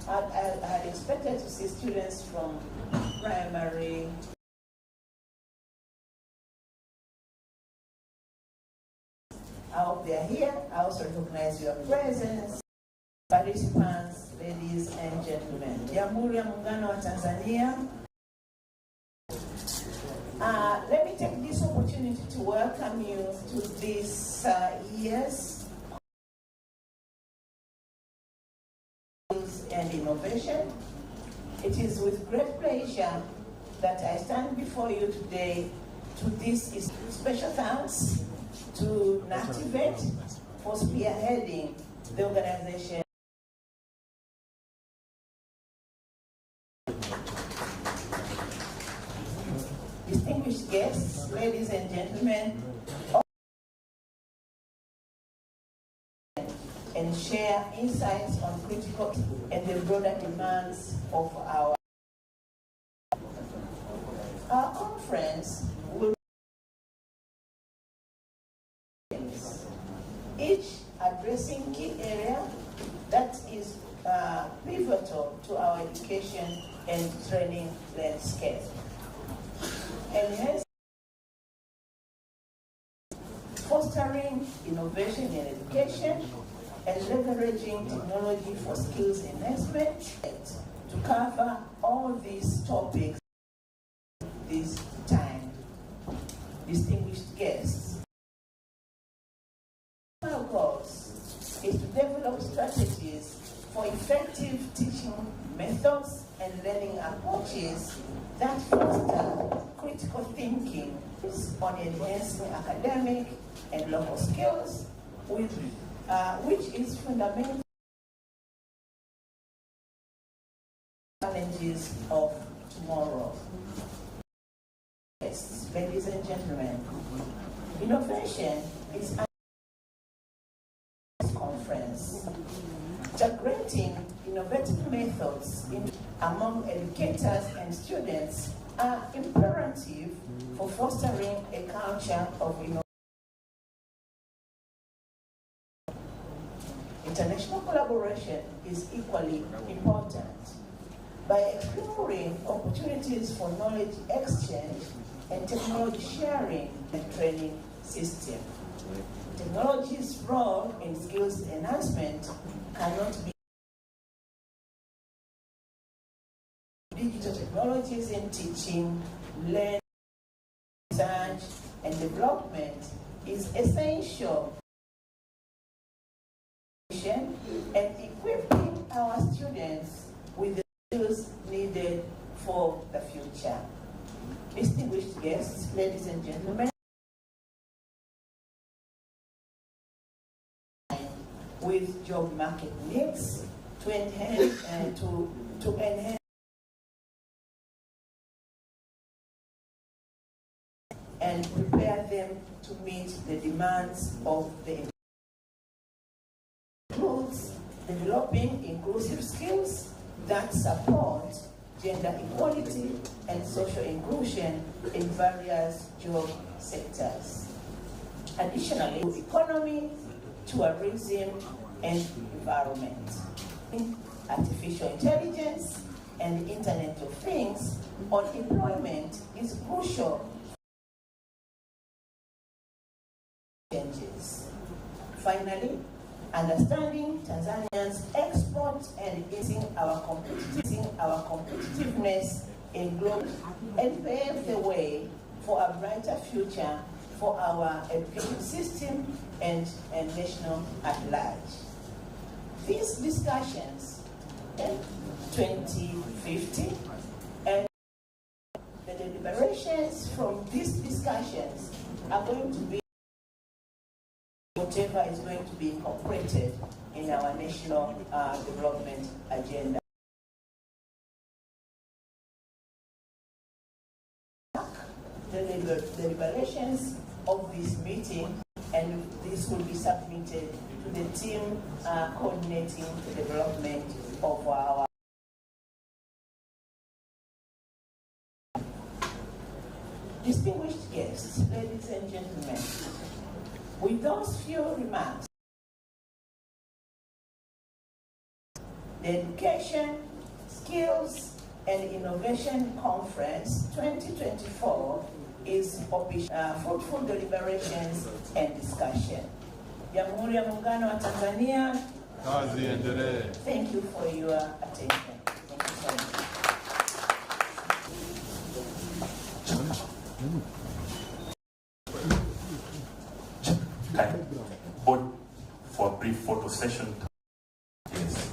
I had expected to see students from primary. I hope they are here. I also recognize your presence. Participants, ladies and gentlemen. Jamhuri ya Muungano wa Tanzania. Let me take this opportunity to welcome you to this year's and innovation. It is with great pleasure that I stand before you today to this special thanks to Nactivate for spearheading the organization. Distinguished guests, ladies and gentlemen, and share insights on critical and the broader demands of our conference will each addressing key area that is pivotal to our education and training landscape. And hence, fostering innovation in education and leveraging technology for skills enhancement to cover all these topics this time. Distinguished guests, our goals is to develop strategies for effective teaching methods and learning approaches that foster critical thinking on enhancing academic and local skills, which is fundamental challenges of tomorrow. Yes, ladies and gentlemen, innovation is a conference integrating innovative methods among educators and students are imperative for fostering a culture of innovation. International collaboration is equally important. By exploring opportunities for knowledge exchange and technology sharing and training system. Technology's role in skills enhancement cannot be digital technologies in teaching, learning, research, and development is essential and equipping our students with the skills needed for the future. Distinguished guests, ladies and gentlemen, with job market needs to enhance and to enhance and prepare them to meet the demands of the includes developing inclusive skills that support gender equality and social inclusion in various job sectors. Additionally, economy, tourism, and environment. Artificial intelligence and the Internet of Things on employment is crucial changes. Finally, understanding Tanzania's export and increasing our competitiveness in global and pave the way for a brighter future for our education system and national at large. These discussions in 2050 and the deliberations from these discussions are going to be whatever is going to be incorporated in our national development agenda. The deliberations of this meeting, and this will be submitted to the team coordinating the development of our distinguished guests, ladies and gentlemen. With those few remarks, The Education, Skills and Innovation Conference 2024 is fruitful deliberations and discussion. Jamhuri ya Muungano wa Tanzania, kazi iendelee. Thank you for your attention. Thank you so much. For a brief photo session. Yes.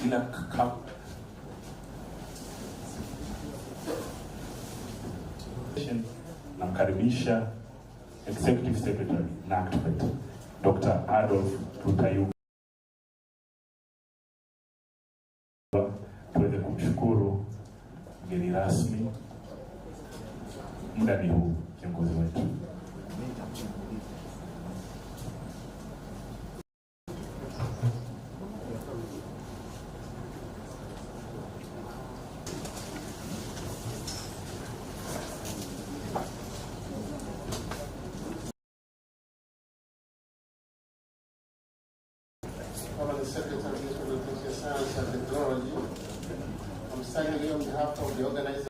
Ila namkaribisha Executive Secretary NACTVET Dr. Adolf Rutayuga tuweze kumshukuru mgeni rasmi. Muda ni huu, kiongozi wetu. The Secretary of Education, Science and Technology. I'm signing here on behalf of the organizer.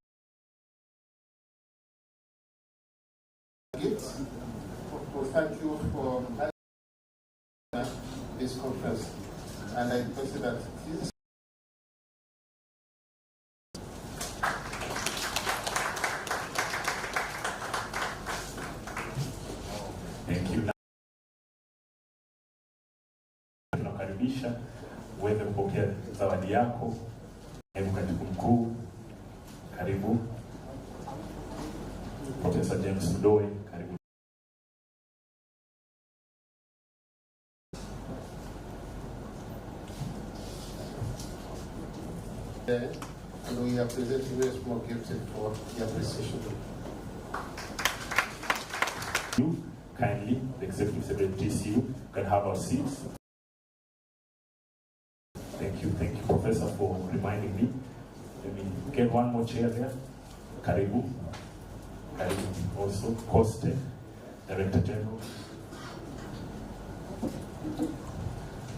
Well, thank you for this conference, and I consider that this is tunakaribisha uweze kupokea zawadi yako. Hebu Katibu Mkuu, karibu. Professor James Mdoe, karibu. And we are presenting a small gift for the appreciation. You kindly, the Executive Secretary TCU, can have our seats. Thank you, Professor, for reminding me. Let me get one more chair there. Karibu. Also, Coste, Director General.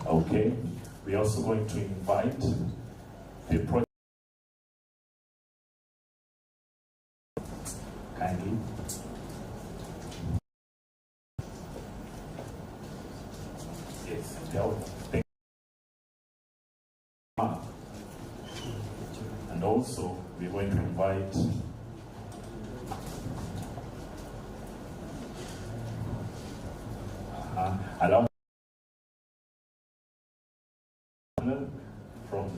Okay, we're also going to invite the project. Kindly. Yes, thank you. And also, we're going to invite allow from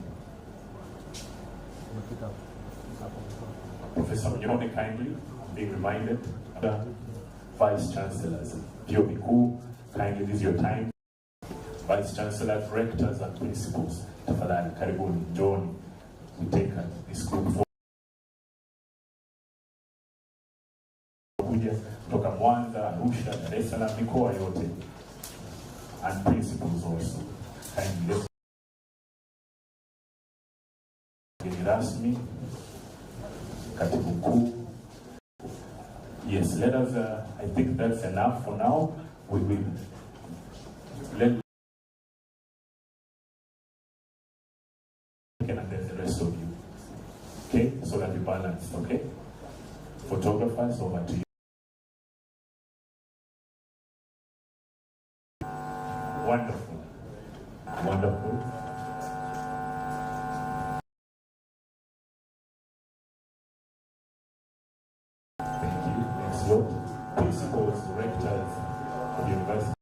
Professor Mnyone, kindly being reminded. Vice Chancellors, vyuo vikuu, kindly, this is your time. Vice Chancellors, rectors and principals, tafadhali karibuni, njooni. We take this group for kutoka Mwanza, Arusha, Dar es Salaam, mikoa yote, and principals also. Kindly rasmi, Katibu Mkuu. Yes, let us, I think that's enough for now. We will let and then the rest of you. Okay, so that we balance, okay? Photographers, over to you. Wonderful. Wonderful. Thank you. Next up, principals, rectors of the university.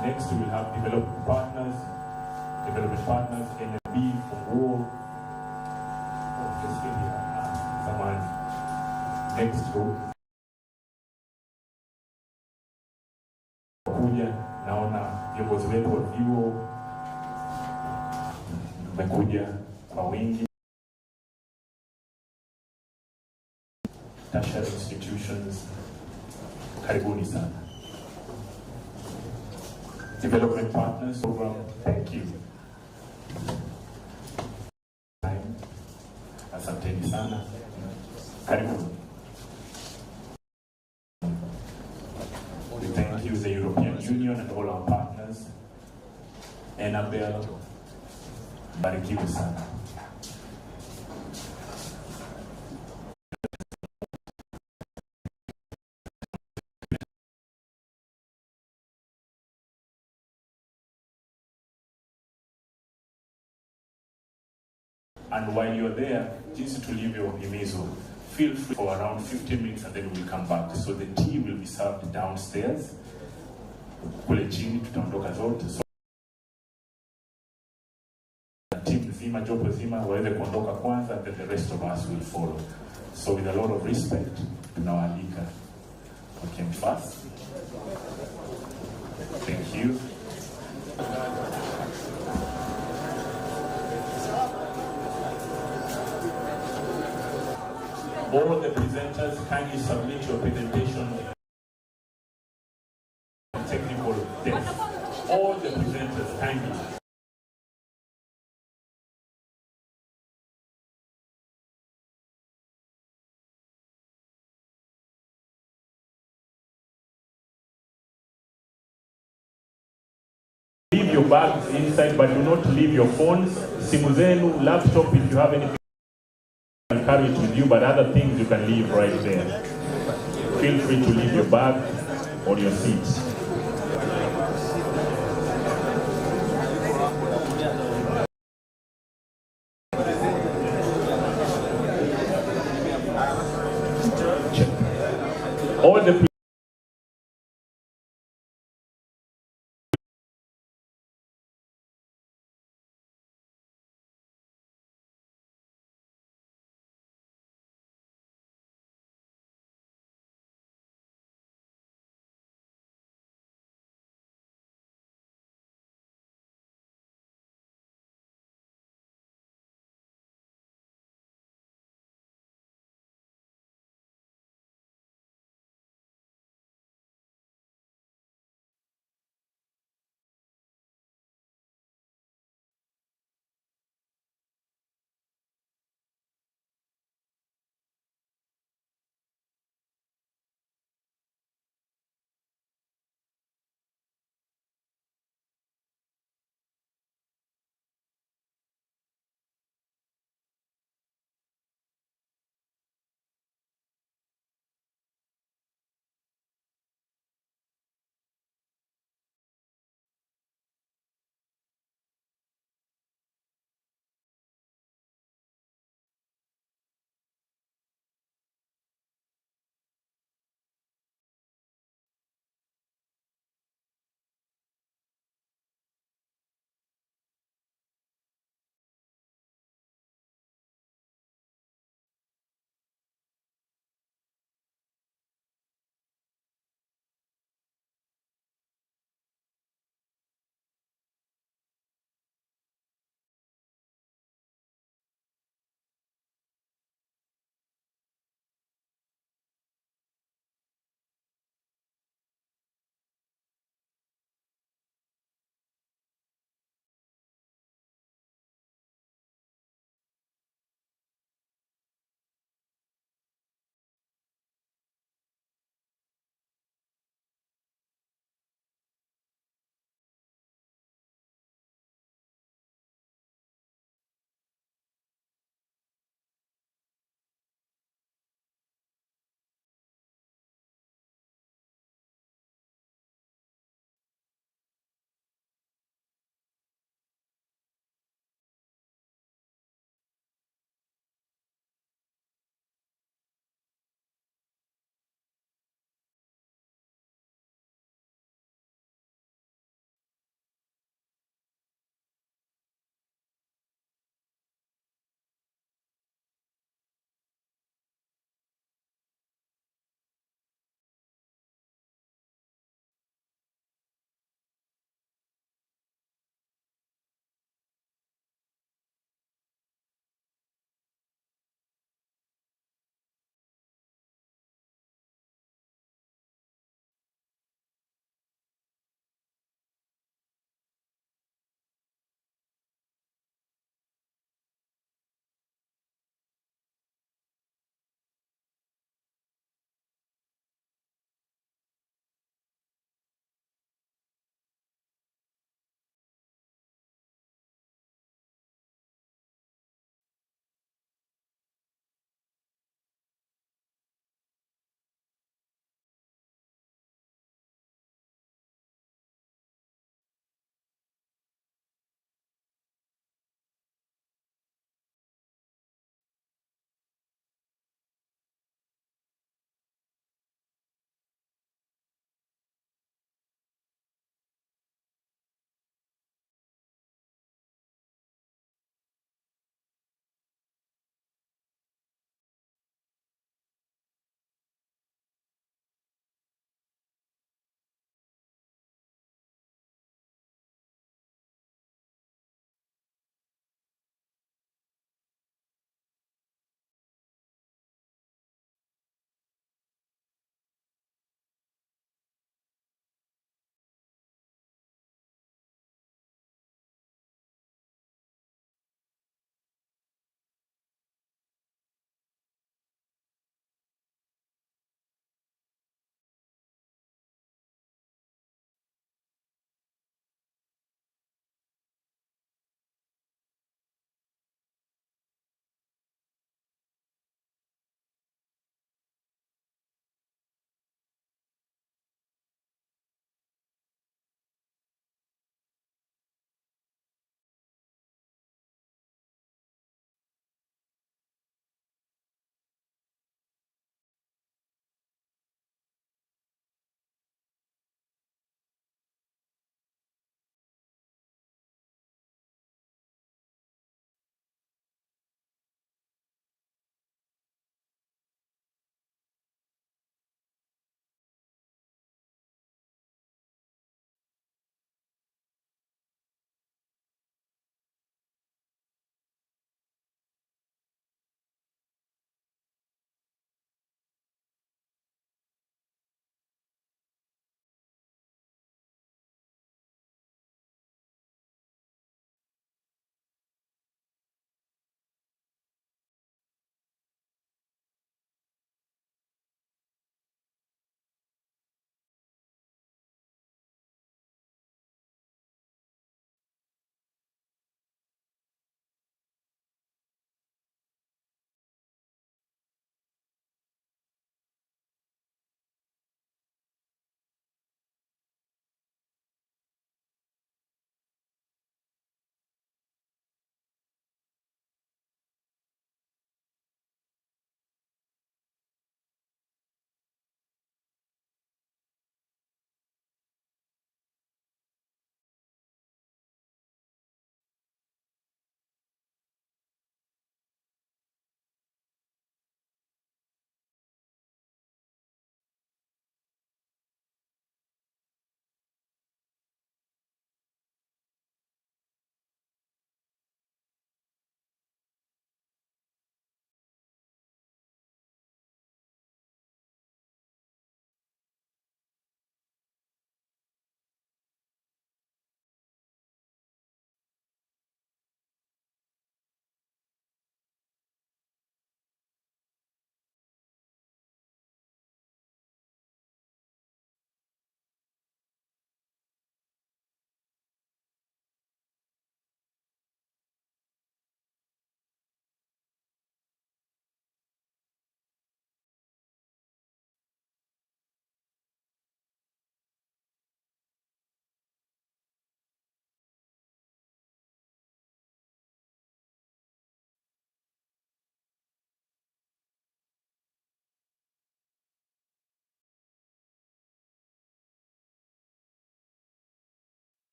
Next, we will have development partners, NLB, Funguo. Next group. Kuja, naona viongozi wetu wa vyuo wamekuja kwa wingi. tertiary institutions, karibuni sana. Development Partners Program, thank you. Asanteni sana. Karibuni. We thank you, the European Union and all our partners. Annabelle, barikiwe sana. And while you're there, just to leave your himizo, feel free for around 15 minutes and then we'll come back. So the tea will be served downstairs. Kule chini tutaondoka zote. So team zima, jopo zima, waweze kuondoka kwanza, and then the rest of us will follow. So with a lot of respect, tunawaalika. We came first. Thank you. All the presenters, kindly submit your presentation on technical desk. All the presenters, kindly. Leave your bags inside, but do not leave your phones. Simu zenu, laptop, if you have anything, you can carry it with you, but other things you can leave right there. Feel free to leave your bag on your seat. All the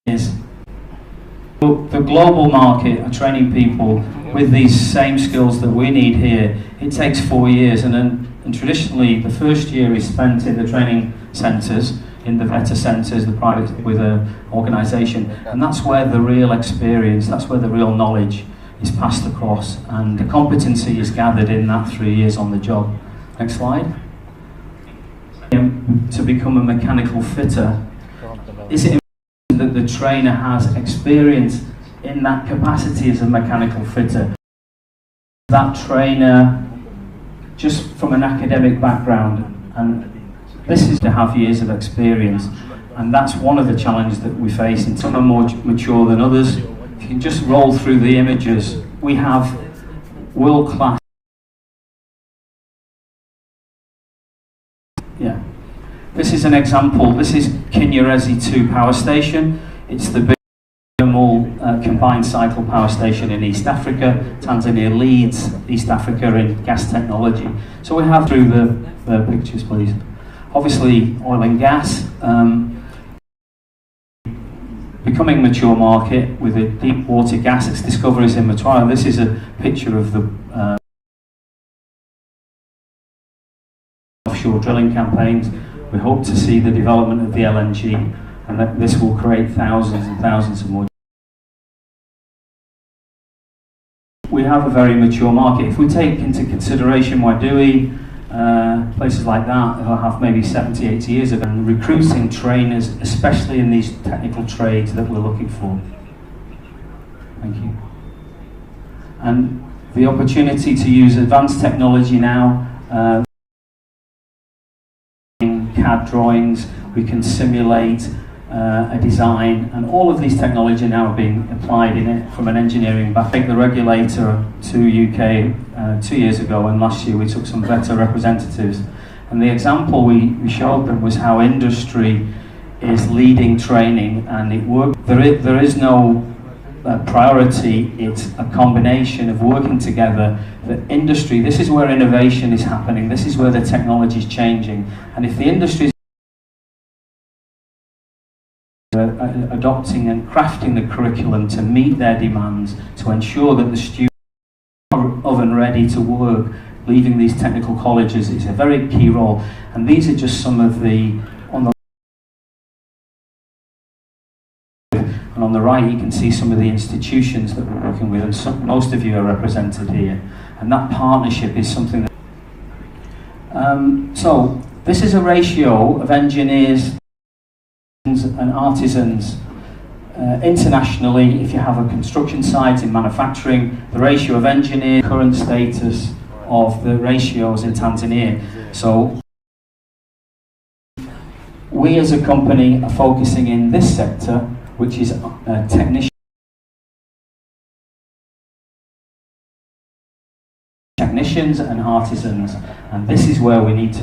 is the global market are training people with these same skills that we need here. It takes 4 years, and traditionally the first year is spent in the training centres, in the VETA centres, the private with an organisation, and that's where the real experience, that's where the real knowledge is passed across, and the competency is gathered in that 3 years on the job. Next slide. To become a mechanical fitter, is it important that the trainer has experience in that capacity as a mechanical fitter? That trainer just from an academic background, and this is to have years of experience, and that's one of the challenges that we face, and some are more mature than others. If you can just roll through the images, we have world-class. Yeah. This is an example. This is Kinyerezi 2 power station. It's the big thermal combined cycle power station in East Africa. Tanzania leads East Africa in gas technology. So we have through the pictures, please. Obviously, oil and gas. Becoming mature market with a deep water gas. Its discoveries in Mtwara. This is a picture of the offshore drilling campaigns. We hope to see the development of the LNG, and that this will create thousands and thousands of more. We have a very mature market. If we take into consideration Wadui, places like that, who have maybe 70, 80 years of and recruiting trainers, especially in these technical trades that we're looking for. Thank you. And the opportunity to use advanced technology now, CAD drawings, we can simulate a design, and all of these technology now are being applied in it from an engineering back. I think the regulator to UK 2 years ago, and last year we took some VETA representatives, and the example we showed them was how industry is leading training, and it worked. There is no priority, it's a combination of working together. The industry, this is where innovation is happening, this is where the technology is changing, and if the industry is adopting and crafting the curriculum to meet their demands, to ensure that the students are oven ready to work, leaving these technical colleges is a very key role. And these are just some of the, and on the right you can see some of the institutions that we're working with, and most of you are represented here, and that partnership is something that so this is a ratio of engineers and artisans internationally. If you have a construction site in manufacturing, the ratio of engineers, current status of the ratios in Tanzania. So we as a company are focusing in this sector, which is technicians and artisans, and this is where we need to.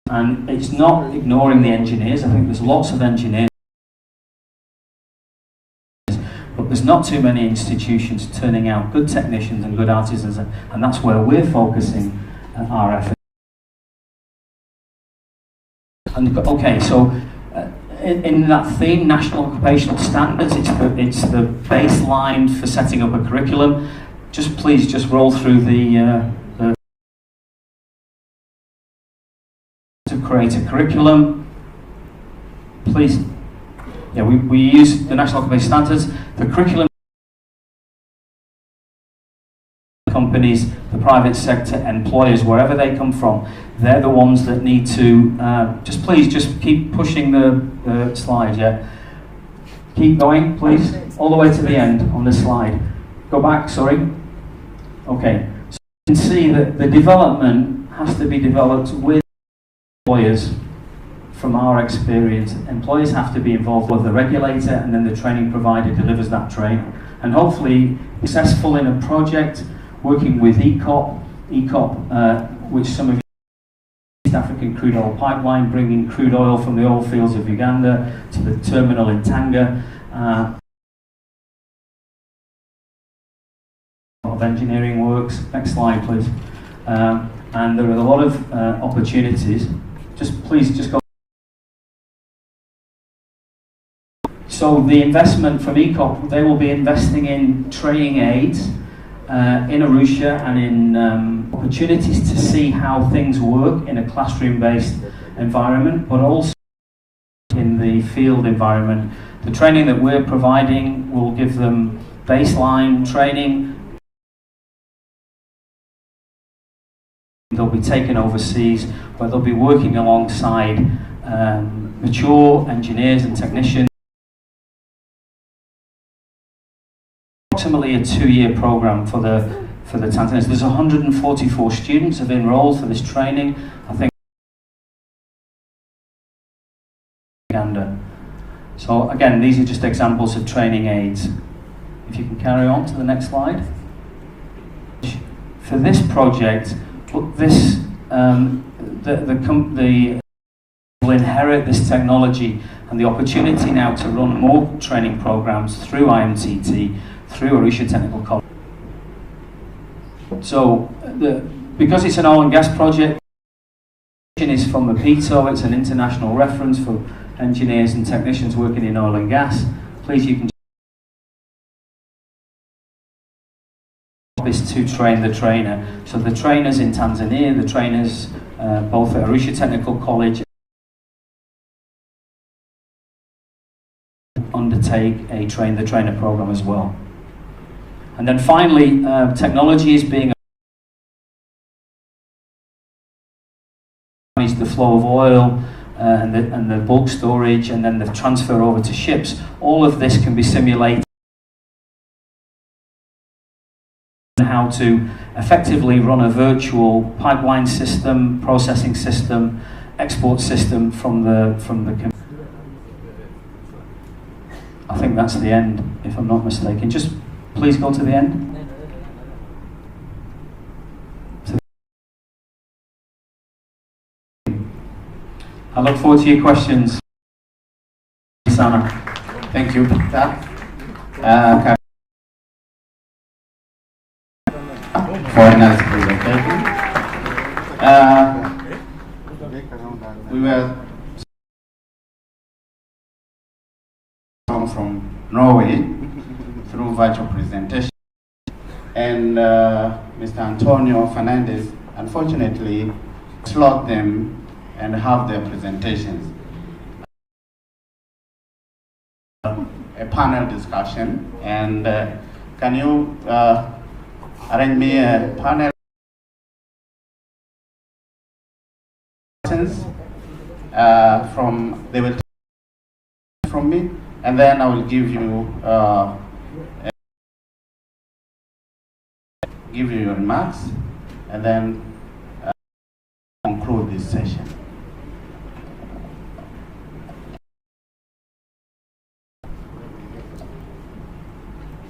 And it's not ignoring the engineers. I think there's lots of engineers, but there's not too many institutions turning out good technicians and good artisans, and that's where we're focusing our efforts. And okay, so in that theme, national occupational standards, it's the baseline for setting up a curriculum. Please just roll through the to create a curriculum. Please, yeah, we use the national occupational standards. The curriculum companies, the private sector, employers, wherever they come from, they're the ones that need to please just keep pushing the slide. Yeah, keep going, please, all the way to the end on this slide. Go back, sorry. Okay, so you can see that the development has to be developed with employers. From our experience, employers have to be involved with the regulator, and then the training provider delivers that training. And hopefully successful in a project working with ECOP, which some of you know, East African Crude Oil Pipeline, bringing crude oil from the oil fields of Uganda to the terminal in Tanga. Of engineering works. Next slide, please. And there are a lot of opportunities. Please go. So the investment from ECOP, they will be investing in training aids in Arusha and in opportunities to see how things work in a classroom-based environment, but also in the field environment. The training that we're providing will give them baseline training. They'll be taken overseas, where they'll be working alongside mature engineers and technicians. Approximately a 2-year program for the Tanzanians. There's 144 students have enrolled for this training. I think Uganda. So again, these are just examples of training aids. If you can carry on to the next slide. For this project, this the will inherit this technology and the opportunity now to run more training programs through IMTT, through Arusha Technical College. So, because it's an oil and gas project, is from APITO, it's an international reference for engineers and technicians working in oil and gas. Please, you can this to train the trainer. So the trainers in Tanzania, the trainers both at Arusha Technical College undertake a train the trainer program as well. And then finally, technology is being the flow of oil and the bulk storage, and then the transfer over to ships. All of this can be simulated. How to effectively run a virtual pipeline system, processing system, export system from the I think that's the end, if I'm not mistaken. Just please go to the end. I look forward to your questions. Sana. Thank you, Peter. For a nice presentation. We were from Norway through virtual presentation, and Mr. Antonio Fernandez unfortunately slot them and have their presentations. A panel discussion, and can you arrange me a panel from they will take from me, and then I will give you your remarks, and then conclude this session.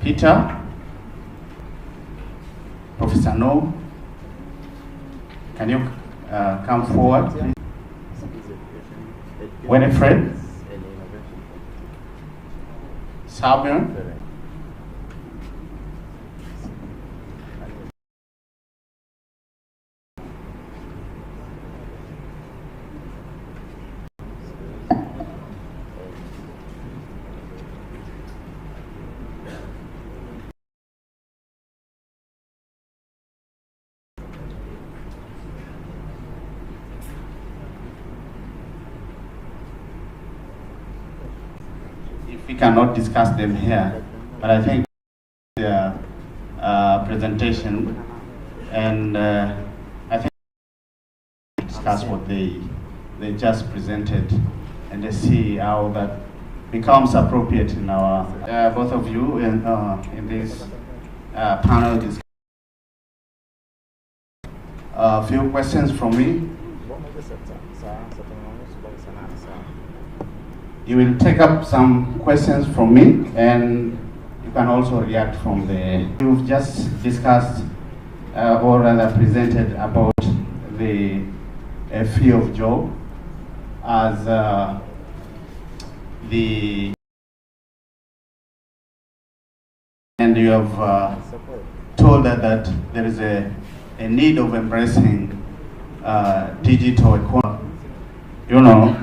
Peter, Professor No, can you come forward, please? Winifred, Sabian, we cannot discuss them here, but I think their presentation, and I think discuss what they just presented, and they see how that becomes appropriate in our both of you in this panel discussion. A few questions from me. You will take up some questions from me, and you can also react from the. You've just discussed, or rather presented about the fee of job as and you have told that there is a need of embracing digital economy. You know.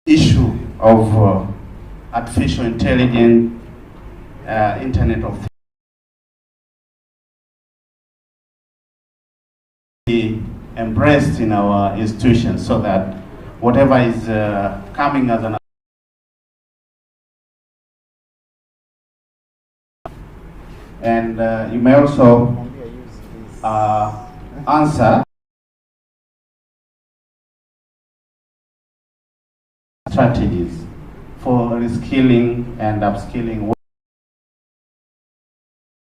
Issue of artificial intelligence, Internet of Things, be embraced in our institutions so that whatever is coming as an and you may also answer strategies for reskilling and upskilling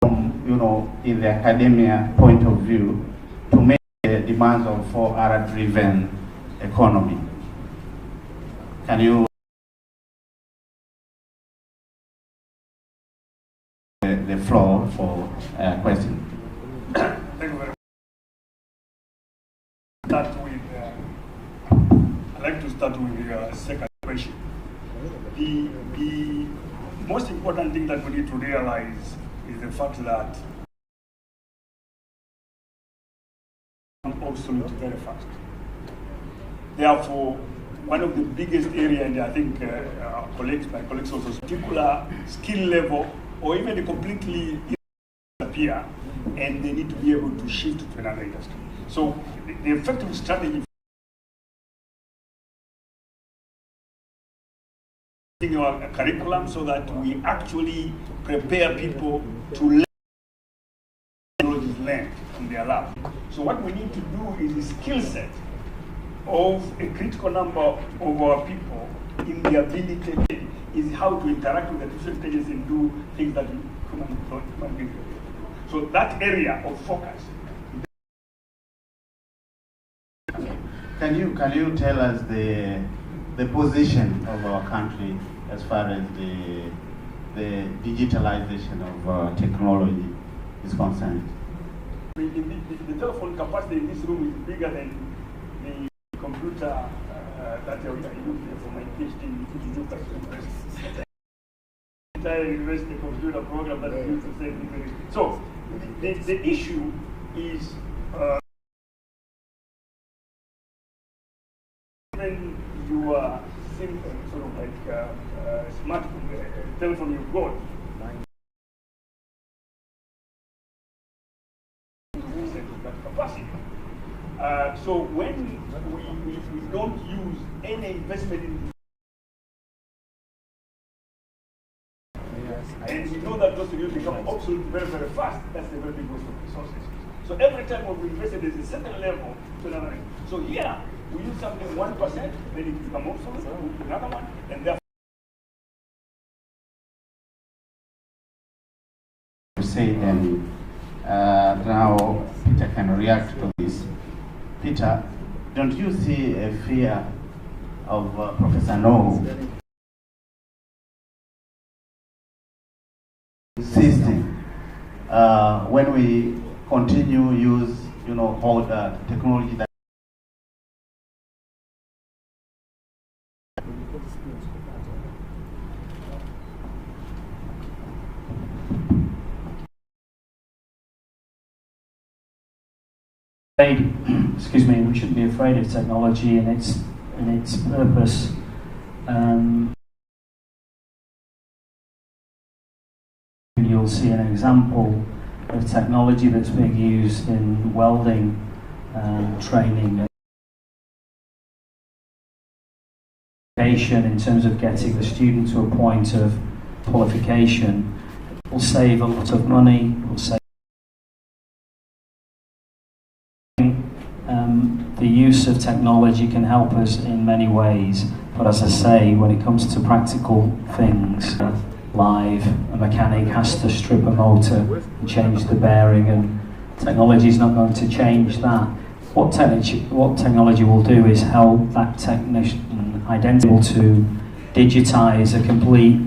from, in the academia point of view to make the demands of 4R driven economy. Can you the floor for question? Thank you very much. I'd like to start with the second question. The most important thing that we need to realize is the fact that obsolete very fast. Therefore, one of the biggest area, and I think my colleagues also, particular skill level, or even completely disappear, and they need to be able to shift to another industry. So the effective strategy in our curriculum so that we actually prepare people to learn technologies learned in their lab. So what we need to do is a skill set of a critical number of our people in the ability is how to interact with artificial intelligence and do things that human beings do. So that area of focus. Can you tell us the position of our country as far as the digitalization of technology is concerned? The telephone capacity in this room is bigger than the computer that I used for my PhD in Newcastle University. The entire university computer program that I used to say. So the issue is when you are simple, sort of like smartphone, telephone you've got. That capacity. So when we don't use any investment in, and we know that those will become obsolete very, very fast, that's a very big waste of resources. So every time when we invest, there's a certain level to another level. So here, we use something 1%, then it becomes obsolete, we use another one, and therefore. Say and now Peter can react to this. Peter, don't you see a fear of Professor No insisting when we continue use all the technology that excuse me, we shouldn't be afraid of technology and its purpose. You'll see an example of technology that's being used in welding training in terms of getting the student to a point of qualification. It will save a lot of money, it will save the use of technology can help us in many ways, but as I say, when it comes to practical things, live, a mechanic has to strip a motor and change the bearing, and technology is not going to change that. What technology will do is help that technician identify to digitize a complete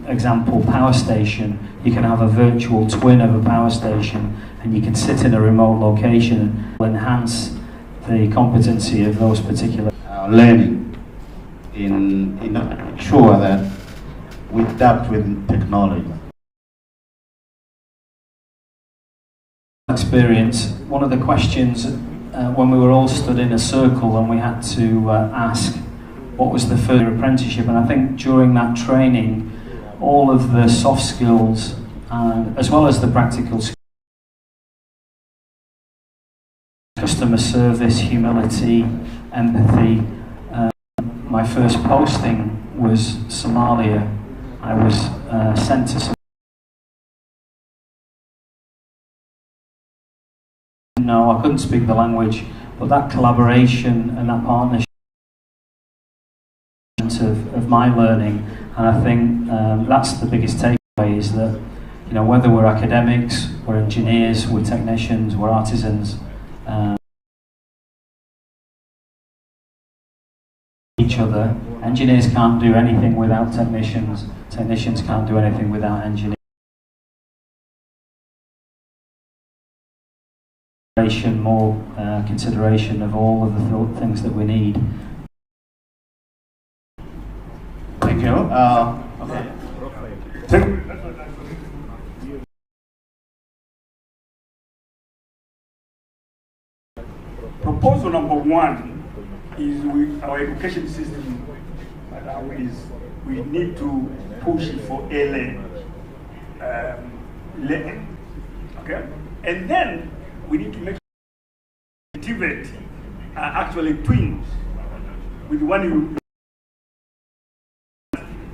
example power station. You can have a virtual twin of a power station and you can sit in a remote location and enhance the competency of those particular learning in sure that we adapt with technology. Experience, one of the questions when we were all stood in a circle and we had to ask what was the further apprenticeship. And I think during that training, all of the soft skills, as well as the practical skills, customer service, humility, empathy. My first posting was Somalia. I was sent to Somalia. No, I couldn't speak the language, but that collaboration and that partnership of my learning, and I think that's the biggest takeaway, is that, you know, whether we're academics, we're engineers, we're technicians, we're artisans, each other. Engineers can't do anything without technicians. Technicians can't do anything without engineers. More consideration of all of the things that we need. Thank you. Okay. Proposal number one is our education system we need to push for LA. Okay? And then we need to make TVET are actually twins with one you.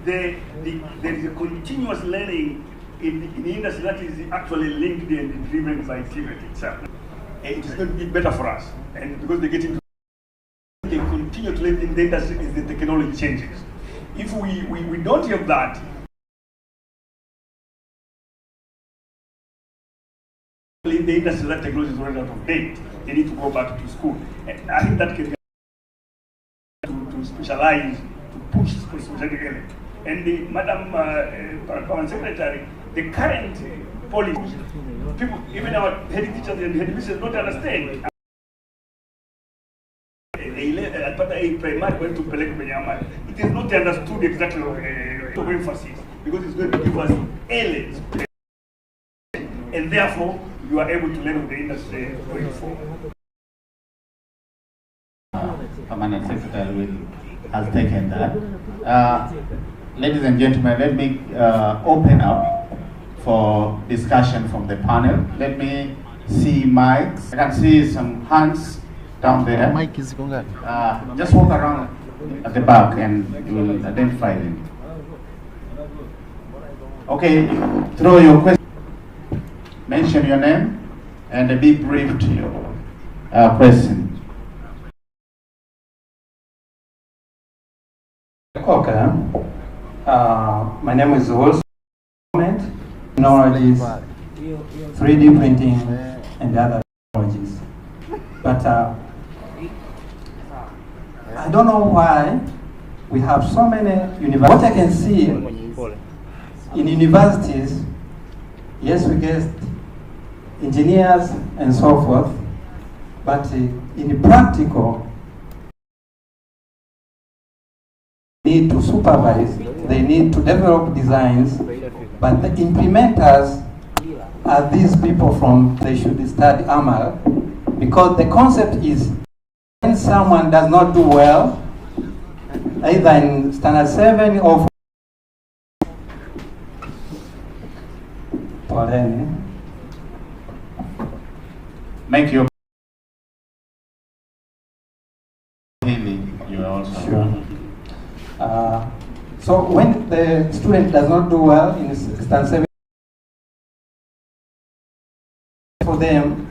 There is a continuous learning in the industry that is actually linked and driven by TVET itself. It is going to be better for us, and because they continue to live in the industry as the technology changes. If we don't have that, in the industry that technology is already out of date, they need to go back to school. And I think that can be to specialize, to push for specialty. And the Madam Permanent Secretary, the current policy, people, even our head teachers and head mistresses don't understand. A primary went to Pelek Benyama. It is not understood exactly of emphasis, because it's going to give us elements. And therefore, you are able to learn with the industry going forward. Permanent Secretary has taken that. Ladies and gentlemen, let me open up for discussion from the panel. Let me see mics. I can see some hands down there. Mic is going. Just walk around at the back and you will identify them. Okay, throw your question. Mention your name and be brief to your question. Okay. My name is Wolf. Technologies, 3D printing, and other technologies. But I don't know why we have so many universities. What I can see in universities, yes, we get engineers and so forth, but in the practical, they need to supervise, they need to develop designs, but the implementers are these people from, they should study AMAL, because the concept is when someone does not do well, either in standard 7 or Make your you also. Sure. So when the student does not do well in standard 7, for them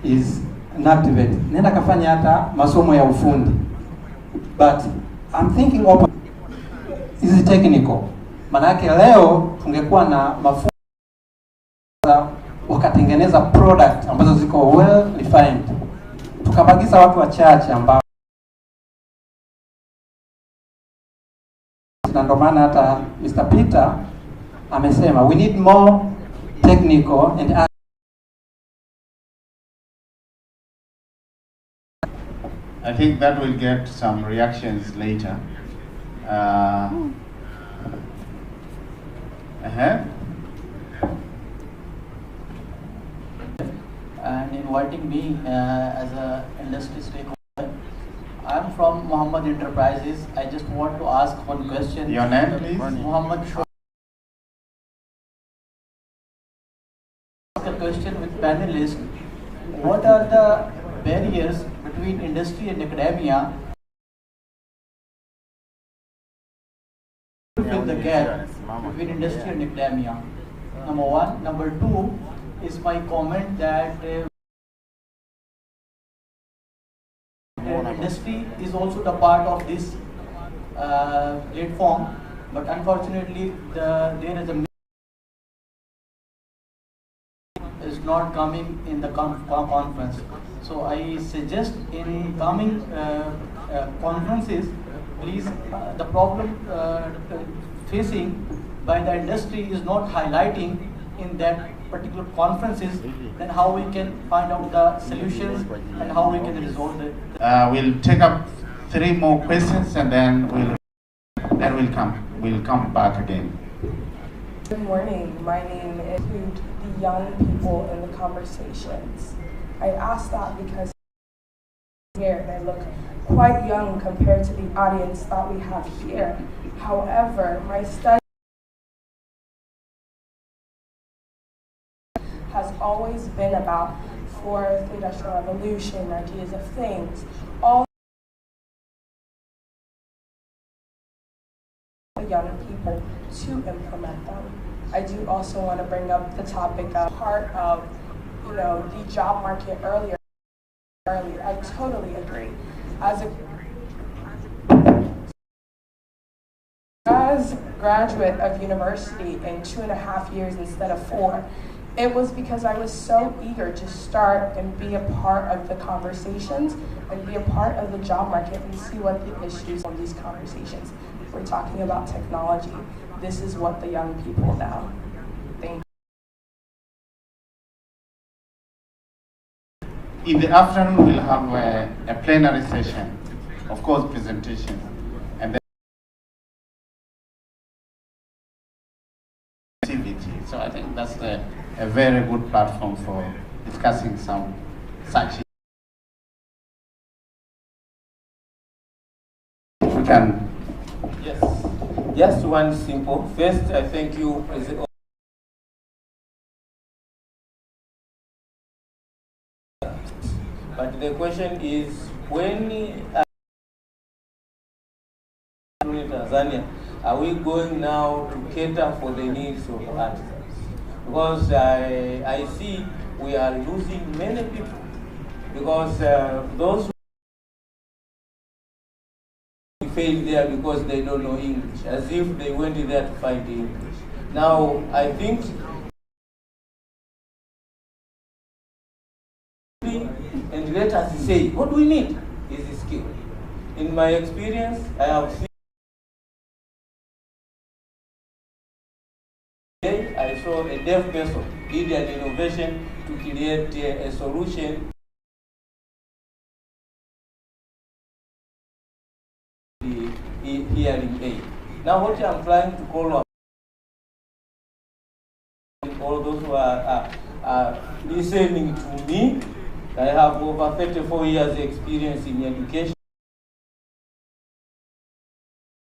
is inactivate. Nenda kafanya hata masomo ya ufundi. But I'm thinking open. Is it technical? Manake leo tungekuwa na mafunzo wakatengeneza product ambazo ziko well defined. Tukabagiza watu wachache ambao, na ndo maana hata Mr. Peter amesema we need more technical and I think that will get some reactions later. And inviting me as an industry stakeholder. I'm I'm from Muhammad Enterprises. I just want to ask one question. Your name, please? Muhammad Shah. Ask a question with panelists. What are the barriers between industry and academia? Fill the gap between industry and academia. Number one. Number two is my comment that industry is also the part of this platform, but unfortunately there is a is not coming in the conference. So I suggest in coming conferences, please, the problem facing by the industry is not highlighting in that particular conferences, then how we can find out the solutions and how we can resolve it. We'll take up 3 more questions and then we'll come back again. Good morning. My name is the young people in the conversations. I ask that because here they look quite young compared to the audience that we have here. However, my study has always been about fourth industrial revolution, ideas of things, all the young people to implement them. I do also want to bring up the topic of part of, the job market earlier. I totally agree. As a graduate of university in 2.5 years instead of 4, it was because I was so eager to start and be a part of the conversations and be a part of the job market and see what the issues on these conversations. We're talking about technology. This is what the young people know. Thank you. In the afternoon, we'll have a plenary session, of course, presentation, and then activity. So I think that's a very good platform for discussing some such. We can. Yes, just one simple. First, I thank you, President. But the question is, when in Tanzania, are we going now to cater for the needs of artisans? Because I see we are losing many people because those who fail there because they don't know English, as if they went there to find English. Now, I think and let us say, what we need is skill. In my experience, I have seen I saw a deaf person did an innovation to create a solution the hearing aid. Now what I'm trying to call up all those who are listening to me, I have over 34 years experience in education,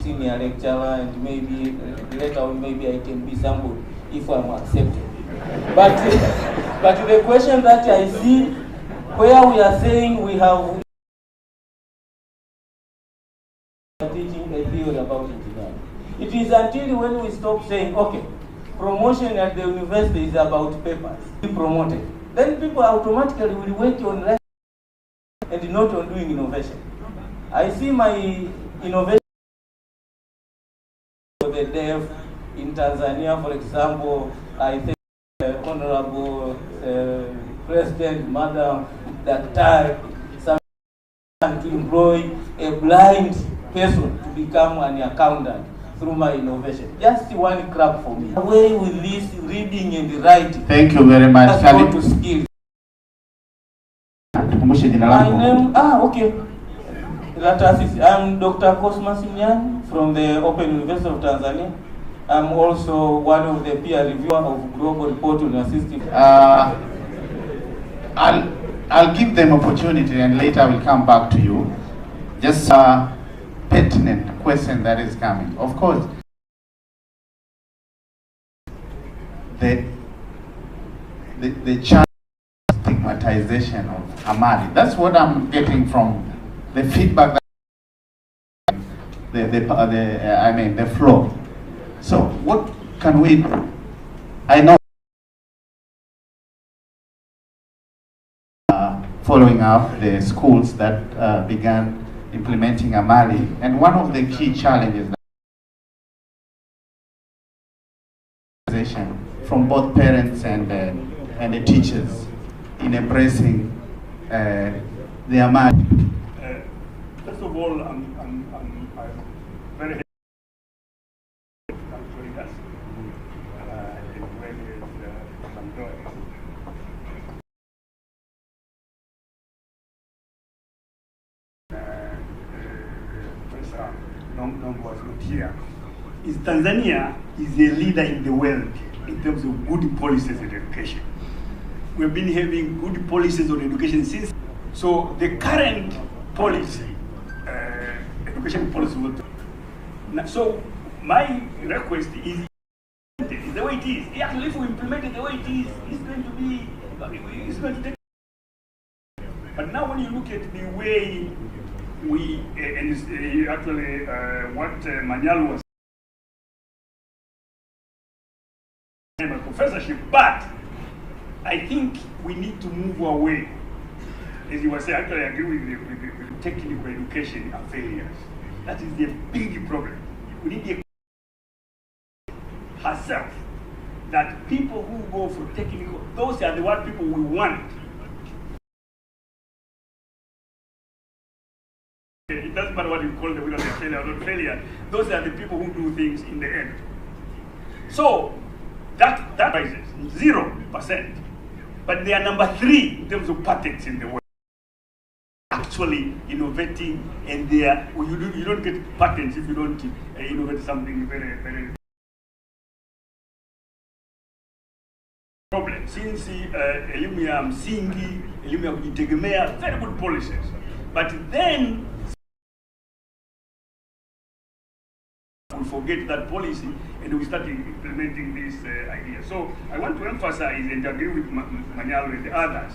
senior lecturer, and maybe later on maybe I can be somebody if I'm accepted. But the question that I see, where we are saying we have teaching a theory about engineering. It is until when we stop saying, okay, promotion at the university is about papers, be promoted. Then people automatically will work on life and not on doing innovation. I see my innovation for the deaf in Tanzania, for example. I think Honorable President, Madam Daktari, to employ a blind person to become an accountant through my innovation. Just one clap for me. Away with this reading and writing. Thank you very much. Let's go to skills. My name, okay. I'm Dr. Cosmas Mnyani from the Open University of Tanzania. I'm also one of the peer reviewers of Global Report on Assistive. I'll give them opportunity and later we'll come back to you. just a pertinent question that is coming. Of course, the child stigmatization of Amali. That's what I'm getting from the feedback that the flow. So what can we do? I know following up the schools that began implementing Amali, and one of the key challenges from both parents and the teachers in embracing the Amali. First of all, I'm very happy with us. Was not here. Tanzania is a leader in the world in terms of good policies in education. We've been having good policies on education since. So the current policy, education policy, so my request is the way it is. Actually, if we implement it the way it is, it's going to be, it's going to take. But now when you look at the way we, actually what Manyalo was saying, a professorship, but I think we need to move away. As you were saying, actually I agree with technical education and failures. That is the big problem. We need the herself, that people who go for technical, those are the one people we want. It doesn't matter what you call them, whether they're failure or not failure. Those are the people who do things in the end. So that rises 0%. But they are number 3 in terms of patents in the world. Actually innovating, and they are, you don't get patents if you don't innovate something very, very problem. Since elimu ya msingi, elimu ya kujitegemea, very good policies. But then we forget that policy and we start implementing this idea. So I want to emphasize and agree with Manyalo and the others.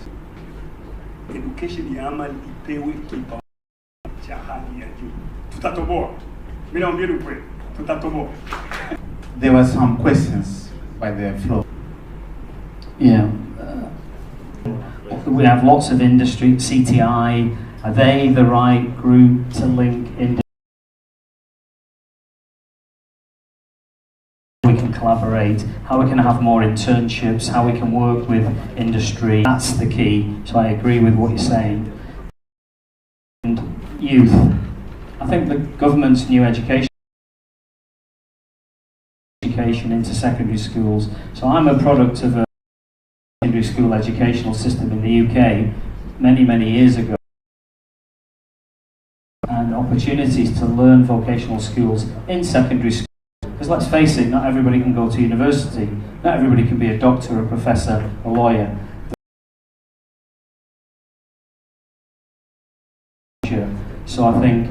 Education ya Amali ipewe kipa cha hali ya juu. Tutatoboa. Mimi naambia ukweli. Tutatoboa. There were some questions by the floor. Yeah. We have lots of industry, CTI. Are they the right group to link industry? We can collaborate, how we can have more internships, how we can work with industry. That's the key. So I agree with what you're saying. And youth. I think the government's new education into secondary schools. So I'm a product of a secondary school educational system in the UK many years ago. And opportunities to learn vocational skills in secondary schools. Because let's face it, not everybody can go to university. Not everybody can be a doctor, a professor, a lawyer. So I think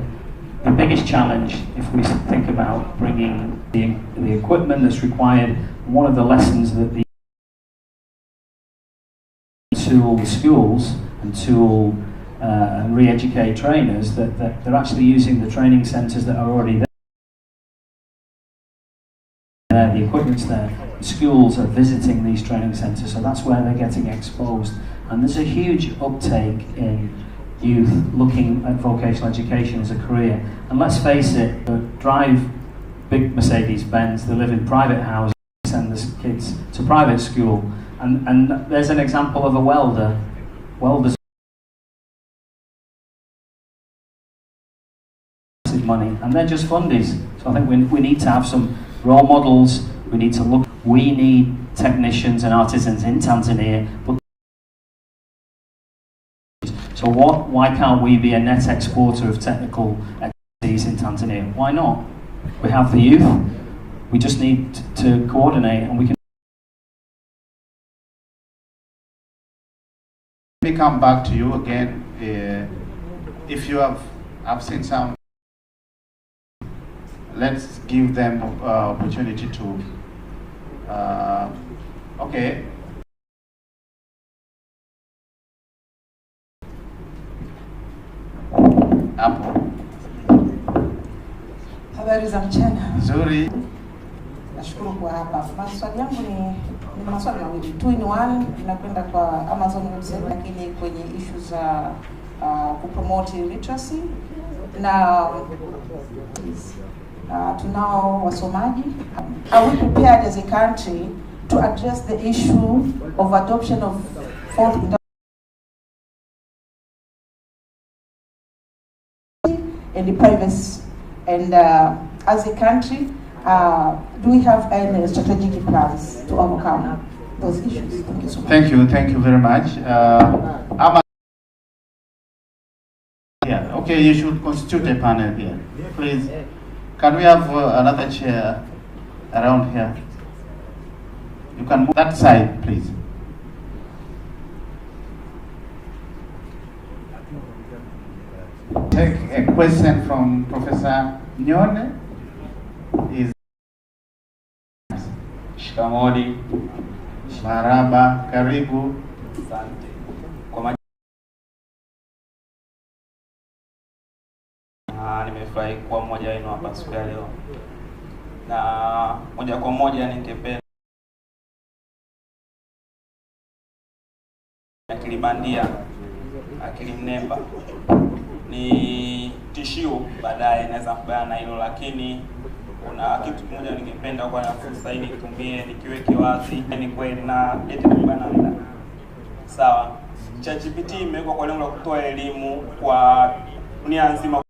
the biggest challenge, if we think about bringing the equipment that's required, one of the lessons that the tool schools and tool and re-educate trainers, that they're actually using the training centres that are already there. The equipment's there. Schools are visiting these training centres, so that's where they're getting exposed. And there's a huge uptake in youth looking at vocational education as a career. And let's face it, they drive big Mercedes-Benz, they live in private houses, send the kids to private school. And there's an example of a welder. Welders money, and they're just fundies. So I think we need to have some role models. We need to look. We need technicians and artisans in Tanzania. But so why can't we be a net exporter of technical expertise in Tanzania? Why not? We have the youth. We just need to coordinate, and we can. Let me come back to you again. If you have I've seen some. Let's give them opportunity to. Okay. Hapo. Habari za mchana. Nzuri. Nashukuru kwa hapa. Maswali yangu ni maswali mawili. 2 in 1 inakwenda kwa Amazon website, lakini kwenye issue za kupromote literacy na tunao wasomaji. Are we prepared as a country to address the issue of adoption of fourth and the privacy, and as a country, do we have any strategic plans to overcome those issues? Thank you so much. Thank you very much. Yeah, okay, you should constitute a panel here. Please, can we have another chair around here? You can move that side, please. Take a question from Professor Nyone. Shikamoni. Maraba, karibu. Asante. Kwa nimefurahi kuwa mmoja wenu hapa siku ya leo. Na moja kwa moja ningependa akili bandia, akili mnemba ni tishio, baadaye naweza kubana na hilo, lakini kuna kitu kimoja ningependa kwa fursa hii nitumie nikiweke wazi. Ni kweli na eti kubana muda. Sawa. ChatGPT imewekwa kwa lengo la kutoa elimu kwa dunia nzima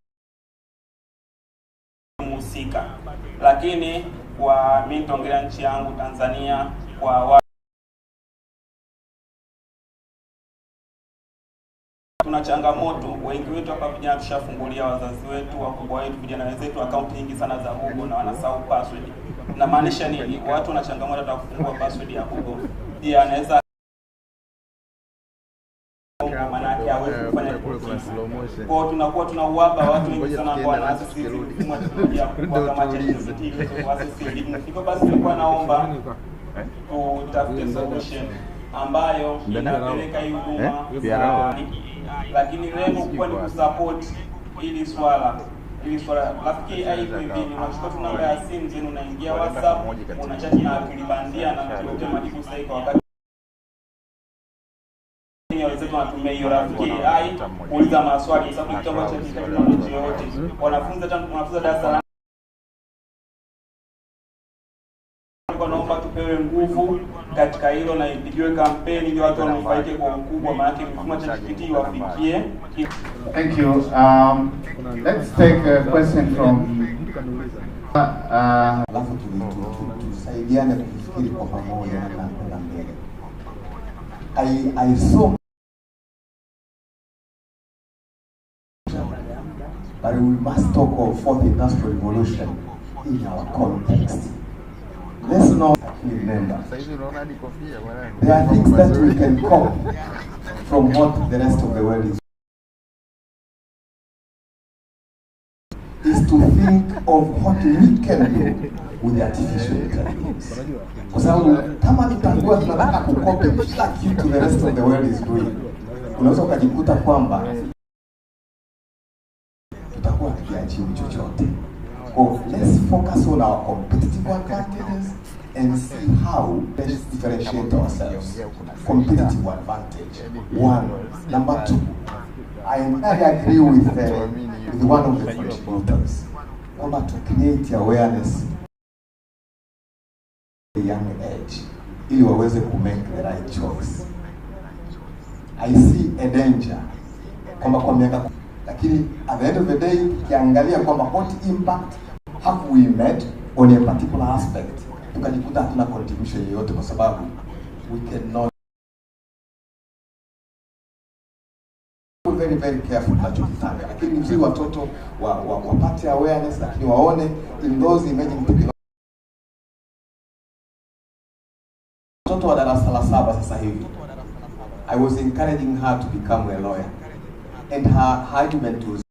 musika. Lakini kwa mimi nitaongelea nchi yangu Tanzania, kwa tuna changamoto. Wengi wetu hapa vijana tushafungulia wazazi wetu, wakubwa wetu, vijana wenzetu akaunti nyingi sana za Google na wanasahau password. Na maanisha nini? Watu wana changamoto ya kufungua password ya Google. Pia anaweza maana yake hawezi kufanya kitu. Kwa tunakuwa tuna uhaba watu wengi sana ambao wanaanza sisi mfumo ya kwa kama ChatGPT kwa sisi elimu. Hivyo basi nilikuwa naomba tutafute solution ambayo inapeleka hii huduma, lakini lengo kubwa ni kusupport ili swala. Rafiki haiko hivi, unachukua tu namba ya simu zenu, unaingia WhatsApp, unachat na akili bandia na kutoa majibu sahihi kwa wakati. Wenzetu wanatumia hiyo rafiki AI kuuliza maswali, sababu kitu ambacho ni teknolojia yote. Wanafunza darasa naomba tupewe nguvu katika hilo na ipigiwe kampeni ili watu wanufaike kwa ukubwa, maana mfumo cha ChatGPT wafikie. Thank you. Let's take a question from alafu tusaidiane kufikiri kwa pamoja na kwenda mbele. I saw, but we must talk of fourth industrial revolution in our context. Let's not remember. There are things that we can copy from what the rest of the world is to think of what we can do with artificial intelligence. Kwa sababu kama tutakuwa tunataka kukopi kila kitu the rest of the world is doing, unaweza ukajikuta kwamba tutakuwa tukiachieve chochote. So let's focus on our competitive advantages and see how let's differentiate ourselves. Competitive advantage. One. Number two, I agree with one of the contributors. Number to create awareness at a young age, ili waweze to make the right choice. I see a danger kwamba kwa miaka, lakini at the end of the day ukiangalia kwamba what impact have we made on a particular aspect, tukajikuta hatuna contribution yoyote kwa sababu we cannot. Very careful tunachokifanya, lakini mzuri watoto wapate awareness, lakini waone in those emerging people. Mtoto wa darasa la 7 sasa hivi, I was encouraging her to become a lawyer, and her argument was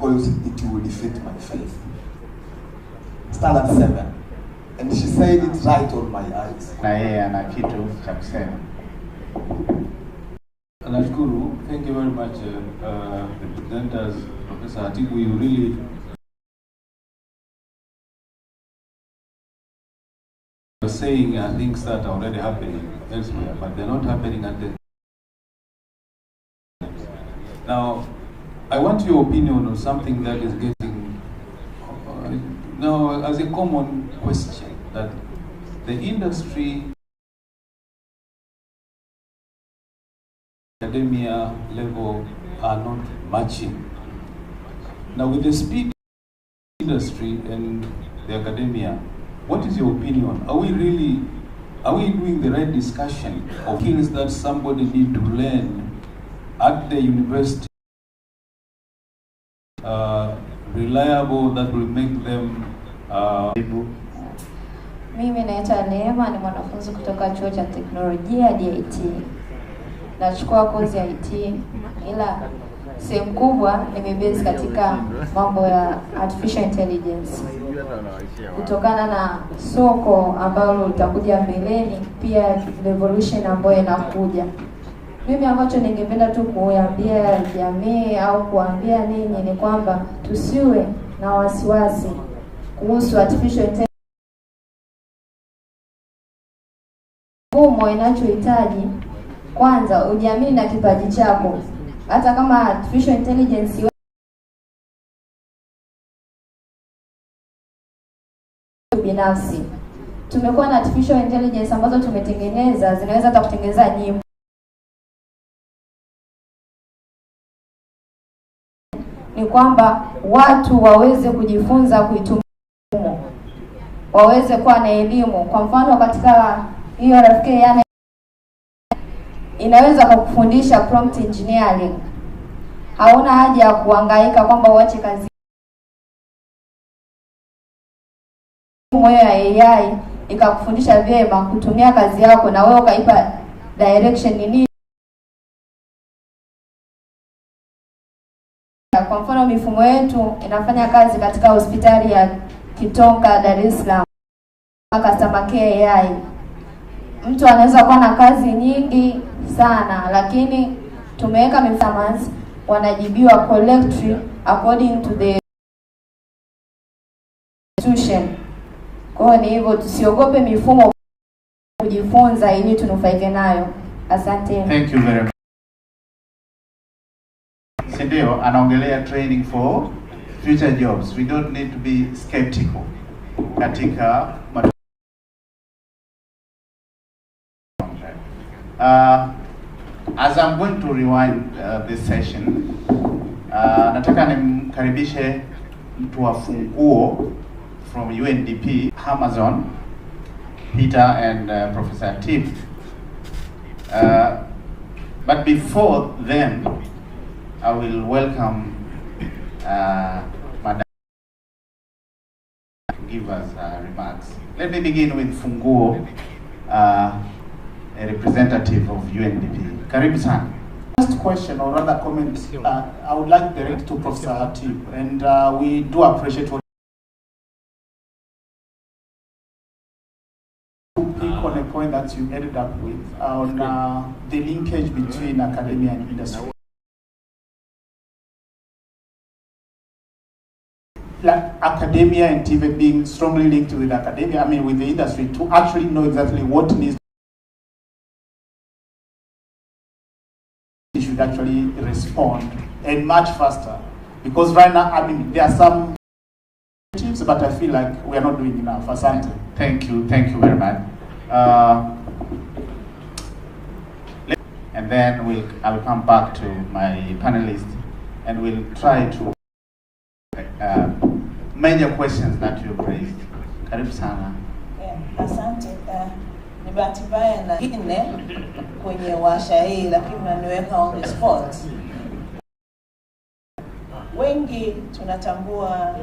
because it will defeat my faith. Standard 7. And she said it right on my eyes. Na yeye ana kitu cha kusema. Nashukuru. Thank you very much, the presenters, Professor Atiku. You really are saying things that are already happening elsewhere, but they're not happening at the. Now, I want your opinion on something that is getting now as a common question, that the industry, academia level are not matching. Now, with the speed industry and the academia, what is your opinion? Are we doing the right discussion of skills that somebody need to learn at the university, reliable, that will make them Mimi naitwa Neema, ni mwanafunzi kutoka chuo cha teknolojia DIT. Nachukua kozi ya IT, ila sehemu kubwa nimebase katika mambo ya artificial intelligence. Kutokana na soko ambalo litakuja mbeleni, pia revolution ambayo inakuja. Mimi ambacho ningependa tu kuambia jamii au kuambia ninyi ni kwamba tusiwe na wasiwasi kuhusu artificial intelligence. Mfumo inachohitaji kwanza ujiamini na kipaji chako. Hata kama artificial intelligence binafsi, tumekuwa na artificial intelligence ambazo tumetengeneza zinaweza hata kutengeneza nyimbo. Ni kwamba watu waweze kujifunza kuitumia, waweze kuwa na elimu. Kwa mfano katika hiyo RFK yani inaweza kukufundisha prompt engineering. Hauna haja ya kuhangaika kwamba uache kazi moyo ya AI ikakufundisha vyema kutumia kazi yako na wewe ukaipa direction ni nini. Kwa mfano mifumo yetu inafanya kazi katika hospitali ya Kitonga, Dar es Salaam, customer care AI. Mtu anaweza kuwa na kazi nyingi sana, lakini tumeweka mifumo wanajibiwa collectively according to the institution. Kwa hiyo ni hivyo, tusiogope mifumo kujifunza ili tunufaike nayo. Asante. Thank you very much. Sindio, anaongelea training for future jobs. We don't need to be skeptical katika as I'm going to rewind this session, nataka nimkaribishe mtu wa funguo from UNDP, Amazon, Peter and Professor Tip. But before them, I will welcome Madam to give us remarks. Let me begin with Funguo, a representative of UNDP. Karibu sana. First question or rather comment, I would like to direct to Professor Hatib, and we do appreciate what you pick on a point that you ended up with on the linkage between academia and industry. Like academia and TVET being strongly linked with academia, I mean with the industry, to actually know exactly what needs should actually respond and much faster. Because right now, I mean, there are some initiatives, but I feel like we are not doing enough. Asante. Thank you very much. And then I will come back to my panelists and we'll try to major questions that you've raised. Karibu sana. Asante. Ni bahati mbaya na ingine kwenye washa hii, lakini unaniweka on the spot. Wengi tunatambua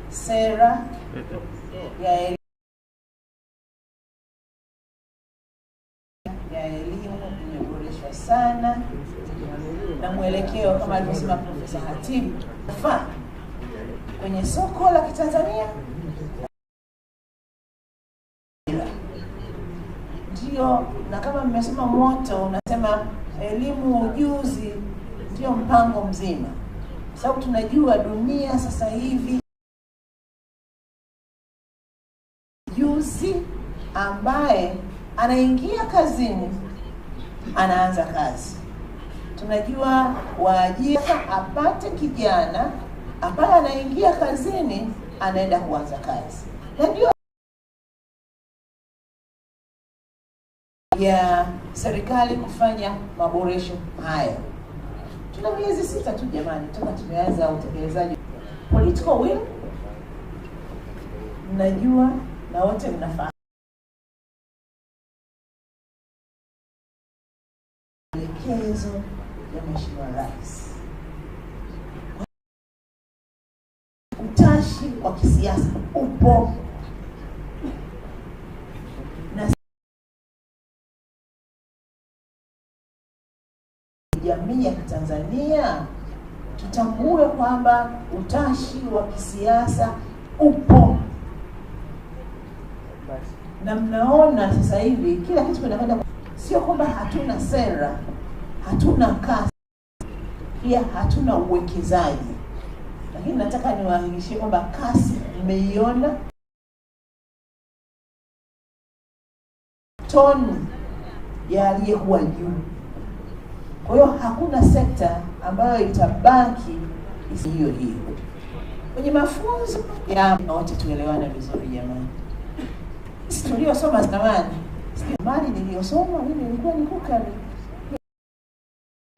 sera ya elimu imeboreshwa sana na mwelekeo kama alivyosema Profesa Hatib kwenye soko la Kitanzania. Ndio, na kama mmesema moto unasema elimu ujuzi ndio mpango mzima, sababu tunajua dunia sasa hivi ujuzi ambaye anaingia kazini anaanza kazi. Tunajua waajira apate kijana ambaye anaingia kazini anaenda kuanza kazi, na ndio ya serikali kufanya maboresho haya. Tuna miezi 6 tu jamani, toka tumeanza utekelezaji. Political will, mnajua na wote mnafahamu maelekezo ya Mheshimiwa Rais. Utashi wa kisiasa upo na jamii ya Tanzania tutambue kwamba utashi wa kisiasa upo, na mnaona sasa hivi kila kitu kinakwenda. Sio kwamba hatuna sera, hatuna kasi, pia hatuna uwekezaji, lakini nataka niwahakikishie kwamba kasi mmeiona, toni ya aliyekuwa juu. Kwa hiyo hakuna sekta ambayo itabaki hiyo hiyo. Kwenye mafunzo ya wote tuelewane vizuri jamani. Sisi tuliosoma zamani, mali niliyosoma mimi nilikuwa ni kukari.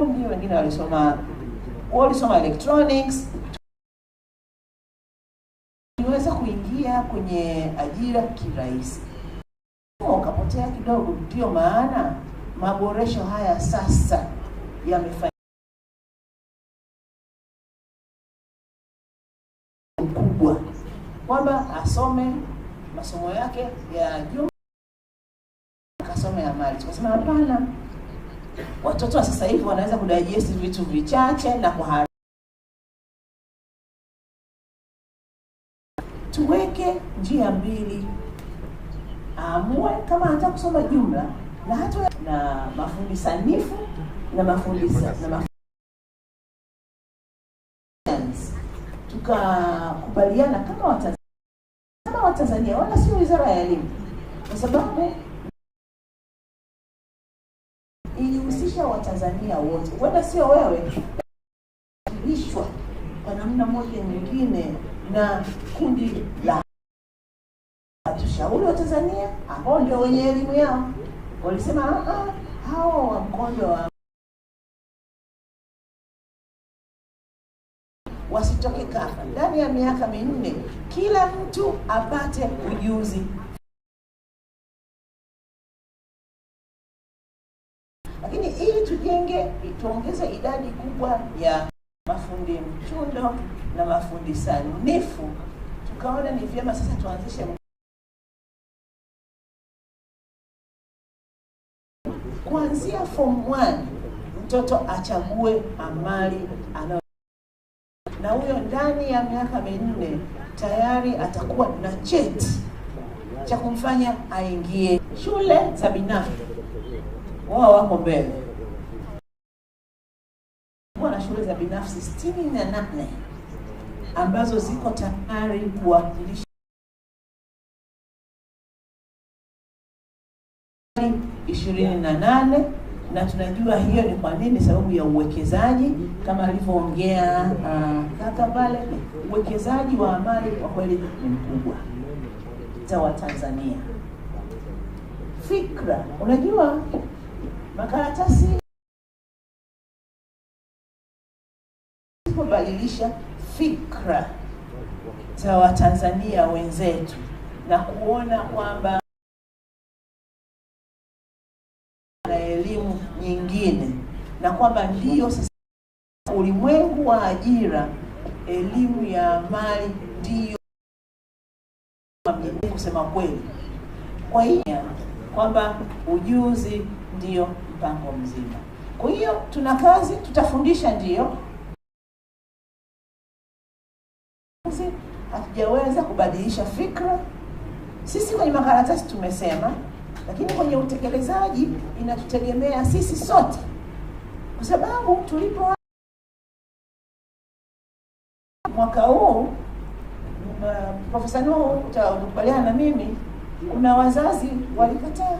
Ndio wengine walisoma electronics. Niweza kuingia kwenye ajira kirahisi. Ukapotea kidogo, ndio maana maboresho haya sasa yamefanya kubwa kwamba asome masomo yake ya juu akasome ya mali. Tukasema hapana, watoto wa sasa hivi wanaweza kudigest vitu vichache na kwa tuweke njia mbili, amue kama anataka kusoma jumla na hata na mafundi sanifu na mafundi tukakubaliana kama Watanzania wala sio Wizara ya Elimu, kwa sababu ilihusisha Watanzania wote, wala sio wewe ilishwa kwa namna moja nyingine na kundi la tushauri wa Tanzania ambao ndio wenye elimu yao. Walisema hao wa mkondo wa wasitoke kafa. Ndani ya miaka 4 kila mtu apate ujuzi. Lakini ili tuongeze idadi kubwa ya mafundi mchundo na mafundi sanifu, tukaona ni vyema sasa tuanzishe kuanzia form 1 mtoto achague amali anayo, na huyo ndani ya miaka 4 tayari atakuwa na cheti cha kumfanya aingie shule za binafsi. Wao wako mbele, kuna shule za binafsi 68 ambazo ziko tayari kuwakilisha 28, na tunajua hiyo ni kwa nini, sababu ya uwekezaji kama alivyoongea kaka pale. Uwekezaji wa amali kwa kweli ni mkubwa za Watanzania. Fikra, unajua makaratasi kubadilisha fikra za Watanzania wenzetu na kuona kwamba na elimu nyingine, na kwamba ndiyo sasa ulimwengu wa ajira, elimu ya amali ndiyo kusema kweli. Kwa hiyo kwamba ujuzi ndiyo mpango mzima. Kwa hiyo tuna kazi, tutafundisha ndiyo, hawajaweza kubadilisha fikra. Sisi kwenye makaratasi tumesema, lakini kwenye utekelezaji inatutegemea sisi sote, kwa sababu tulipo mwaka huu, Profesa Nuhu utakubaliana na mimi, kuna wazazi walikataa.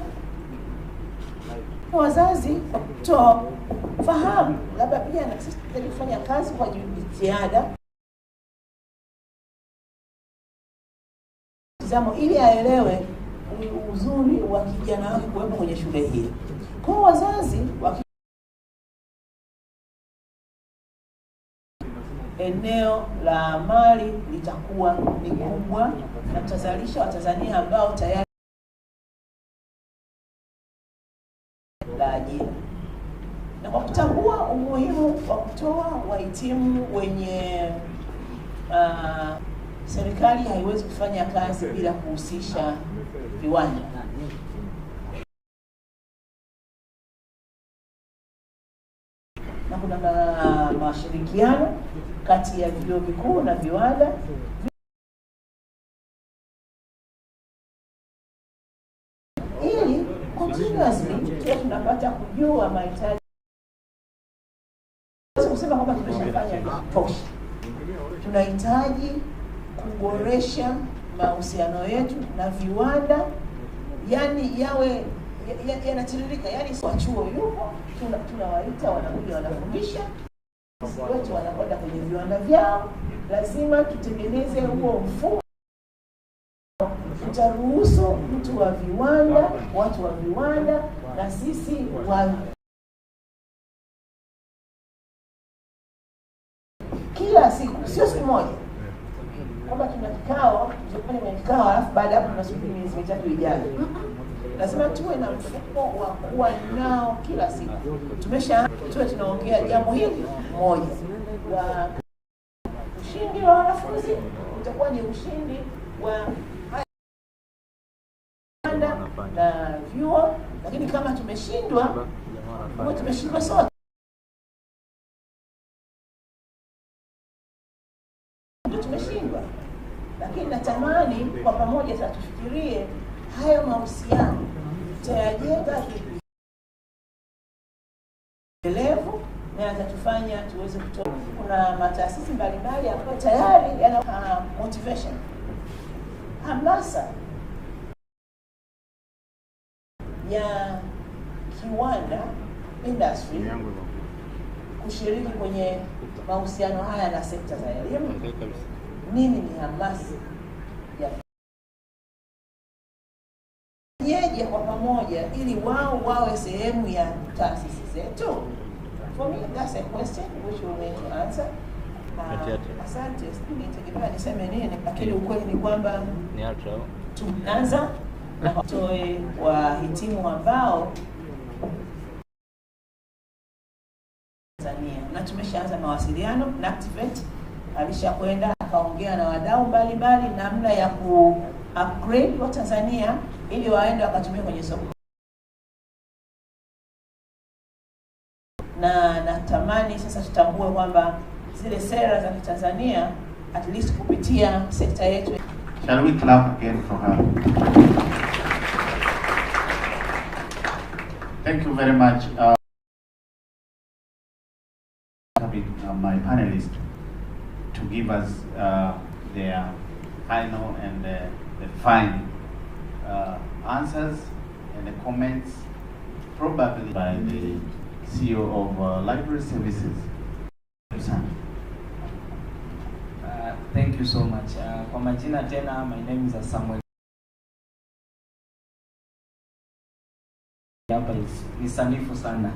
Wazazi kutofahamu, labda pia na sisi tulifanya kazi kwa jitihada tazamo, ili aelewe uzuri wa kijana wake kuwepo kwenye shule hii. Kwa wazazi eneo la amali litakuwa ni kubwa na tutazalisha Watanzania ambao tayari la ajira. Na kwa kutambua umuhimu wa kutoa wahitimu wenye serikali haiwezi kufanya kazi bila kuhusisha viwanda. Na kuna mashirikiano kati ya vyuo vikuu na viwanda ili continuously tuwe tunapata kujua mahitaji. Kusema kwamba tumeshafanya tosha, tunahitaji kuboresha mahusiano yetu na viwanda, yani yawe yanatiririka, yani kwa chuo yupo, tunawaita wanakuja wanafundisha, wote wanakwenda kwenye viwanda vyao. Lazima tutengeneze huo mfumo utaruhusu mtu wa viwanda, watu wa viwanda na sisi wa kila siku, sio siku moja kwamba tuna kikao, tunafanya kikao alafu baada hapo tunasubiri miezi mitatu ijayo. Lazima tuwe na mfumo wa kuwa nao kila siku. Tuwe tunaongea jambo hili moja, wa ushindi wa wanafunzi utakuwa ni ushindi wa viwanda na vyuo, lakini kama tumeshindwa sote. Tumeshindwa, lakini natamani kwa pamoja sasa tufikirie haya mahusiano tutayajenga endelevu na yatatufanya tuweze kutoa. Kuna mataasisi mbalimbali ambayo tayari yana motivation, hamasa ya kiwanda industry kushiriki kwenye mahusiano haya na sekta za elimu. Nini ni hamasa ya yeje kwa pamoja ili wao wawe sehemu ya taasisi zetu? For me, that's a question which we need to answer. Asante, nitegemea niseme nini, lakini ukweli ni kwamba tunaanza na watoe wahitimu ambao Tanzania, na tumeshaanza mawasiliano na Activate alishakwenda akaongea na wadau mbalimbali namna ya ku-upgrade wa Tanzania ili waende wakatumia kwenye soko. Na natamani sasa tutambue kwamba zile sera za Tanzania at least kupitia sekta yetu. Shall we clap again for her? Thank you very much. My panelists to give us their final and the fine answers and the comments, probably by the CEO of Library Services. Thank you so much. Kwa majina tena, my name is Samuel. Hapa ni sanifu sana.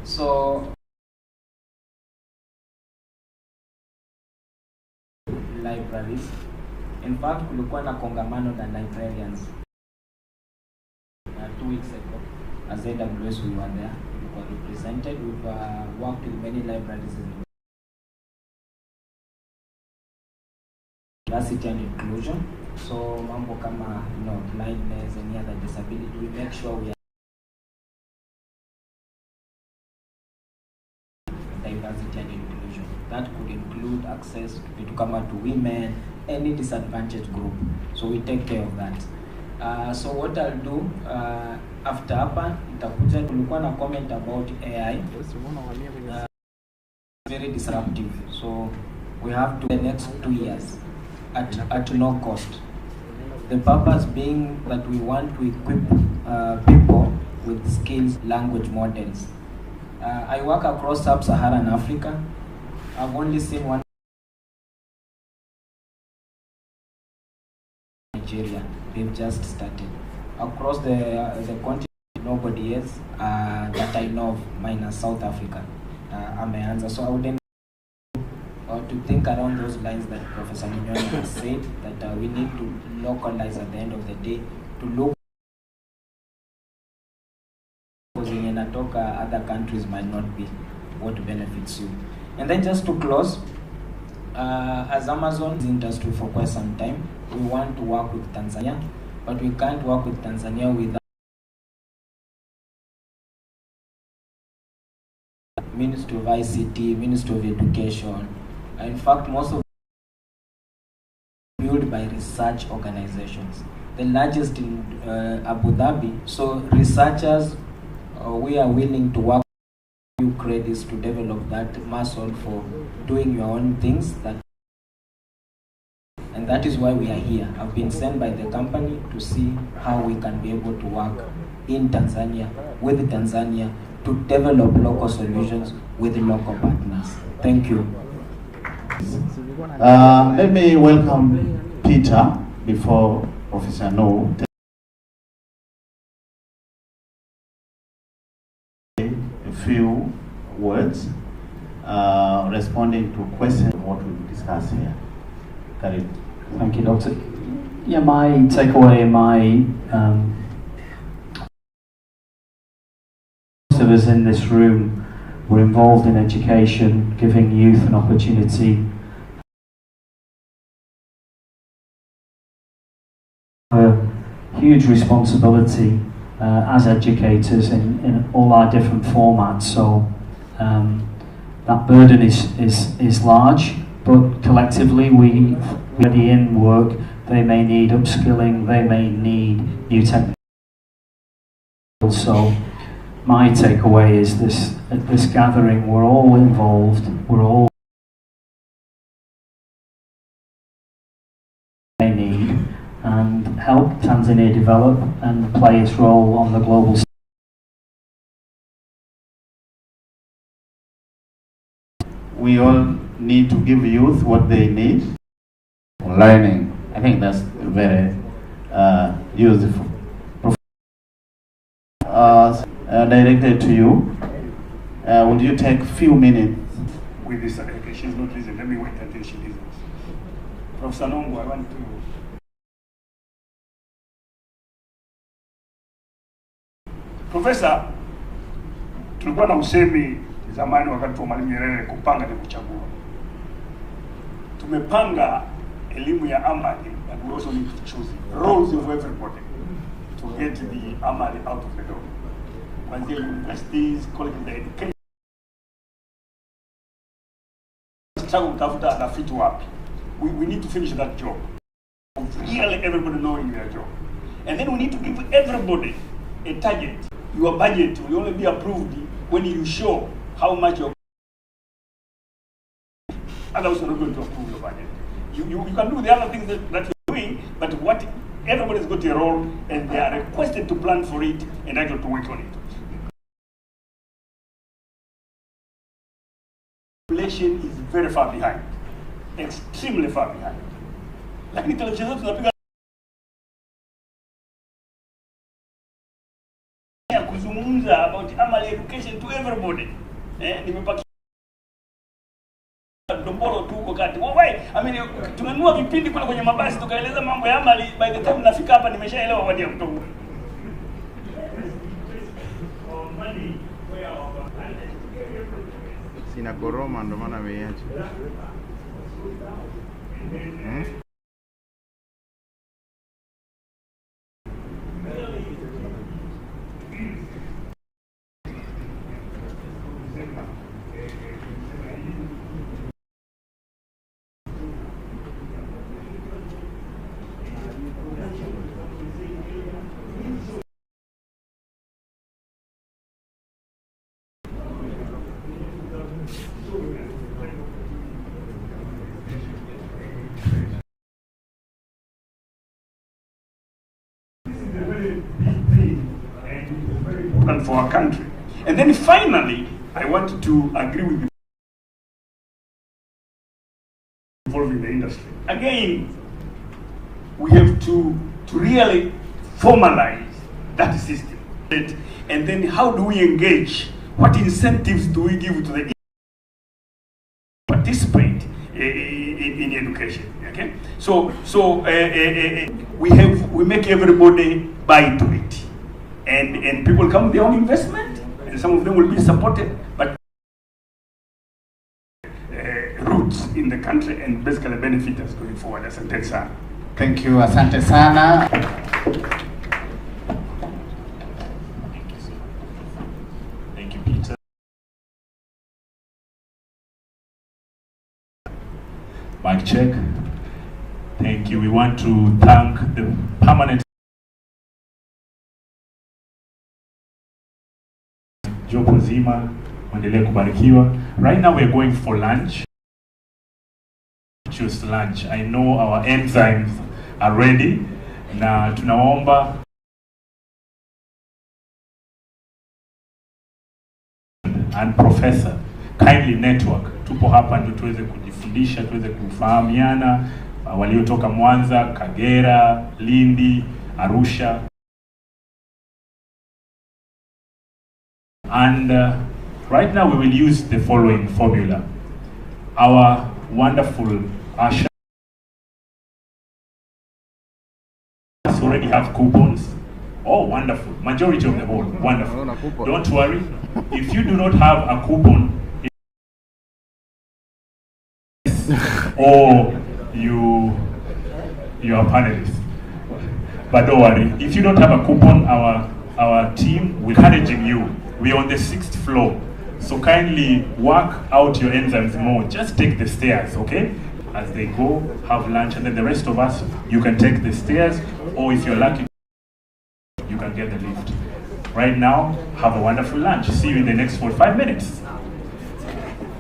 So libraries. In fact, kulikuwa na kongamano na librarians 2 weeks ago. As AWS we were there. We were represented. We've worked with many libraries in diversity and inclusion. So mambo kama blindness, any other disability, we make sure we are diversity and inclusion. That could include access access, vitu kama to women, any disadvantaged group. So we take care of that. So what I'll do after hapa nitakuja, tulikuwa na comment about AI. Very disruptive. So we have to the next 2 years at no cost. The purpose being that we want to equip people with skills, language models. I work across sub-Saharan Africa. I've only seen one. Nigeria, they've just started. Across the continent, nobody else that I know of, minus South Africa. Ameanza. So I wouldn't to think around those lines that Professor Munyoni has said, that we need to localize at the end of the day, to look because in Natoka other countries might not be what benefits you. And then just to close, as Amazon industry for quite some time, we want to work with Tanzania, but we can't work with Tanzania without Ministry of ICT, Ministry of Education. In fact, most of built by research organizations. The largest in Abu Dhabi. So researchers, we are willing to work with you credits to develop that muscle for doing your own things. And that is why we are here. I've been sent by the company to see how we can be able to work in Tanzania, with Tanzania, to develop local solutions with local partners. Thank you. Let me welcome Peter before Professor No. A few words responding to questions of what we discuss here. Karim. Thank you, Doctor. Yeah, my takeaway, most of us in this room were involved in education, giving youth an opportunity. A huge responsibility as educators in all our different formats. So that burden is large, but collectively we already in work. They may need upskilling, they may need new technology. So my takeaway is this: at this gathering, we're all involved. We're all they need, and help Tanzania develop and play its role on the global stage. We all need to give youth what they need. Learning, I think that's very useful. Directed to you, would you take a few minutes? With this, she's not listening. Let me wait until she listens. Professor Nongo, I want to. Professor, tulikuwa na usemi zamani wakati wa Mwalimu Nyerere, kupanga ni kuchagua. Tumepanga elimu ya amali, but we also need to choose roles of everybody to get the amali out of the door. Kwanzia universities, colleges, the education. Struggle kutafuta anafiti wapi. We need to finish that job. Really everybody knowing their job. And then we need to give everybody a target. Your budget will only be approved when you show how much you're. Otherwise, you're not going to approve your budget. You can do the other things that you're doing, but what everybody's got a role and they are requested to plan for it and actually to work on it. Population is very far behind, extremely far behind. Lakini television zetu tunapiga kuzungumza about amali education to everybody. Nimepaki Dombolo tu huko kati. Why? I mean, tunanunua vipindi kule kwenye mabasi tukaeleza mambo ya amali, by the time nafika hapa nimeshaelewa wadi ya mtongo. Sina koroma ndo maana ameiacha. important for our country. And then finally, I want to agree with you involving the industry. Again, we have to really formalize that system. And then how do we engage? What incentives do we give to the participate in education? Okay, so we make everybody buy into it, and people come with their own investment, and some of them will be supported, but roots in the country and basically benefit us going forward. Asante sana. Thank you, asante sana. Thank you, Peter. Mic check. Thank you. We want to thank the permanent jopo zima, muendelee kubarikiwa. Right now we're going for lunch. Choose lunch. I know our enzymes are ready. Na tunaomba and professor kindly network. Tupo hapa ndio tuweze kujifundisha, tuweze kufahamiana, waliotoka Mwanza, Kagera, Lindi, Arusha. And right now we will use the following formula. Our wonderful Asha already have coupons. Oh, wonderful. Majority of the whole. Wonderful. Don't worry. If you do not have a coupon, or you are panelists. But don't worry. If you don't have a coupon, our team will encouraging you. We are on the 6th floor. So kindly work out your enzymes more. Just take the stairs, okay? As they go, have lunch, and then the rest of us, you can take the stairs, or if you're lucky, you can get the lift. Right now, have a wonderful lunch. See you in the next 45 minutes.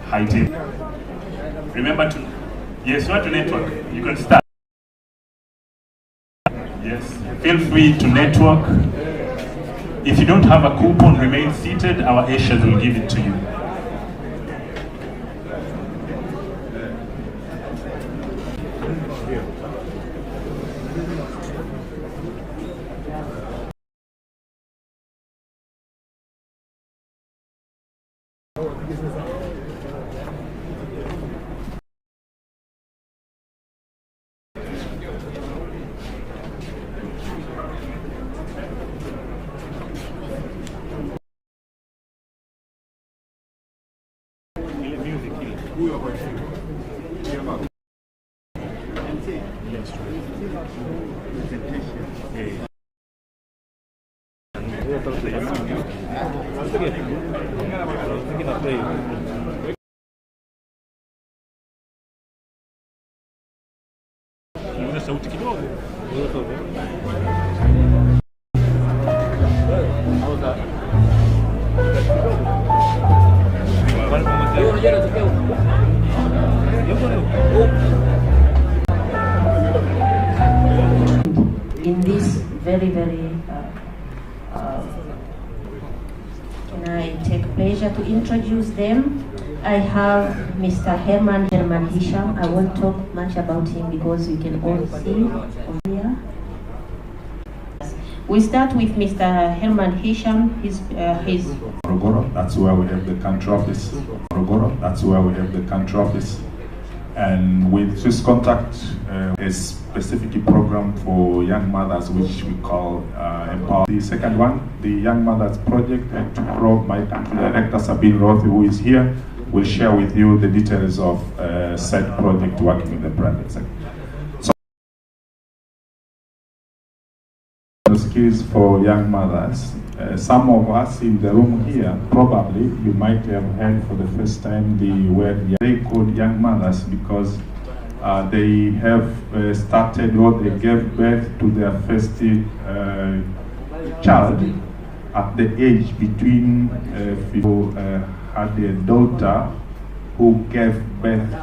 Hi, team. Remember to, yes, you want to network, you can start. Yes, feel free to network. If you don't have a coupon, remain seated. Our Asians will give it to you. Sauti kidogo. In this very can I take pleasure to introduce them. I have Mr. Herman Hisham. I won't talk much about him because you can all see over here. We start with Mr. Herman Hisham. His Morogoro, that's where we have the country office. Morogoro, that's where we have the country office. And with Swiss Contact, a specific program for young mothers, which we call Empower. The second one, the Young Mothers Project, and tomorrow my country director Sabine Roth, who is here, will share with you the details of said project working in the private sector. So, the skills for young mothers. Some of us in the room here, probably you might have heard for the first time the word they called young mothers because they have started or they gave birth to their first child at the age between people had a daughter who gave birth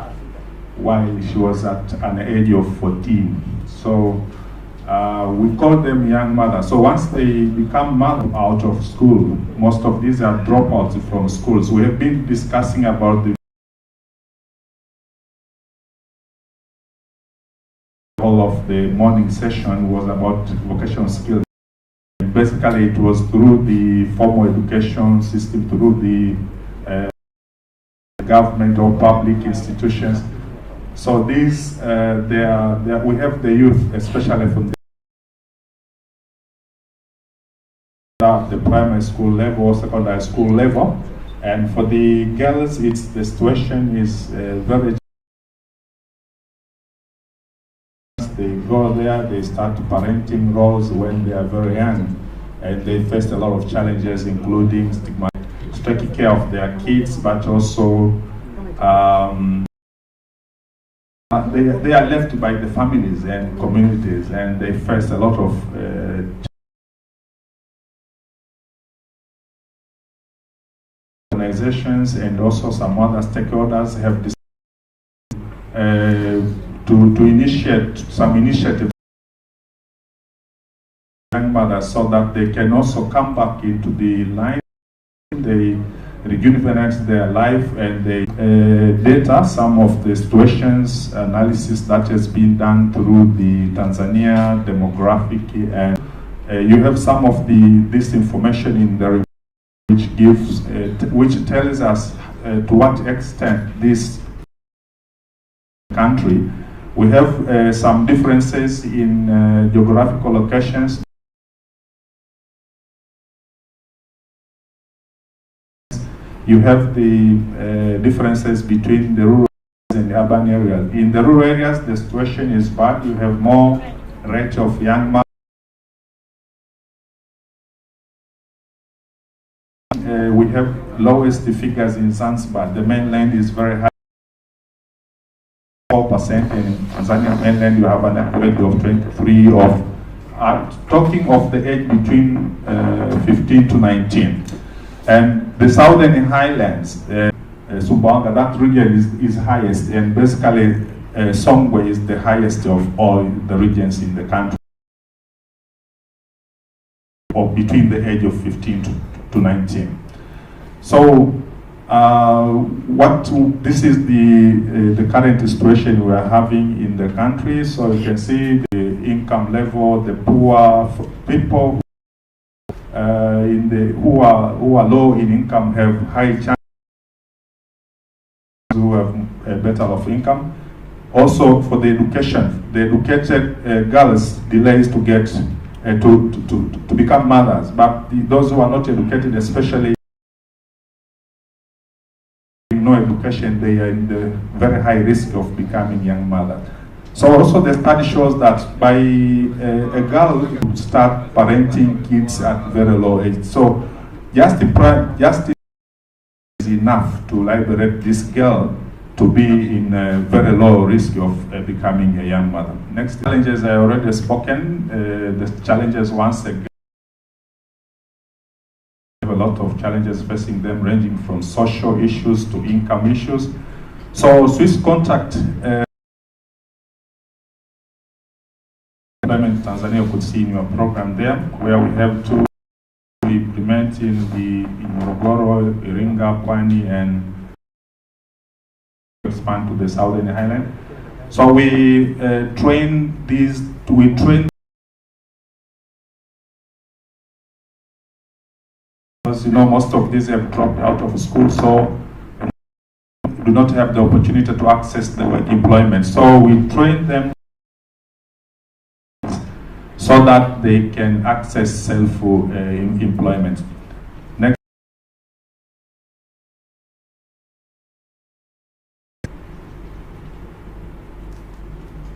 while she was at an age of 14. So We call them young mothers. So once they become mother out of school, most of these are dropouts from schools. We have been discussing about the whole of the morning session was about vocational skills. Basically, it was through the formal education system, through the government or public institutions. So these, we have the youth, especially from the primary school level, secondary school level, and for the girls, the situation is very. They go there, they start parenting roles when they are very young, and they face a lot of challenges, including stigma, taking care of their kids, but also they are left by the families and communities, and they face a lot of organizations and also some other stakeholders have decided to initiate some initiatives young mothers so that they can also come back into the line, they rejuvenate their life, and they data some of the situations analysis that has been done through the Tanzania demographic, and you have some of this information in the which gives which tells us to what extent this country. We have some differences in geographical locations. You have the differences between the rural and the urban areas. In the rural areas, the situation is bad. You have more rate of young mothers. We have lowest figures in Zanzibar. The mainland is very high. 4%, and in Tanzania mainland you have an average of 23 of talking of the age between 15 to 19. And the southern highlands, Sumbawanga, that region is highest, and basically Songwe is the highest of all the regions in the country, or between the age of 15 to 19. So this is the current situation we are having in the country. So you can see the income level, the poor people who are low in income have high chance who have a better of income. Also for the education, the educated girls delays to get to become mothers, but those who are not educated, especially no education, they are in the very high risk of becoming young mothers. So also the study shows that by a girl would start parenting kids at very low age. So just is enough to liberate this girl to be in a very low risk of becoming a young mother. Next challenges I already spoken. The challenges once again. A lot of challenges facing them, ranging from social issues to income issues. So Swiss Contact Tanzania could see in your program there, where we have to implement in Morogoro, Iringa, Pwani, and expand to the southern highland. So we train these. We train. As you know, most of these have dropped out of school, so do not have the opportunity to access the work employment. So we train them so that they can access self-employment. Next.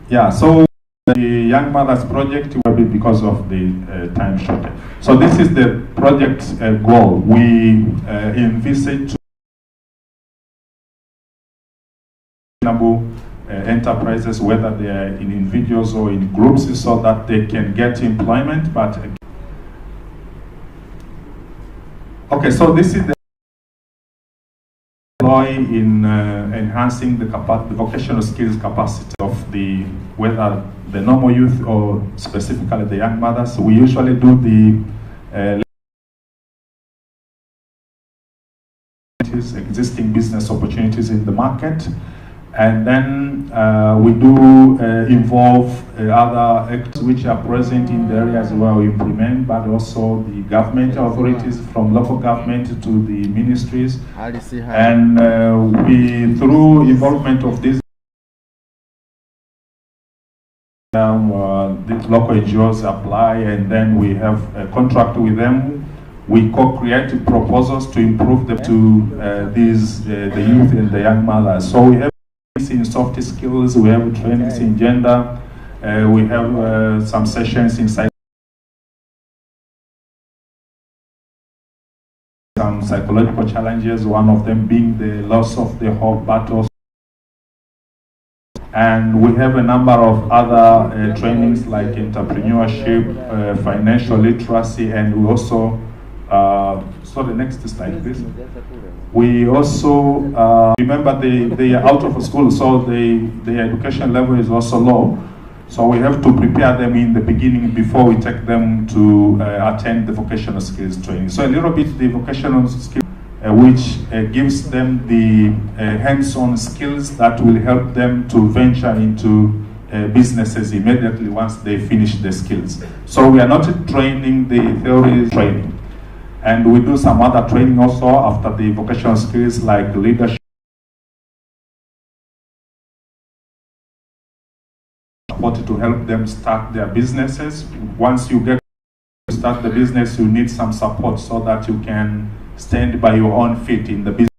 Yeah, so the Young Mothers Project will be because of the time shortage. So this is the project goal. We envisage enterprises, whether they are in individuals or in groups, so that they can get employment. But okay, so this is the in enhancing the vocational skills capacity of of the, whether the normal youth or specifically the young mothers. We usually do the existing business opportunities in the market, and then we do involve other actors which are present in the areas where we implement, but also the government authorities, from local government to the ministries, and we, through involvement of these the local NGOs apply, and then we have a contract with them. We co-create proposals to improve the the youth and the young mothers. So we have in soft skills, we have trainings in gender, we have some sessions in some psychological challenges, one of them being the loss of the hope battle. And we have a number of other trainings like entrepreneurship, financial literacy, and we also, so the next slide please. We also, remember they are out of school, so the education level is also low. So we have to prepare them in the beginning before we take them to attend the vocational skills training. So a little bit the vocational skills, which gives them the hands-on skills that will help them to venture into businesses immediately once they finish the skills. So we are not training the theory training. And we do some other training also after the vocational skills like leadership, support to help them start their businesses. Once you get to start the business, you need some support so that you can stand by your own feet in the business.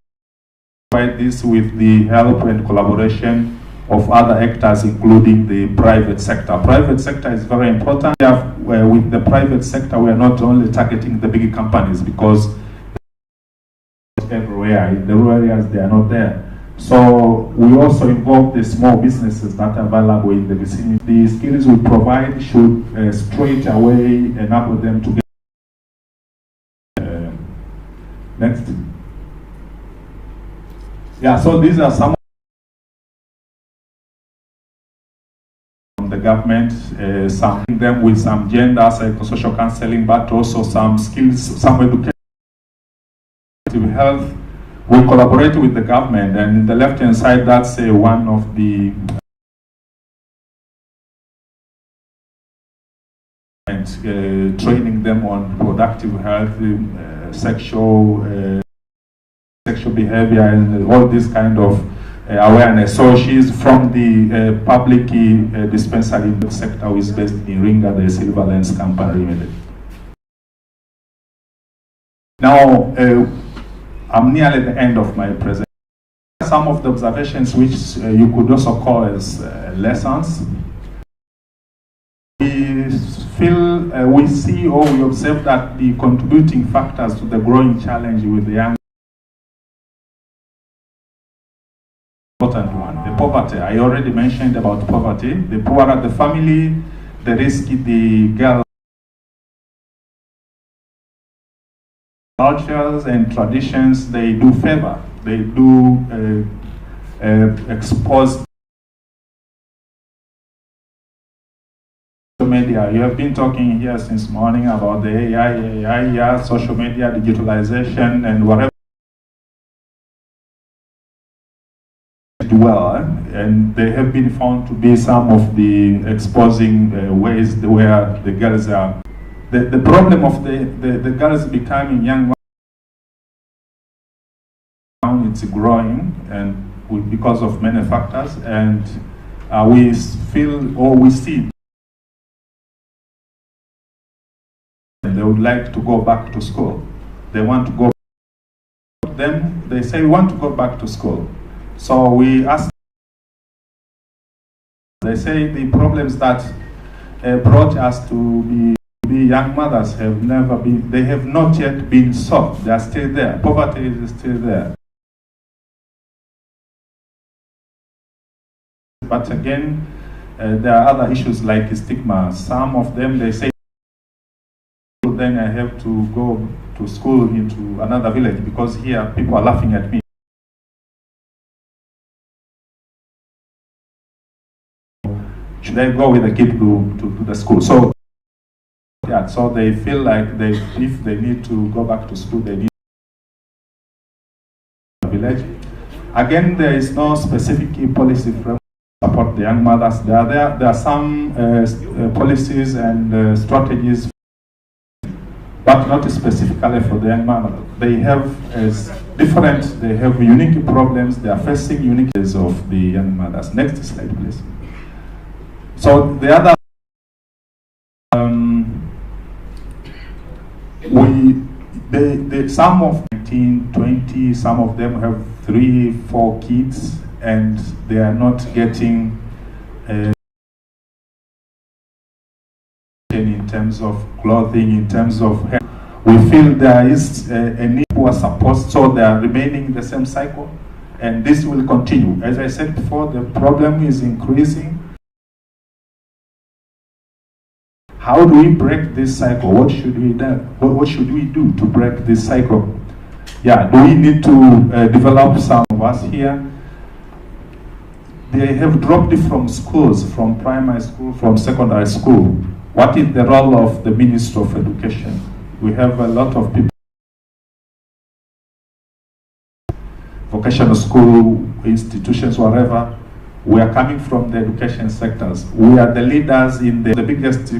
Provide this with the help and collaboration of other actors, including the private sector. Private sector is very important. With the private sector, we are not only targeting the big companies, because everywhere in the rural areas they are not there. So we also involve the small businesses that are available in the vicinity. The skills we provide should straight away enable them to get. Next. Yeah, so these are some from the government, some them with some gender, psychosocial counseling, but also some skills, some education, health. We collaborate with the government, and in the left-hand side, that's one of the training them on productive health, sexual behavior, and all this kind of awareness. So she's from the public dispensary sector, who is based in Ringa, the Silver Lens company limited. Now, I'm nearly the end of my presentation. Some of the observations which you could also call as lessons. We feel, we see or we observe that the contributing factors to the growing challenge with the young, important one, the poverty. I already mentioned about poverty. The poorer the family, the risk the girl. Cultures and traditions, they do favor, they do expose social media. You have been talking here since morning about the AI, social media, digitalization, and whatever. Well, and they have been found to be some of the exposing ways where the girls are. The problem of the girls becoming young, it's growing, and because of many factors, and we feel or we see they would like to go back to school. They want to go. Them, they say we want to go back to school. So we ask. They say the problems that brought us to be young mothers have never been, they have not yet been solved. They are still there. Poverty is still there. But again, there are other issues like stigma. Some of them, they say, then I have to go to school into another village because here people are laughing at me. they go with the kid to the school. So yeah, so they feel like if they need to go back to school, they need a village. Again, there is no specific policy framework to support the young mothers. There are some policies and strategies, but not specifically for the young mother. They have they have unique problems. They are facing unique needs of the young mothers. Next slide, please. So the other, some of 19, 20, some of them have 3, 4 kids, and they are not getting in terms of clothing, in terms of health. We feel there is a need for support, so they are remaining in the same cycle, and this will continue. As I said before, the problem is increasing. How do we break this cycle? What should we do? What should we do to break this cycle? Yeah, do we need to develop some of us here? They have dropped from schools, from primary school, from secondary school. What is the role of the Ministry of Education? We have a lot of people, vocational school, institutions, wherever. We are coming from the education sectors. We are the leaders in the biggest,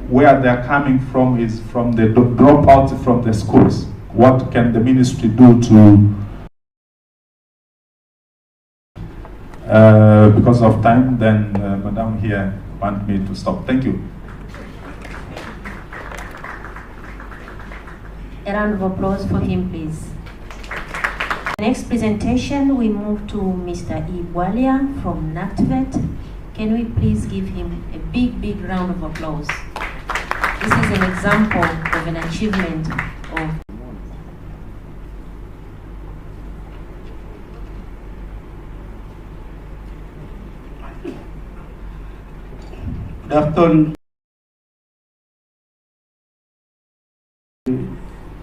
where they are coming from is from the dropouts from the schools. What can the ministry do to, because of time, then Madam here want me to stop. Thank you. A round of applause for him, please. Next presentation, we move to Mr. Ibwalia from NACTVET. Can we please give him a big round of applause? This is an example of an achievement of Good afternoon.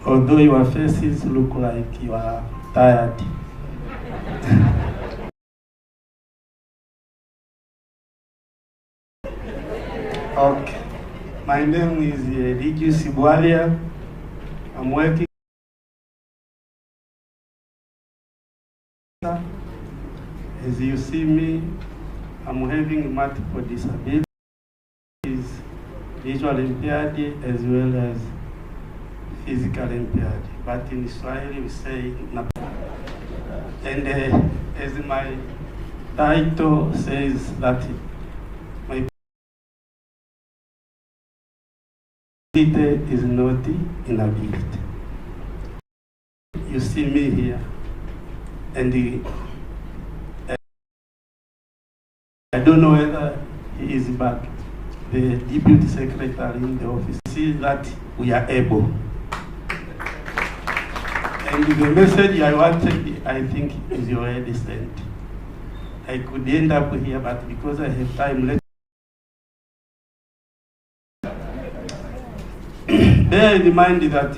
Although your faces look like you are tired. Okay. My name is Regius Ibwalia. I'm working. As you see me, I'm having multiple disabilities, visual impaired as well as physical impaired. But in Swahili we say and as my title says that my ability is not inability. You see me here, and I don't know whether he is back. The deputy secretary in the office sees that we are able. And the message I wanted, I think, is already sent. I could end up here, but because I have time, bear in mind that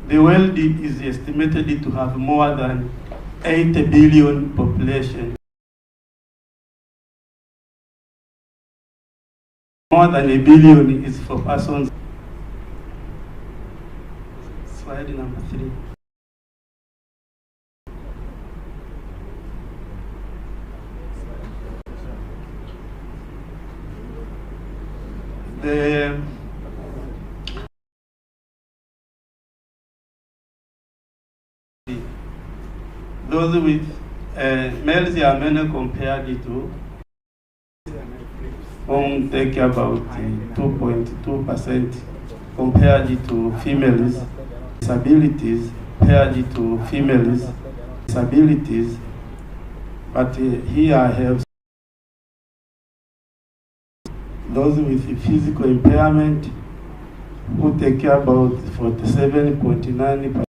the world is estimated to have more than 8 billion population. More than 1 billion is for persons. Slide number 3. Those with males are many compared to take about 2.2% compared to females. Disabilities compared to females disabilities, but here I have those with physical impairment who take about 47.9%.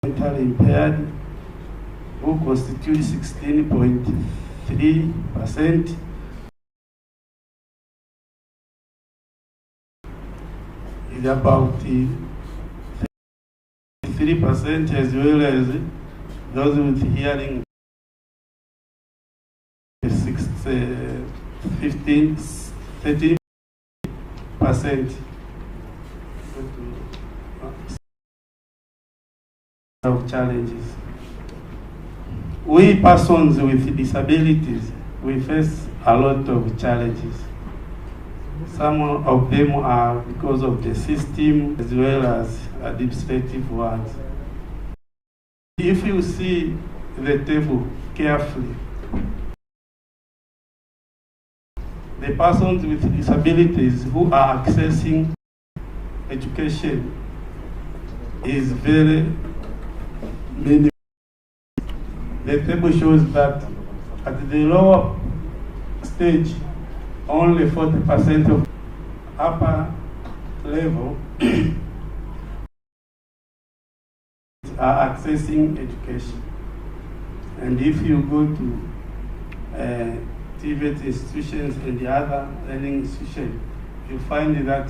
Mentally impaired, who constitute 16.3%. Is about 23%, as well as those with hearing 13% of challenges. We persons with disabilities, we face a lot of challenges. Some of them are because of the system as well as administrative ones. If you see the table carefully, the persons with disabilities who are accessing education is very minimal. The table shows that at the lower stage, only 40% of upper level are accessing education. And if you go to TVET institutions and the other learning institutions, you find that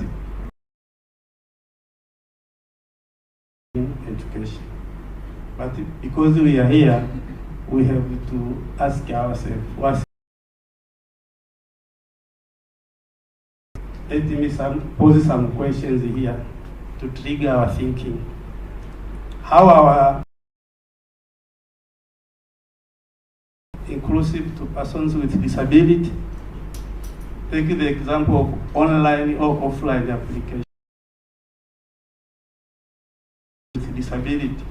in education. But because we are here, we have to ask ourselves, let me pose some questions here to trigger our thinking. How our inclusive to persons with disability? Take the example of online or offline application with disability.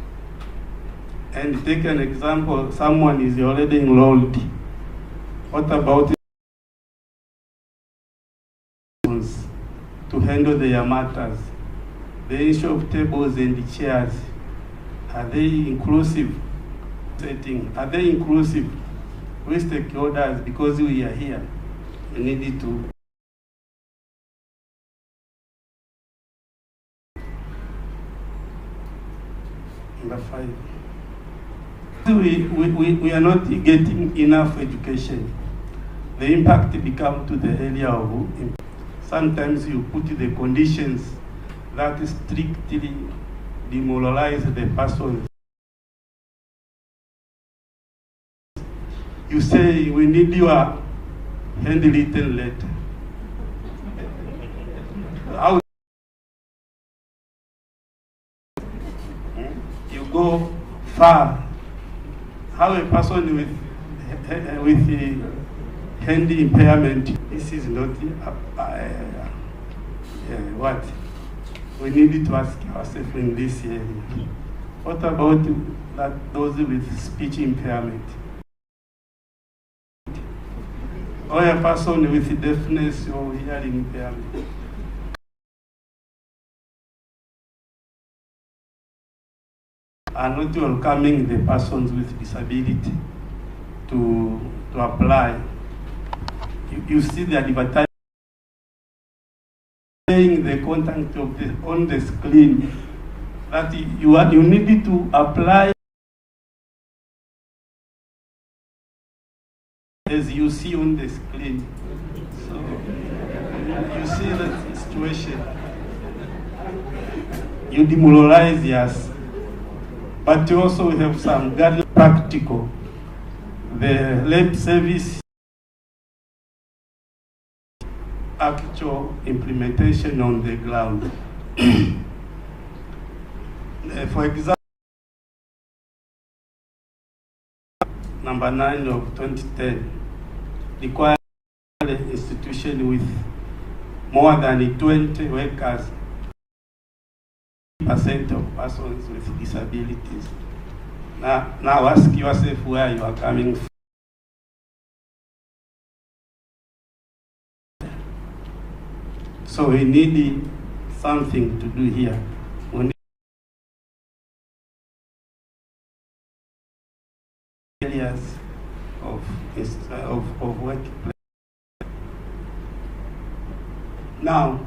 And take an example, someone is already enrolled. What about to handle their matters? The issue of tables and chairs, are they inclusive setting? Are they inclusive with stakeholders? Because we are here, we need to number 5. We are not getting enough education. The impact becomes to the area of sometimes you put the conditions that strictly demoralize the person. You say, we need your handwritten letter. How you go far. How a person with hand impairment, this is not what we need to ask ourselves in this area. What about those with speech impairment? Or a person with deafness or hearing impairment? Are not welcoming the persons with disability to apply. You see the advertising, the content of on the screen, that you need to apply as you see on the screen. So you see that situation. You demoralize us. But you also have some guidelines practical. The lab service actual implementation on the ground. For example, number 9 of 2010 requires an institution with more than 20 workers, percent of persons with disabilities. Now ask yourself where you are coming from. So we need something to do here. We need areas of workplace. Now,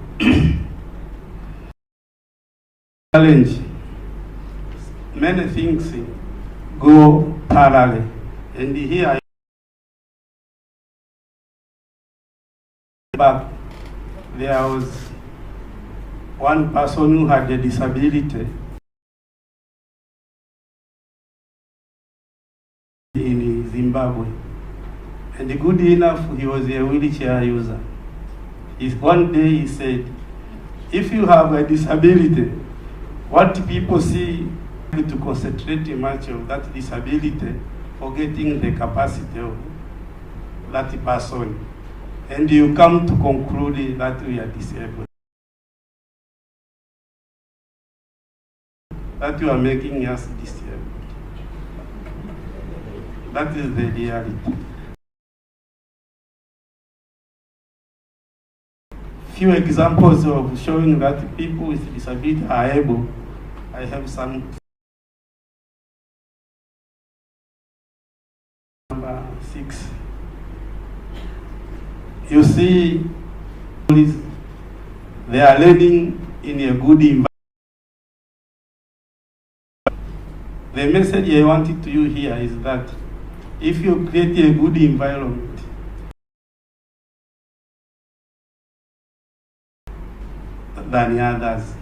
challenge. Many things go parallel, and here back there was one person who had a disability in Zimbabwe. And good enough, he was a wheelchair user. One day he said, if you have a disability, what people see to concentrate much of that disability, forgetting the capacity of that person. And you come to conclude that we are disabled. That you are making us disabled. That is the reality. Few examples of showing that people with disability are able. I have some. Number 6. You see, they are learning in a good environment. The message I wanted to you here is that if you create a good environment, than the others.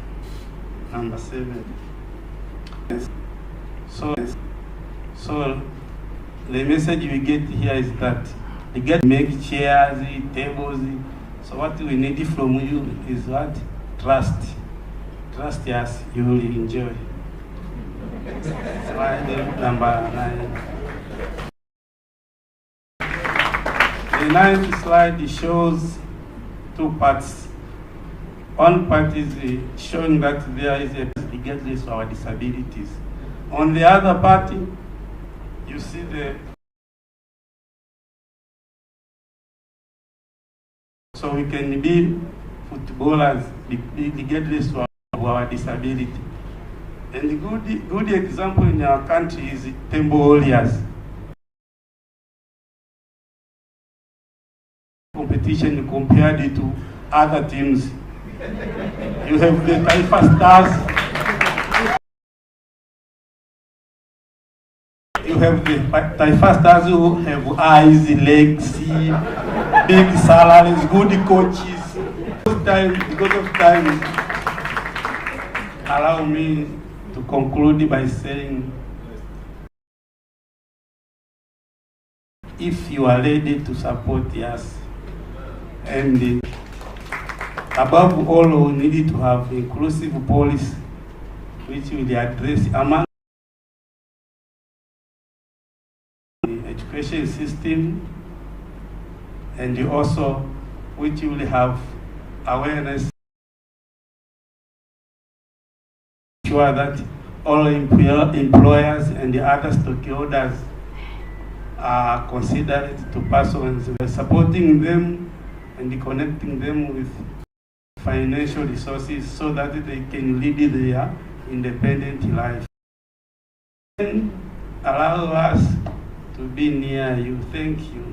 Number 7. So the message we get here is that you get to make chairs, tables. So what we need from you is what? Trust. Trust us, you will enjoy. Slide number 9. The 9th slide shows 2 parts. One part is showing that there is a regardless of our disabilities. On the other part, you see so we can be footballers regardless of our disability. And the good example in our country is Tembo Warriors. Competition compared to other teams. You have the Taifa Stars. You have the Taifa Stars who have eyes, legs, big salaries, good coaches. Because of time, allow me to conclude by saying, if you are ready to support us, and above all, we need to have inclusive policy which will address among the education system, and also which will have awareness, sure that all employers and the other stakeholders are considered to persons, supporting them and connecting them with financial resources so that they can lead their independent life. And allow us to be near you. Thank you.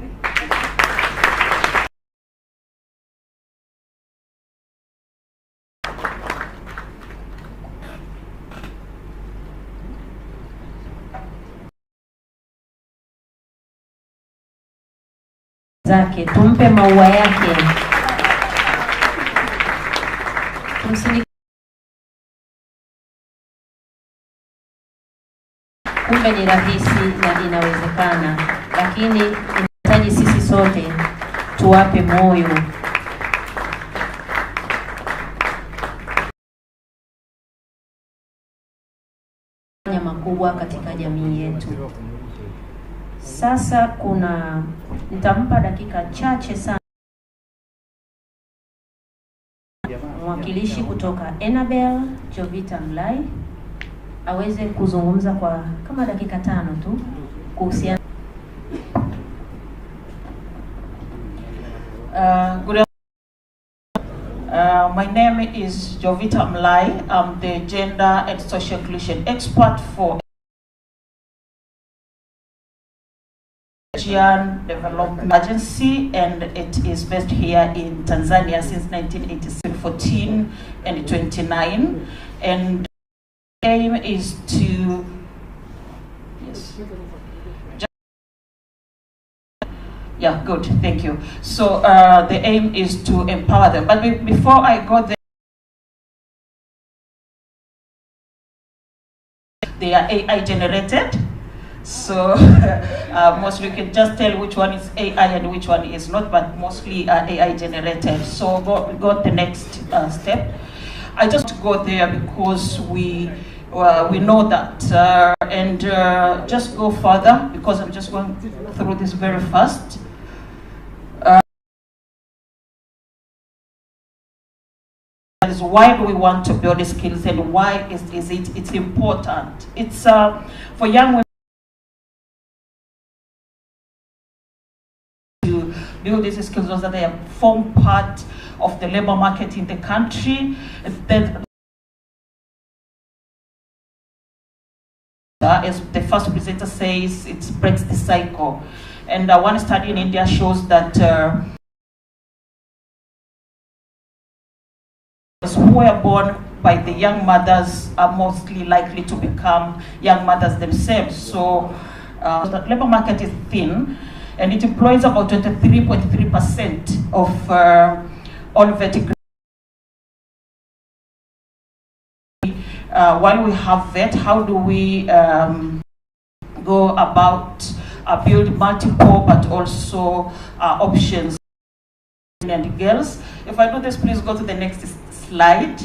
Zake, tumpe maua yake. Kumbe ni rahisi na inawezekana, lakini inahitaji sisi sote tuwape moyo. Makubwa katika jamii yetu. Sasa nitampa dakika chache sana mwakilishi kutoka Enabel, Jovita Mlai, aweze kuzungumza kwa kama dakika 5 tu kuhusiana. Good my name is Jovita Mlai. I'm the Gender and Social Inclusion Expert for Asian Development Agency, and it is based here in Tanzania since 1986, 14 and 29. And the aim is to yeah, good, thank you. So the aim is to empower them. But before I go there, they are AI generated. So mostly you can just tell which one is AI and which one is not, but mostly AI generated. So go the next step. I just go there because we know that, and just go further because I'm just going through this very fast. Is why do we want to build the skills, and why it's important? It's for young women to build these skills so that they form part of the labor market in the country. As the first presenter says, it breaks the cycle. And one study in India shows that who were born by the young mothers are mostly likely to become young mothers themselves. So the labor market is thin, and it employs about 23.3% of all vertical. While we have that, how do we go about build multiple but also options and girls? If I do this, please go to the next slide.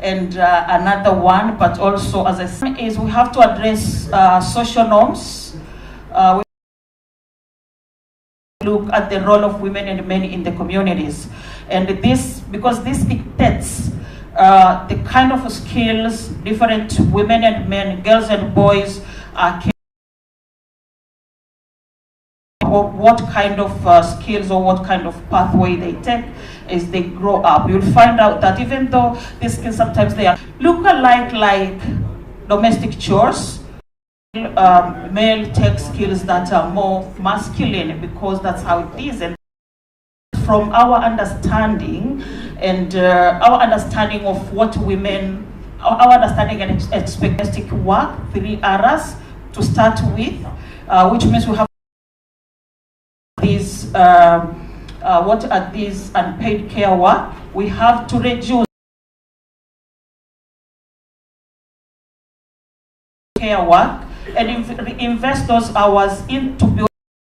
And another one, but also as I said, is we have to address social norms. We look at the role of women and men in the communities. And this, because this dictates the kind of skills different women and men, girls and boys are or what kind of skills or what kind of pathway they take as they grow up. You'll find out that even though these skills sometimes they are look alike, like domestic chores, male take skills that are more masculine because that's how it is. And from our understanding and our understanding of what women, our understanding and expected work, 3 hours to start with, which means we have these, what are these unpaid care work? We have to reduce care work and invest those hours into building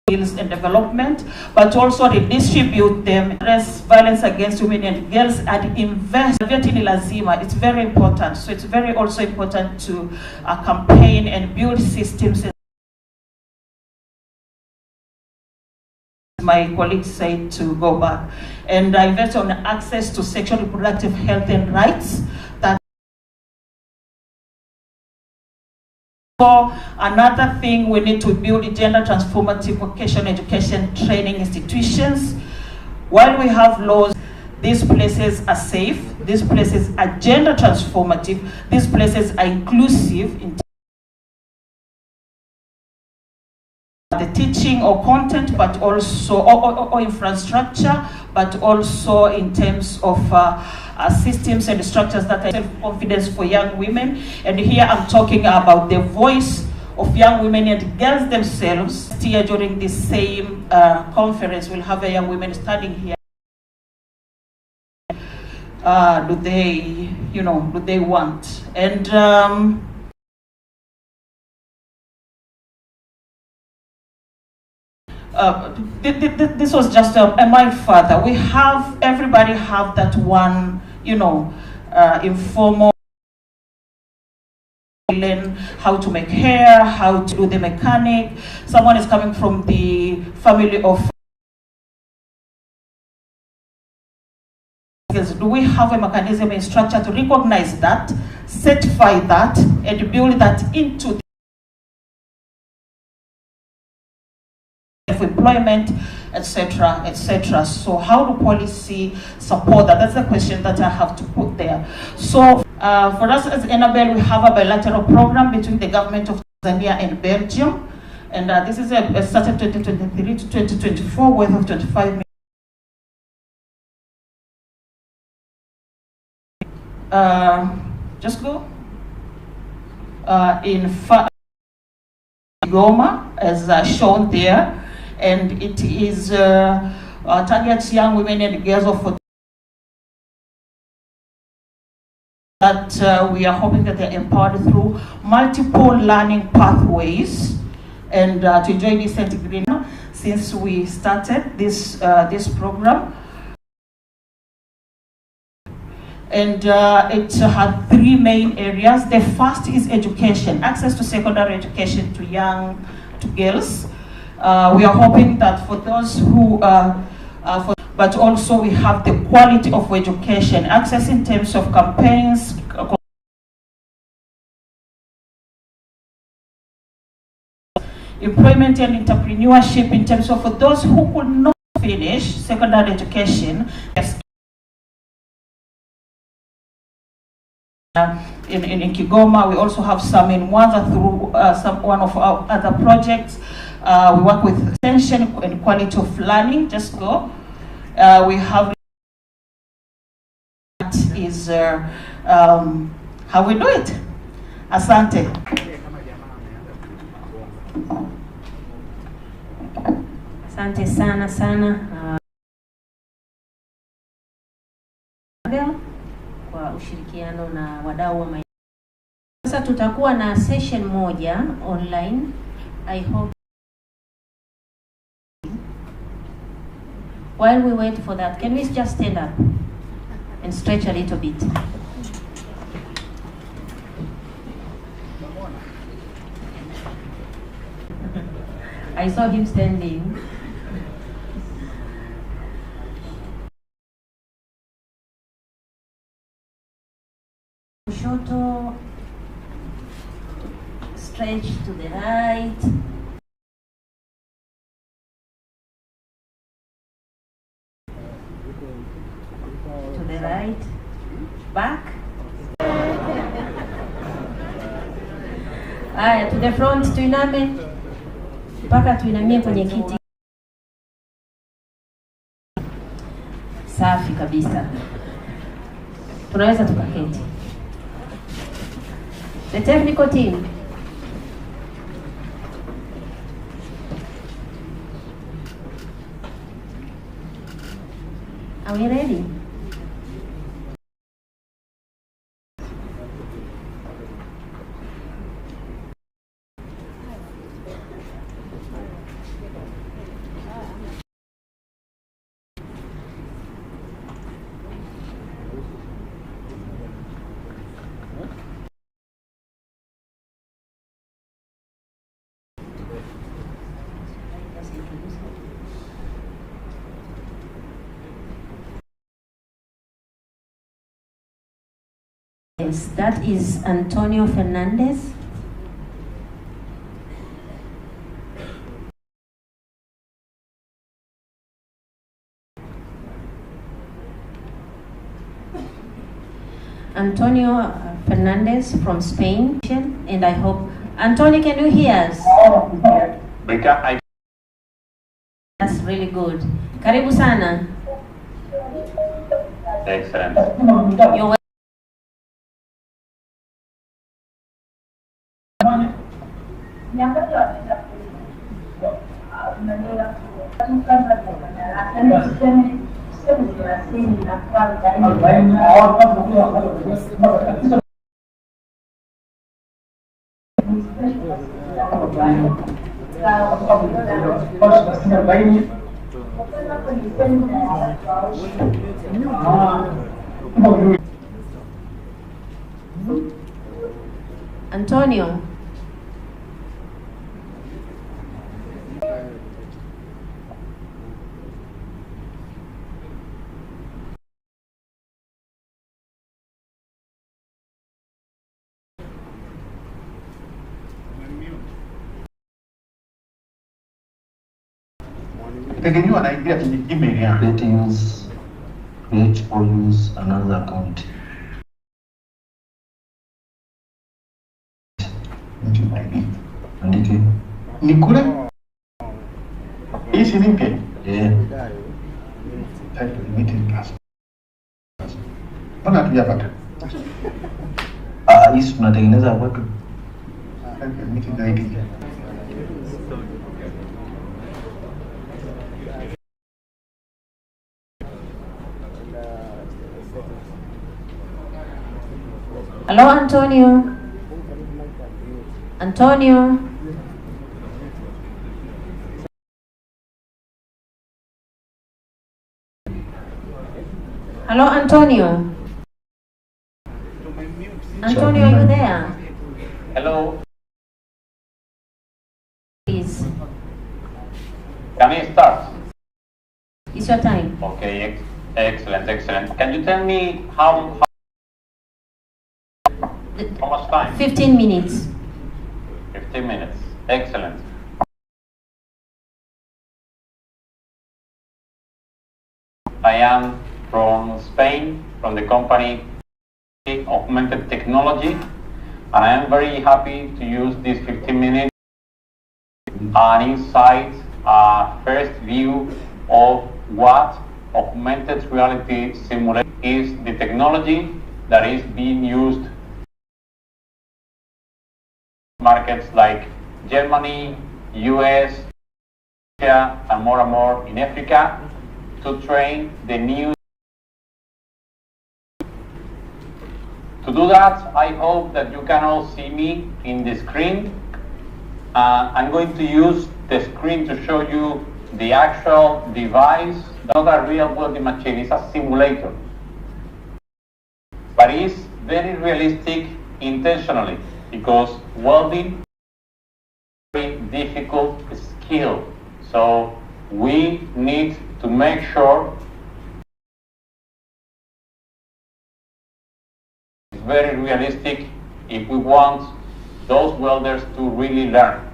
skills and development, but also redistribute them, address violence against women and girls, and invest in lazima. It's very important. So it's very also important to campaign and build systems. My colleagues say to go back and invest on access to sexual reproductive health and rights. That so another thing, we need to build gender transformative vocational education training institutions. While we have laws, these places are safe, these places are gender transformative, these places are inclusive in the teaching or content, but also or infrastructure, but also in terms of systems and structures that are self-confidence for young women. And here I'm talking about the voice of young women and girls themselves. Here during this same conference, we'll have a young women standing here. Do they, do they want? And this was just a mild further. We have, everybody have that one, informal, learn how to make hair, how to do the mechanic. Someone is coming from the family of, do we have a mechanism and structure to recognize that, certify that, and build that into employment, etc., etc. So how do policy support that? That's the question that I have to put there. So for us as Enabel, we have a bilateral program between the government of Tanzania and Belgium, and this is started 2023 to 2024 worth of 25 million. Just go in Goma, as shown there. And it is targets young women and girls of that we are hoping that they're empowered through multiple learning pathways and to enjoy decent green since we started this program. And it had 3 main areas. The first is education, access to secondary education to girls. We are hoping that for those who but also we have the quality of education, access in terms of campaigns, employment and entrepreneurship in terms of for those who could not finish secondary education. In Kigoma, we also have some in Mwanza through one of our other projects. We work with extension and quality of learning. Just go. We have that is how we do it. Asante. Asante sana sana kwa ushirikiano na wadau wa maendeleo. Sasa tutakuwa na session moja online. I hope while we wait for that, can we just stand up and stretch a little bit? I saw him standing. Kushoto, stretch to the right. To the right, back. Aya, to the front, tuiname. Mpaka tuinamie kwenye kiti. Safi kabisa. Tunaweza tukaketi. The technical team. Are we ready? Yes, that is Antonio Fernandez. Antonio Fernandez from Spain, and I hope Antonio, can you hear us? That's really good. Karibu sana. Excellent. You're Antonio. Tegemea anaingia kwenye email ya settings, create or use another account. Andike. Ni kule? Hii si mpya? Yeah. Type limited password. Mbona hatujapata? Hii tunatengeneza kwetu. Type limited ID. Hello, Antonio. Antonio. Hello, Antonio. Antonio, are you there? Hello. Please. Can I start? It's your time. Okay, excellent, excellent. Can you tell me how much time? 15 minutes. 15 minutes. Excellent. I am from Spain, from the company Augmented Technology, and I am very happy to use this 15 minutes an insight, first view of what augmented reality simulation is, the technology that is being used in markets like Germany, US, Asia, and more in Africa to train the new. To do that, I hope that you can all see me in the screen. I'm going to use the screen to show you the actual device. Not a real welding machine, it's a simulator. But it's very realistic intentionally, because welding is a very difficult skill. So we need to make sure it's very realistic if we want those welders to really learn.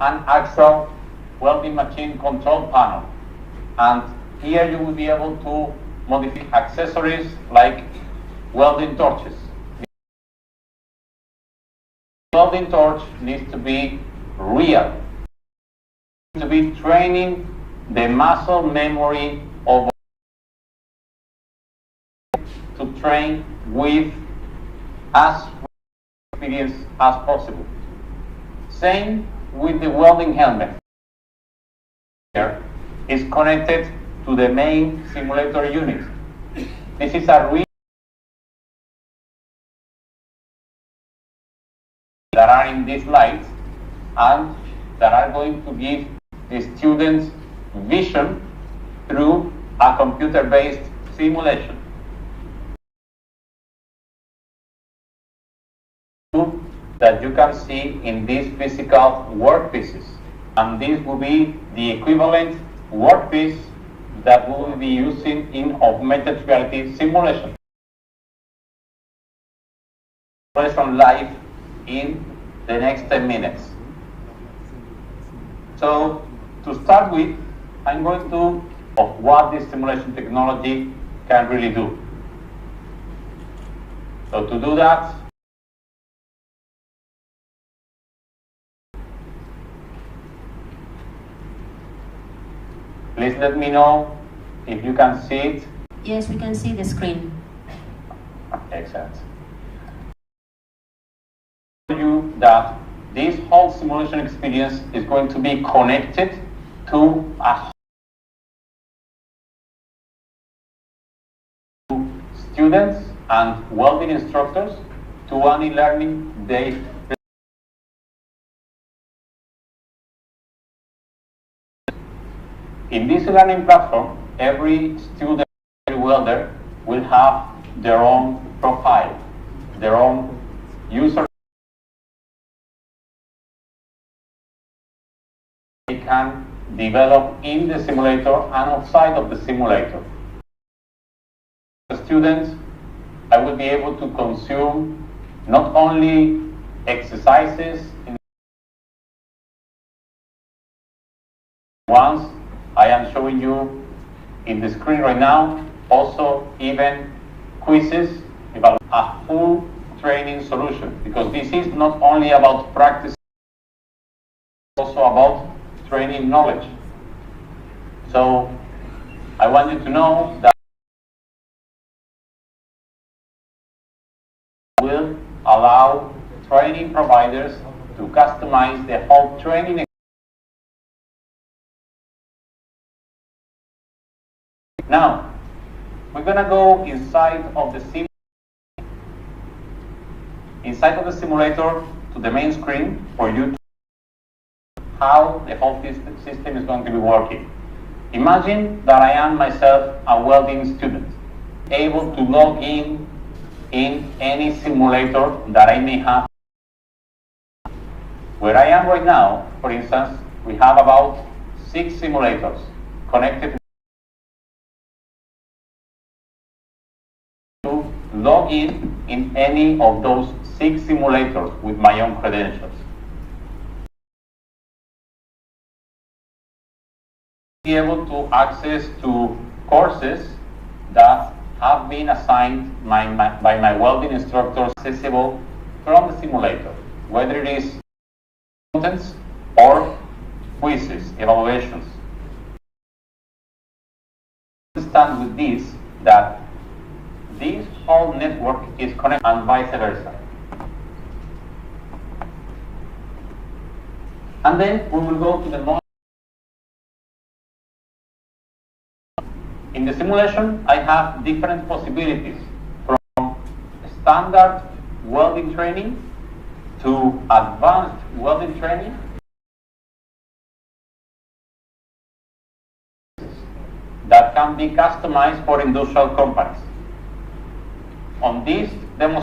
An actual welding machine control panel, and here you will be able to modify accessories like welding torches. The welding torch needs to be real, to be training the muscle memory of to train with as experience as possible. Same with the welding helmet. Here is connected to the main simulator unit. This is a real that are in these lights and that are going to give the students vision through a computer-based simulation. That you can see in these physical workpieces, and this will be the equivalent workpiece that we will be using in augmented reality simulation. Simulation live in the next 10 minutes. So to start with, I'm going to of what this simulation technology can really do. So to do that, please let me know if you can see it. Yes, we can see the screen. Excellent. You that this whole simulation experience is going to be connected to a students and welding instructors to an e-learning day. In this learning platform, every student, every welder will have their own profile, their own user. They can develop in the simulator and outside of the simulator. The students, I will be able to consume not only exercises in ones I am showing you in the screen right now, also even quizzes, about a full training solution, because this is not only about practice, it's also about training knowledge. So I want you to know that will allow training providers to customize the whole training. Now, we're going to go inside of the simulator to the main screen for you to how the whole system is going to be working. Imagine that I am myself a welding student, able to log in any simulator that I may have. Where I am right now, for instance, we have about 6 simulators connected to log in any of those 6 simulators with my own credentials. Be able to access to courses that have been assigned by my welding instructors, accessible from the simulator, whether it is contents or quizzes, evaluations. Understand with this that this whole network is connected and vice versa. And then we will go to the most. In the simulation, I have different possibilities, from standard welding training to advanced welding training that can be customized for industrial companies. On this demonstration,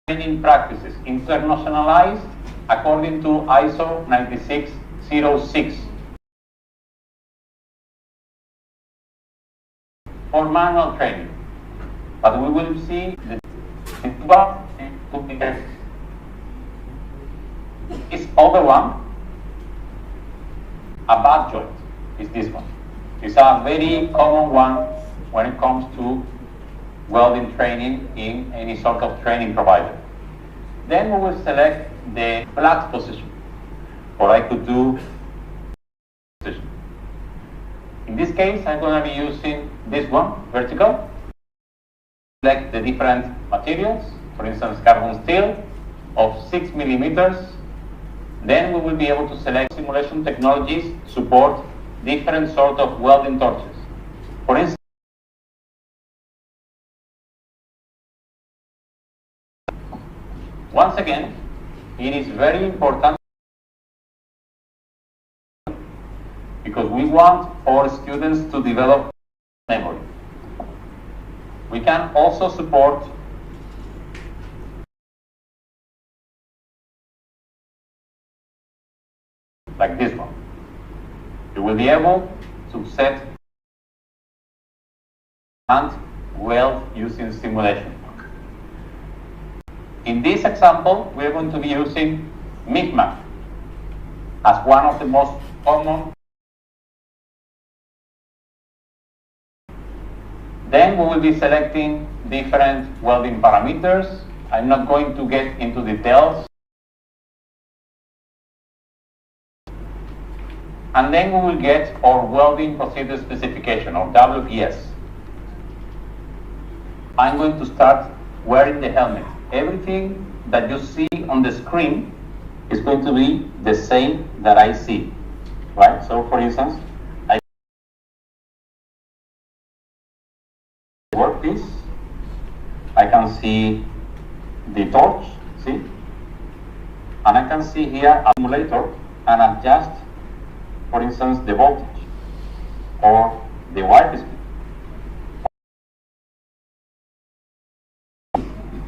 training practices internationalized according to ISO 9606. For manual training, but we will see the this other one, a bad joint, is this one. It's a very common one when it comes to welding training in any sort of training provider. Then we will select the flat position, or I could do position. In this case, I'm going to be using this one, vertical. Select the different materials, for instance, carbon steel of 6 millimeters. Then we will be able to select simulation technologies support different sort of welding torches. For instance, once again, it is very important because we want our students to develop memory. We can also support like this one. You will be able to set and weld using simulation. In this example, we are going to be using Micmac as one of the most common. Then we will be selecting different welding parameters. I'm not going to get into details. And then we will get our welding procedure specification, or WPS. I'm going to start wearing the helmet. Everything that you see on the screen is going to be the same that I see, right? So for instance, I workpiece, I can see the torch, see? And I can see here a simulator and adjust, for instance, the voltage or the wire speed.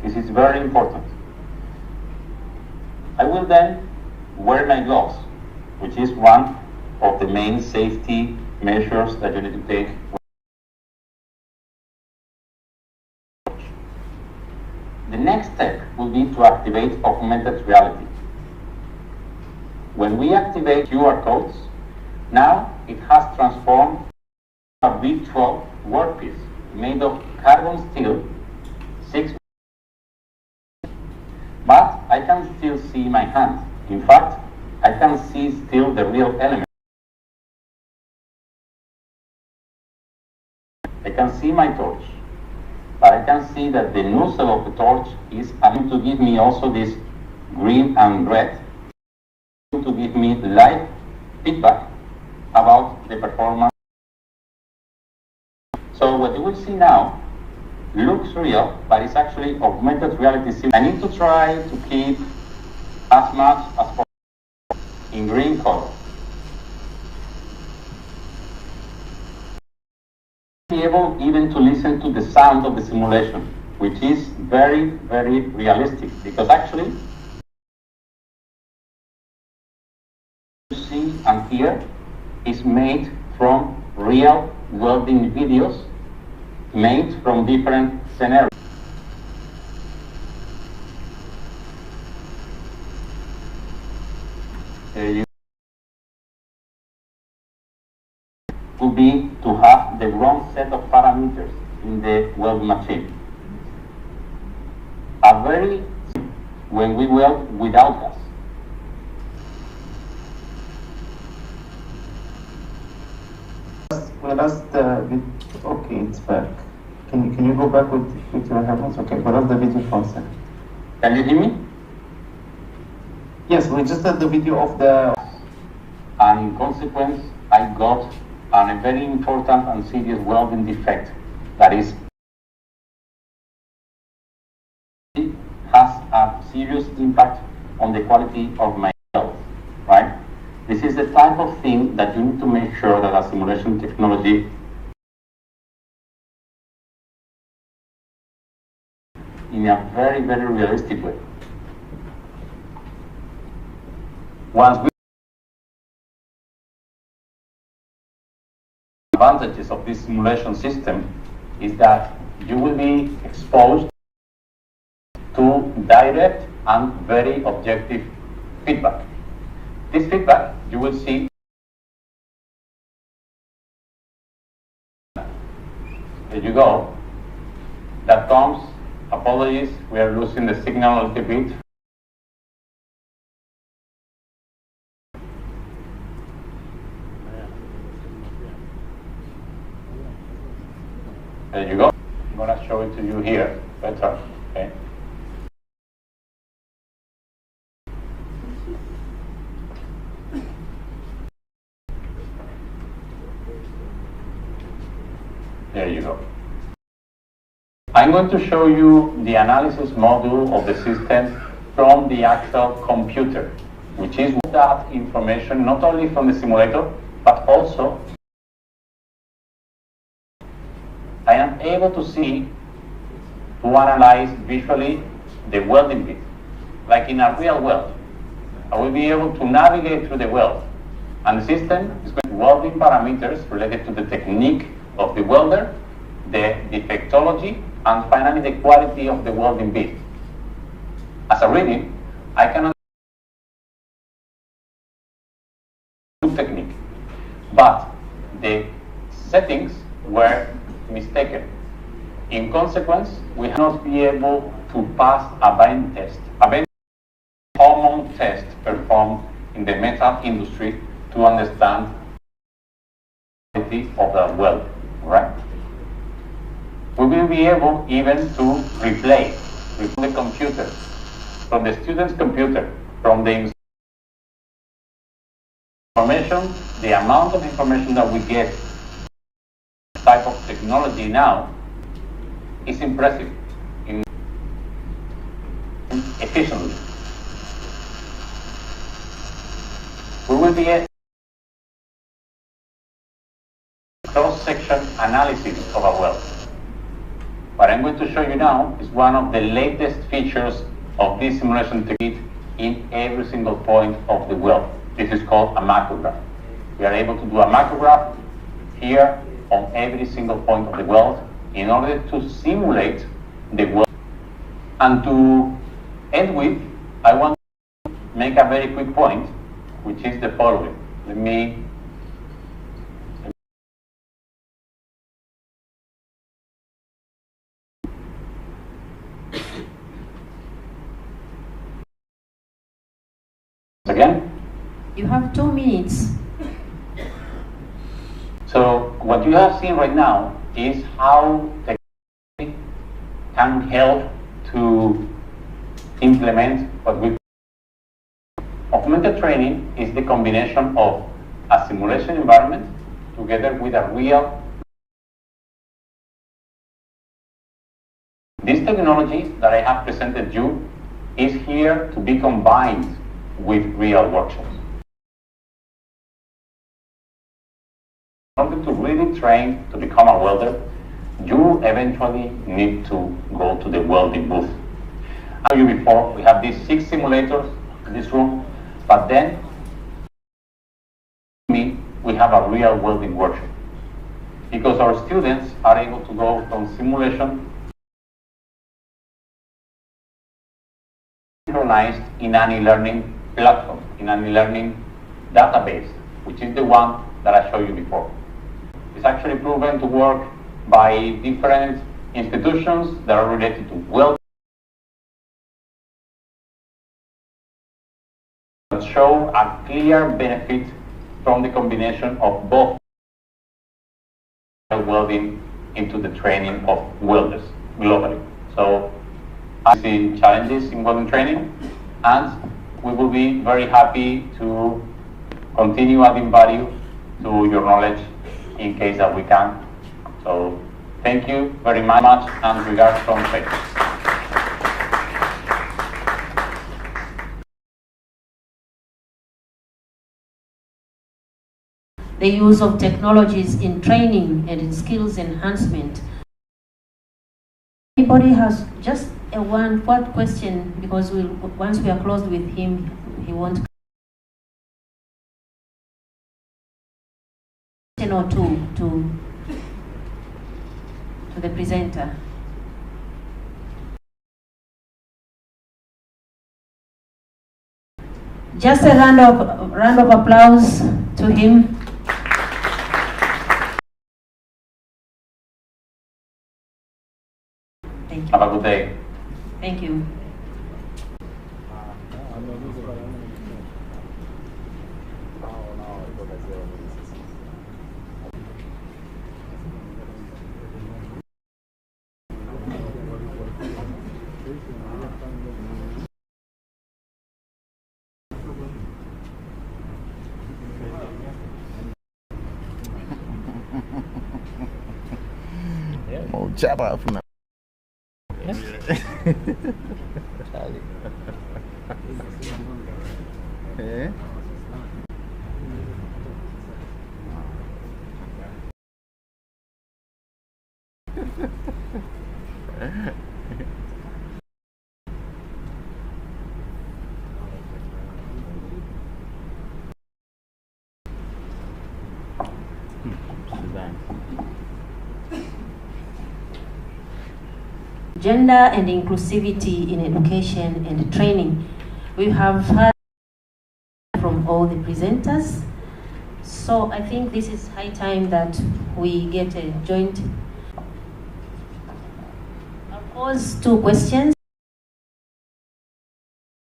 This is very important. I will then wear my gloves, which is one of the main safety measures that you need to take. The next step will be to activate augmented reality. When we activate QR codes, now it has transformed a virtual workpiece made of carbon steel, 6. But I can still see my hand. In fact, I can see still the real element. I can see my torch, but I can see that the nozzle of the torch is going to give me also this green and red, to give me live feedback about the performance. So what you will see now looks real, but it's actually augmented reality. I need to try to keep as much as possible in green color. Be able even to listen to the sound of the simulation, which is very, very realistic, because actually you see and hear is made from real welding videos made from different scenarios. Could be to have the wrong set of parameters in the weld machine. When we weld without gas. Well, that's the okay. It's back. Can you go back with your headphones? Okay, but that's the video from Sam. Can you hear me? Yes, we just had the video of the. And in consequence, I got a very important and serious welding defect that has a serious impact on the quality of my weld, right? This is the type of thing that you need to make sure that a simulation technology in a very, very realistic way. Once we advantages of this simulation system is that you will be exposed to direct and very objective feedback. This feedback you will see there you go. That comes, apologies, we are losing the signal a little bit. There you go. I'm going to show it to you here better. Okay. There you go. I'm going to show you the analysis module of the system from the actual computer, which is that information not only from the simulator, but also I am able to see, to analyze visually the welding bit, like in a real weld. I will be able to navigate through the weld, and the system is going to welding parameters related to the technique of the welder, the defectology, and finally the quality of the welding bit. As a reading, I cannot do technique, but the settings were mistaken. In consequence, we will not be able to pass a bend test, a very common test performed in the metal industry to understand the quality of the weld, right? We will be able even to replay the computer, from the student's computer, from the information, the amount of information that we get type of technology now is impressive efficiently. We will be a cross-section analysis of a weld. What I'm going to show you now is one of the latest features of this simulation technique in every single point of the weld. This is called a macrograph. We are able to do a macrograph here on every single point of the weld in order to simulate the weld. And to end with, I want to make a very quick point, which is the following. Let me again. You have 2 minutes. So what you have seen right now is how technology can help to implement what we call augmented training. Is the combination of a simulation environment together with a real. This technology that I have presented you is here to be combined with real workshops. In order to really train to become a welder, you eventually need to go to the welding booth. I told you before, we have these 6 simulators in this room, but then we have a real welding workshop, because our students are able to go from simulation synchronized in an e-learning platform, in an e-learning database, which is the one that I showed you before. It's actually proven to work by different institutions that are related to welding, that show a clear benefit from the combination of both welding into the training of welders globally. So I see challenges in welding training, and we will be very happy to continue adding value to your knowledge in case that we can. So thank you very much, and regards from Spain. The use of technologies in training and in skills enhancement. Anybody has just a one question, because once we are closed with him, he won't. Question or two to the presenter. Just a round of applause to him. Thank you. Have a good day. Thank you. Mau chapa afu na eh? Gender and inclusivity in education and training. We have heard from all the presenters, so I think this is high time that we get a joint. I'll pose 2 questions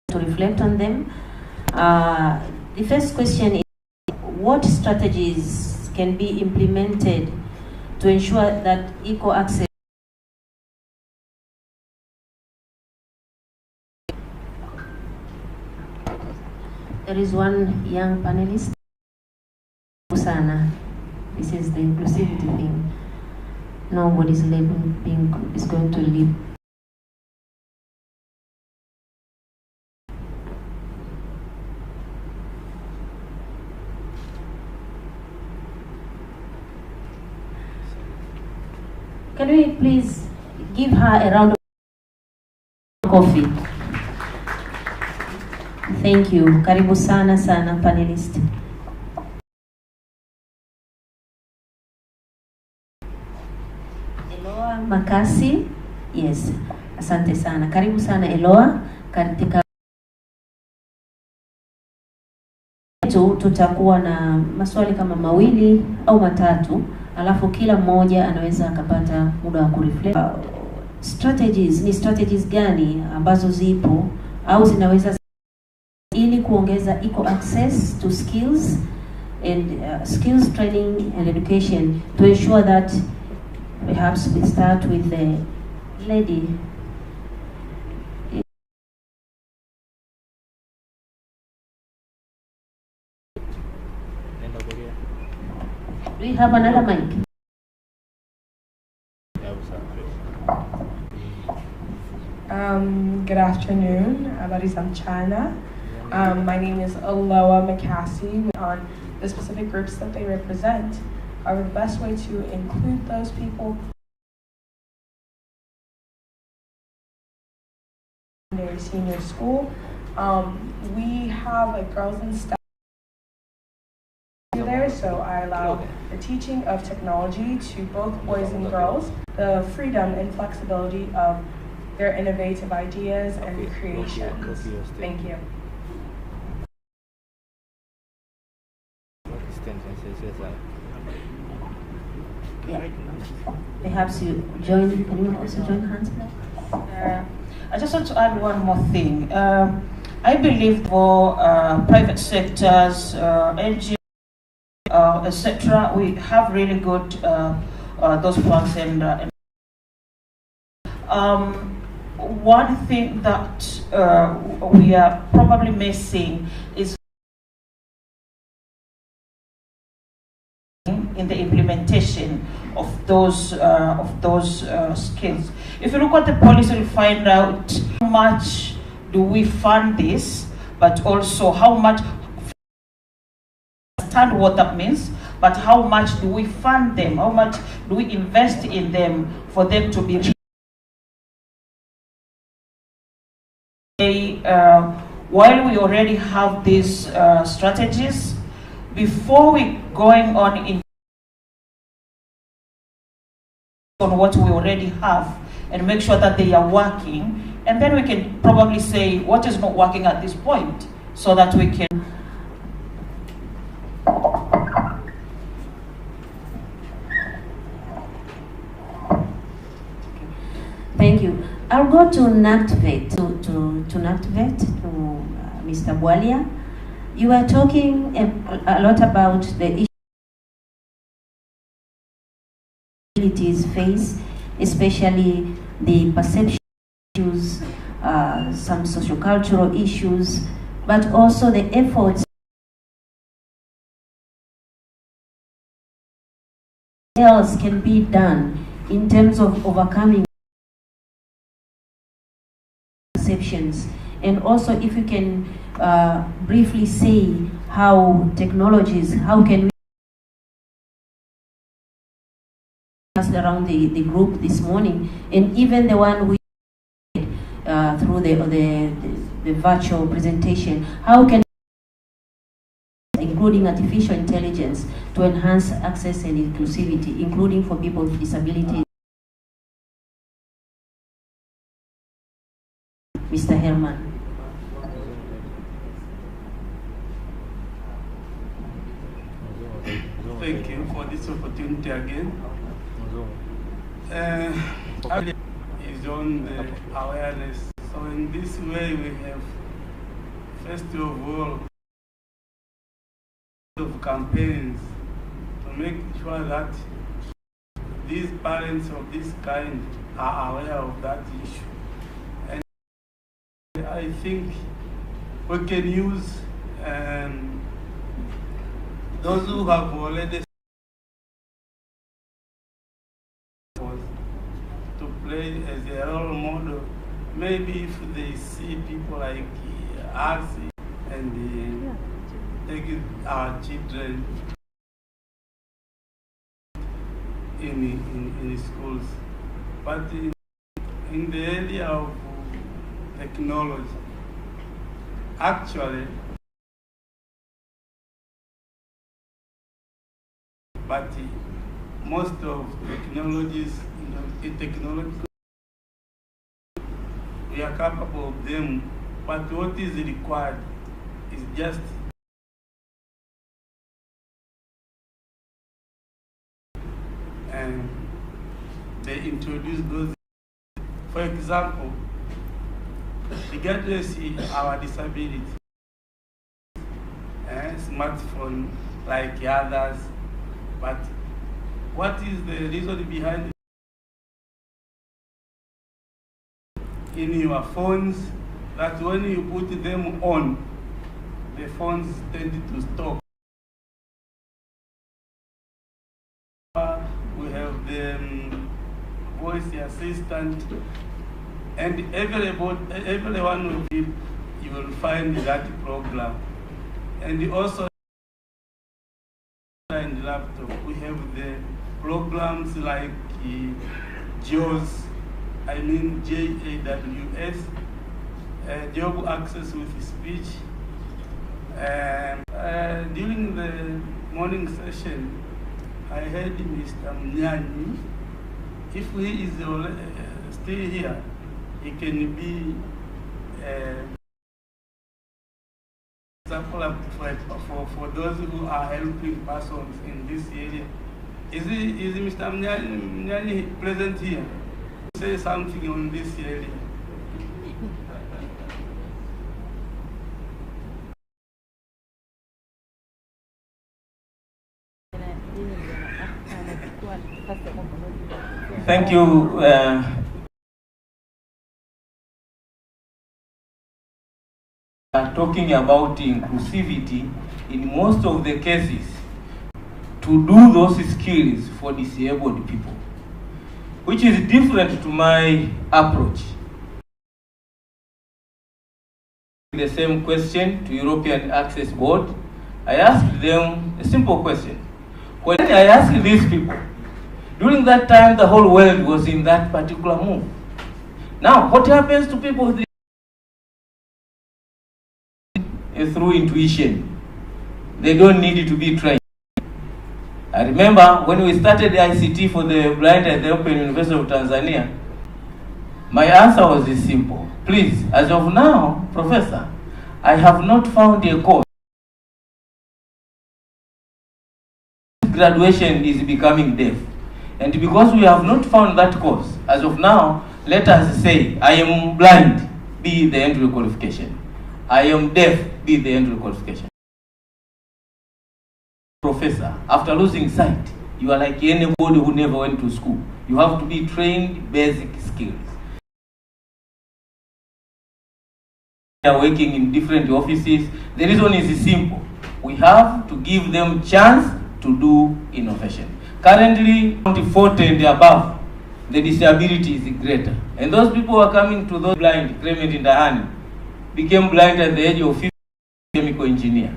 to reflect on them. The first question is, what strategies can be implemented to ensure that equal access There is one young panelist. Sana. This is the inclusivity thing. Nobody's is going to leave. Can we please give her a round of coffee? Thank you. Karibu sana sana panelist. Eloa Makasi. Yes. Asante sana. Karibu sana Eloa. Katika tutakuwa na maswali kama mawili au matatu, alafu kila mmoja anaweza akapata muda wa kureflect. Strategies, ni strategies gani ambazo zipo au zinaweza ili kuongeza equal access to skills and skills training and education, to ensure that perhaps we start with the lady. Do we have another mic? Good afternoon. Habari za mchana. My name is Aloha McCassie on the specific groups that they represent. However, the best way to include those people in senior school, we have a girls and staff there, so I allow the teaching of technology to both boys and girls, the freedom and flexibility of their innovative ideas and creations. Thank you. Perhaps you join, can you also join hands? I just want to add one more thing. I believe for private sectors, NGOs, etc., we have really good those plans and one thing that we are probably missing is in the implementation of those skills. If you look at the policy, you'll find out how much do we fund this, but also how much understand what that means, but how much do we fund them? How much do we invest in them for them to be while we already have these strategies, before we going on what we already have and make sure that they are working, and then we can probably say what is not working at this point so that we can Thank you. I'll go to NACTVET, to NACTVET, to Mr. Bwalia. You were talking a lot about the issues face, especially the perception issues, some sociocultural issues, but also the efforts else can be done in terms of overcoming perceptions. And also if you can briefly say how technologies, how can we around the group this morning, and even the one we through the virtual presentation, how can including artificial intelligence to enhance access and inclusivity, including for people with disabilities. Mr. Herman. Thank you for this opportunity again. Is on the awareness. So in this way we have, first of all, of campaigns to make sure that these parents of this kind are aware of that issue. And I think we can use those who have already to play as a role model. Maybe if they see people like us and take our children in schools. But in the area of technology, actually, but most of technologies, in technology, we are capable of them, but what is required is just and they introduce those. For example, regardless of our disability, smartphone like others, but what is the reason behind it? In your phones, that when you put them on, the phones tend to stop. We have the voice assistant, And every one of you will find that program. And also in the laptop, we have the programs like JAWS, JAWS, Job Access with Speech. During the morning session, I heard Mr. Mnyani. If he is still here, he can be example for those who are helping persons in this area. Is Mr. Mnyani present here? Say something on this area. Thank you. Talking about inclusivity, in most of the cases, to do those skills for disabled people, which is different to my approach. The same question to European Access Board, I asked them a simple question. When I asked these people, during that time the whole world was in that particular move. Now, what happens to people with through intuition? They don't need to be trained. I remember when we started the ICT for the blind at the Open University of Tanzania, my answer was this simple. Please, as of now, Professor, I have not found a course. Graduation is becoming deaf. And because we have not found that course, as of now, let us say, I am blind, be the entry qualification. I am deaf, be the entry qualification. Professor, after losing sight, you are like anybody who never went to school. You have to be trained basic skills. They are working in different offices. The reason is simple. We have to give them chance to do innovation. Currently, 40 and above, the disability is greater. And those people who are coming to those blind, Clement Indahani, became blind at the age of 50, chemical engineer.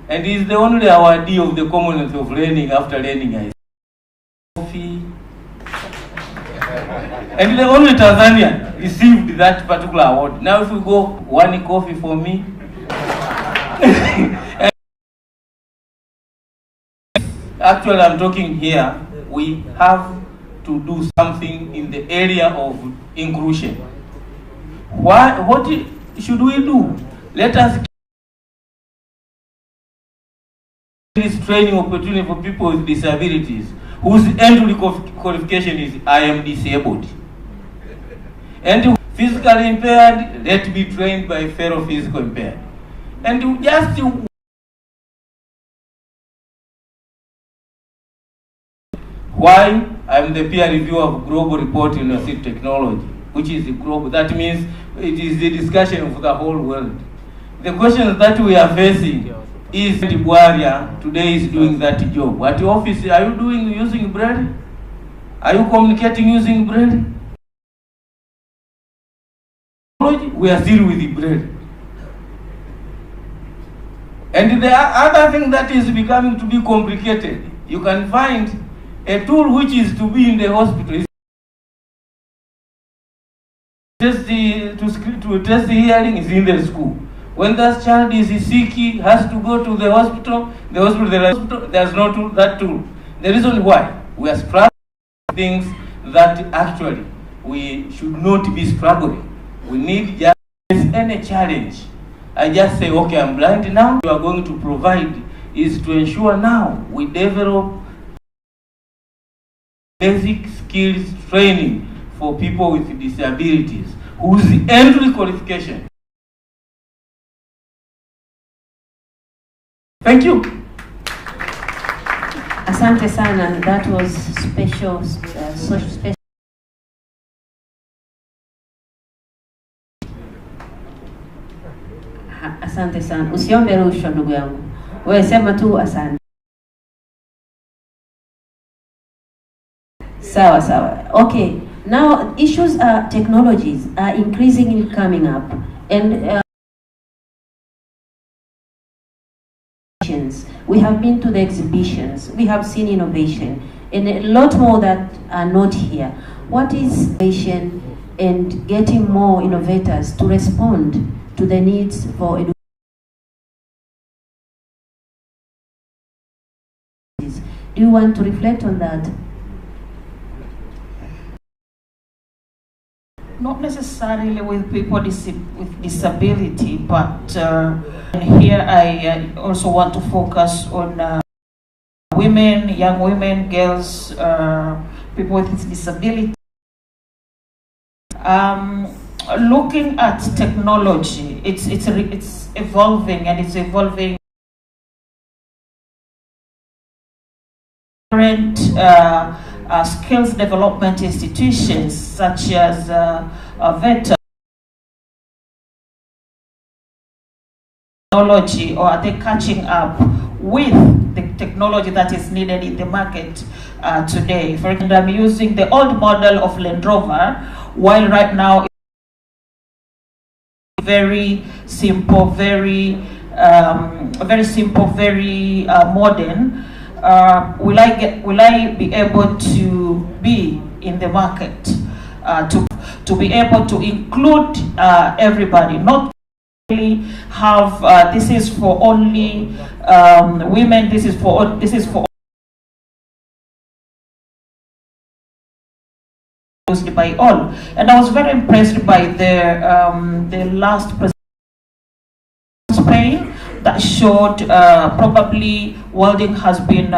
And he is the only awardee of the Commonwealth of Learning after learning coffee. And the only Tanzanian received that particular award. Now if we go, one coffee for me. Actually, I'm talking here, we have to do something in the area of inclusion. What should we do? Let us give this training opportunity for people with disabilities whose entry qualification is I am disabled. And physically impaired, let be trained by fellow physical impaired. And just why I'm the peer reviewer of global report in assistive technology, which is global. That means it is the discussion of the whole world. The question that we are facing is Buaria today is doing that job. At the office, are you doing using braille? Are you communicating using braille? We are still with the braille. And the other thing that is becoming to be complicated, you can find a tool which is to be in the hospital. To test the hearing is in the school. When that child is sick, he has to go to the hospital. There's no tool, that tool. The reason why we are struggling with things that actually we should not be struggling. We need just any challenge. I just say, okay, I'm blind now. We are going to provide is to ensure now we develop basic skills training for people with disabilities whose entry qualification. Thank you. Asante sana. That was special, so special. Asante sana. Usiombe rushwa ndugu yangu. Wewe sema tu asante. Sawa sawa. Okay. Now, issues, technologies are increasingly coming up, and we have been to the exhibitions, we have seen innovation, and a lot more that are not here. What is innovation and getting more innovators to respond to the needs for education? Do you want to reflect on that? Not necessarily with people with disability, but here I also want to focus on women, young women, girls, people with disability. Looking at technology, it's evolving, and it's evolving. Current skills development institutions such as VETA, technology, or are they catching up with the technology that is needed in the market today? For example, I'm using the old model of Land Rover, while right now it's very simple, very modern. Will I be able to be in the market to be able to include everybody, not really have this is for only women, this is for by all. And I was very impressed by the last presentation in Spain that showed probably welding has been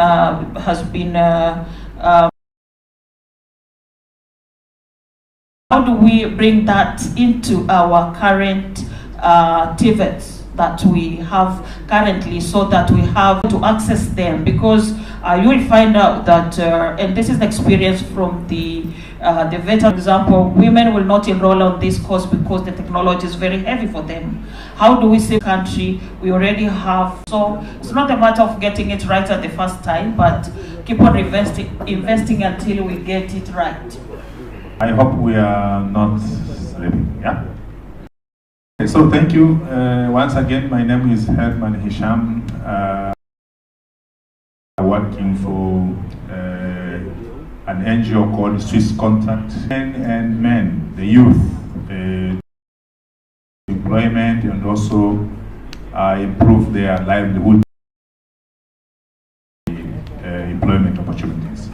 how do we bring that into our current TVETs that we have currently, so that we have to access them? Because you will find out that, and this is the experience from the VETA, for example, women will not enroll on this course because the technology is very heavy for them. How do we see country? We already have, so it's not a matter of getting it right at the first time, but keep on investing until we get it right. I hope we are not sleeping, yeah? Okay, so thank you. Once again, my name is Herman Hisham. Working for an NGO called Swiss Contact. Men, the youth, employment, and also improve their livelihood, employment opportunities.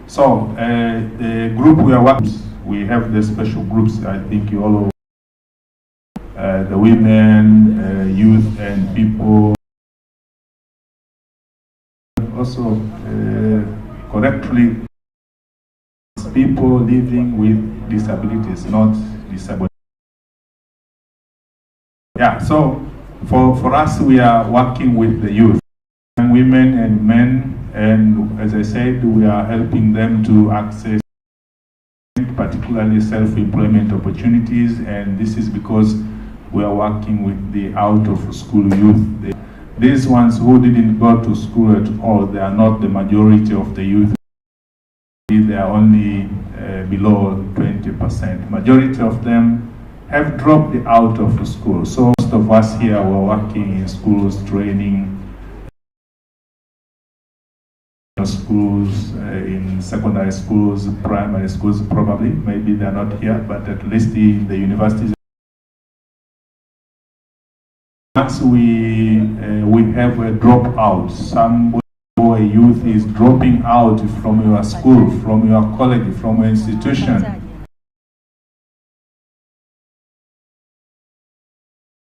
So the group we are working, we have the special groups. I think you all, the women, youth, and people. Also correctly, people living with disabilities, not disabled. Yeah, so for us, we are working with the youth, women and men, and as I said, we are helping them to access particularly self-employment opportunities, and this is because we are working with the out-of-school youth. These ones who didn't go to school at all, they are not the majority of the youth. They are only below 20%. Majority of them have dropped out of school. So most of us here were working in schools, training schools, in secondary schools, primary schools probably. Maybe they are not here, but at least in the universities. Once we have a dropout, some a youth is dropping out from your school, from your college, from your institution.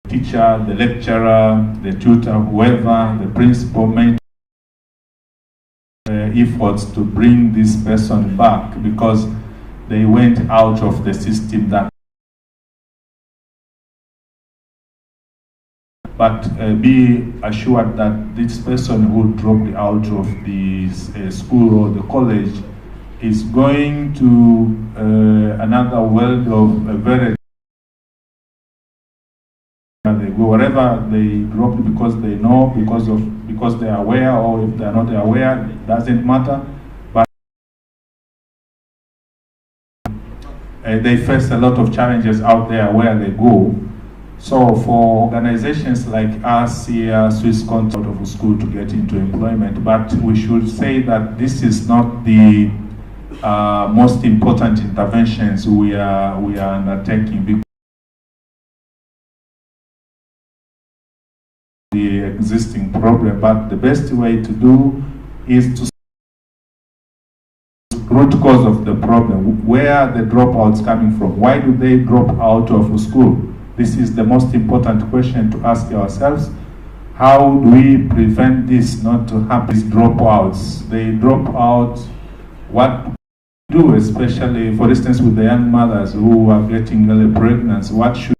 Teacher, the lecturer, the tutor, whoever, the principal made efforts to bring this person back because they went out of the system. That but be assured that this person who dropped out of the school or the college is going to another world of a very they go wherever they dropped because they know, because they are aware, or if they are not aware, it doesn't matter. But they face a lot of challenges out there where they go. So for organizations like us here, Swiss Contact out of school to get into employment, but we should say that this is not the most important interventions we are undertaking, because the existing problem, but the best way to do is to root cause of the problem. Where are the dropouts coming from? Why do they drop out of school? This is the most important question to ask ourselves. How do we prevent this not to happen? These dropouts, they drop out. What do, especially for instance with the young mothers who are getting early pregnancy, what should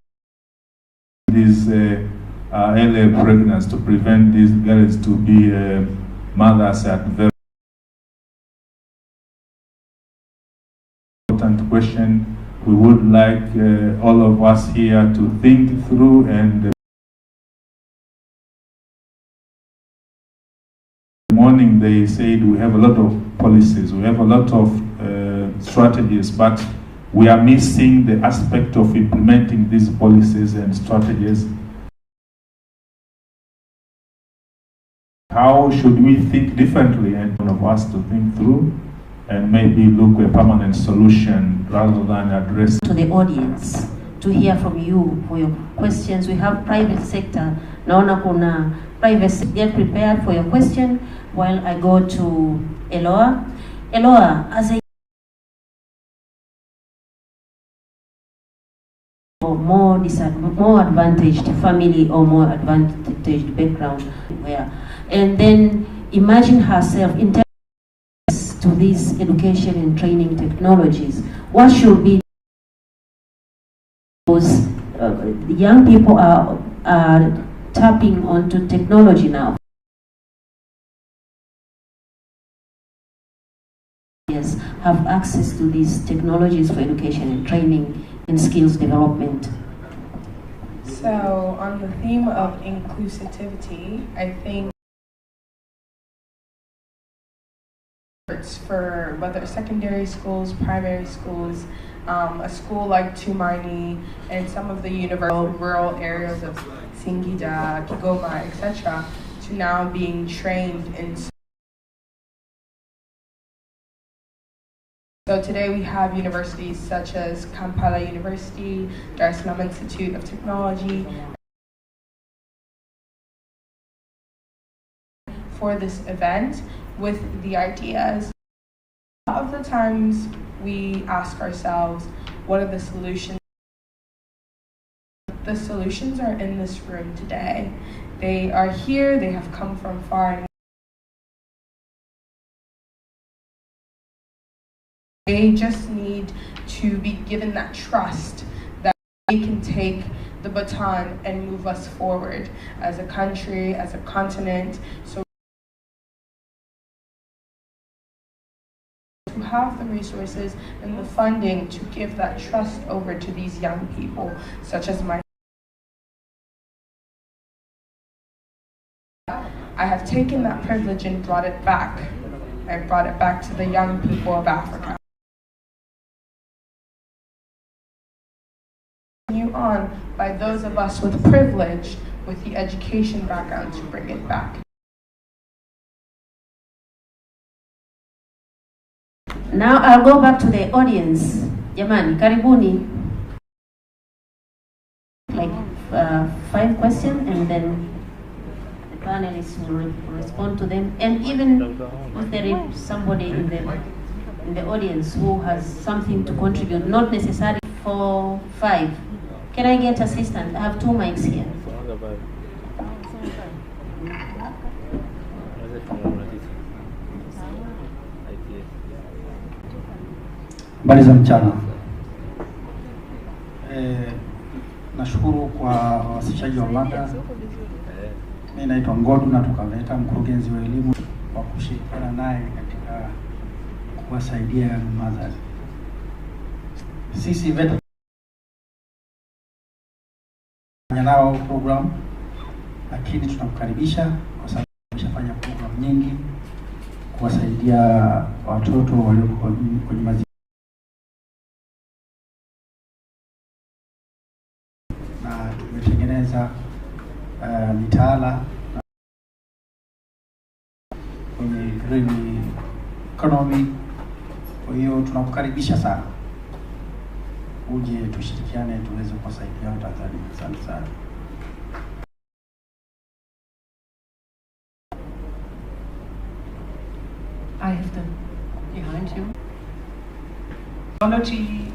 these early pregnancy to prevent these girls to be mothers at very important question we would like all of us here to think through. And morning they said we have a lot of policies, we have a lot of strategies, but we are missing the aspect of implementing these policies and strategies. How should we think differently, and one of us to think through and maybe look at a permanent solution rather than address to the audience to hear from you for your questions. We have private sector. Naona kuna private sector. Get prepared for your question while I go to Eloa. Eloa, as a more advantaged family or more advantaged background, where, and then imagine herself in to these education and training technologies. What should be those young people are tapping onto technology now? Yes, have access to these technologies for education and training and skills development. So on the theme of inclusivity, I think for whether secondary schools, primary schools, a school like Tumaini, and some of the rural areas of Singida, Kigoma, etc., to now being trained in. So today we have universities such as Kampala University, Dar es Salaam Institute of Technology, for this event with the ideas. A lot of the times we ask ourselves, what are the solutions? The solutions are in this room today. They are here, they have come from far and they just need to be given that trust that they can take the baton and move us forward as a country, as a continent. So to have the resources and the funding to give that trust over to these young people, such as my. I have taken that privilege and brought it back. I brought it back to the young people of Africa. On by those of us with privilege, with the education background, to bring it back. Now I'll go back to the audience. Jamani, karibuni. Like 5 questions, and then the panelists will respond to them. And even if there is somebody in the audience who has something to contribute, not necessarily 4, 5. Can I get assistant? I have 2 mics here. Habari za mchana. Nashukuru kwa wawasilishaji wa mada. Mimi naitwa Ngodu na tukaleta mkurugenzi wa elimu kwa kushirikiana naye katika kuwasaidia mothers. Sisi VETA nao program, lakini tunakukaribisha kwa sababu tumeshafanya program nyingi kuwasaidia watoto walioko kwenye kutengeneza mitaala kwenye green economy. Kwa hiyo tunakukaribisha sana uje tushirikiane tuweze kuwasaidia Watanzania. Asante sana. I have them behind you. Technology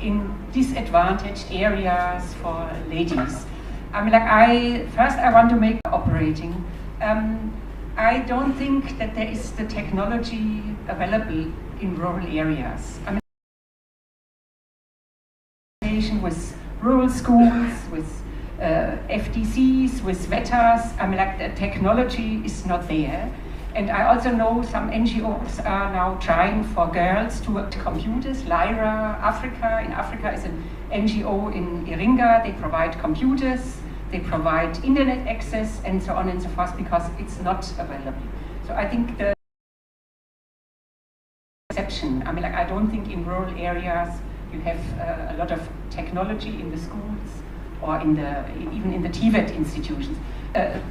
in disadvantaged areas for ladies. I mean, first I want to make operating. I don't think that there is the technology available in rural areas. I mean, with rural schools, with FDCs, with VETAs, I mean, the technology is not there. And I also know some NGOs are now trying for girls to work computers. Lyra Africa, in Africa is an NGO in Iringa. They provide computers, they provide internet access, and so on and so forth, because it's not available. So I think the perception, I mean, I don't think in rural areas you have a lot of technology in the schools or in even in the TVET institutions.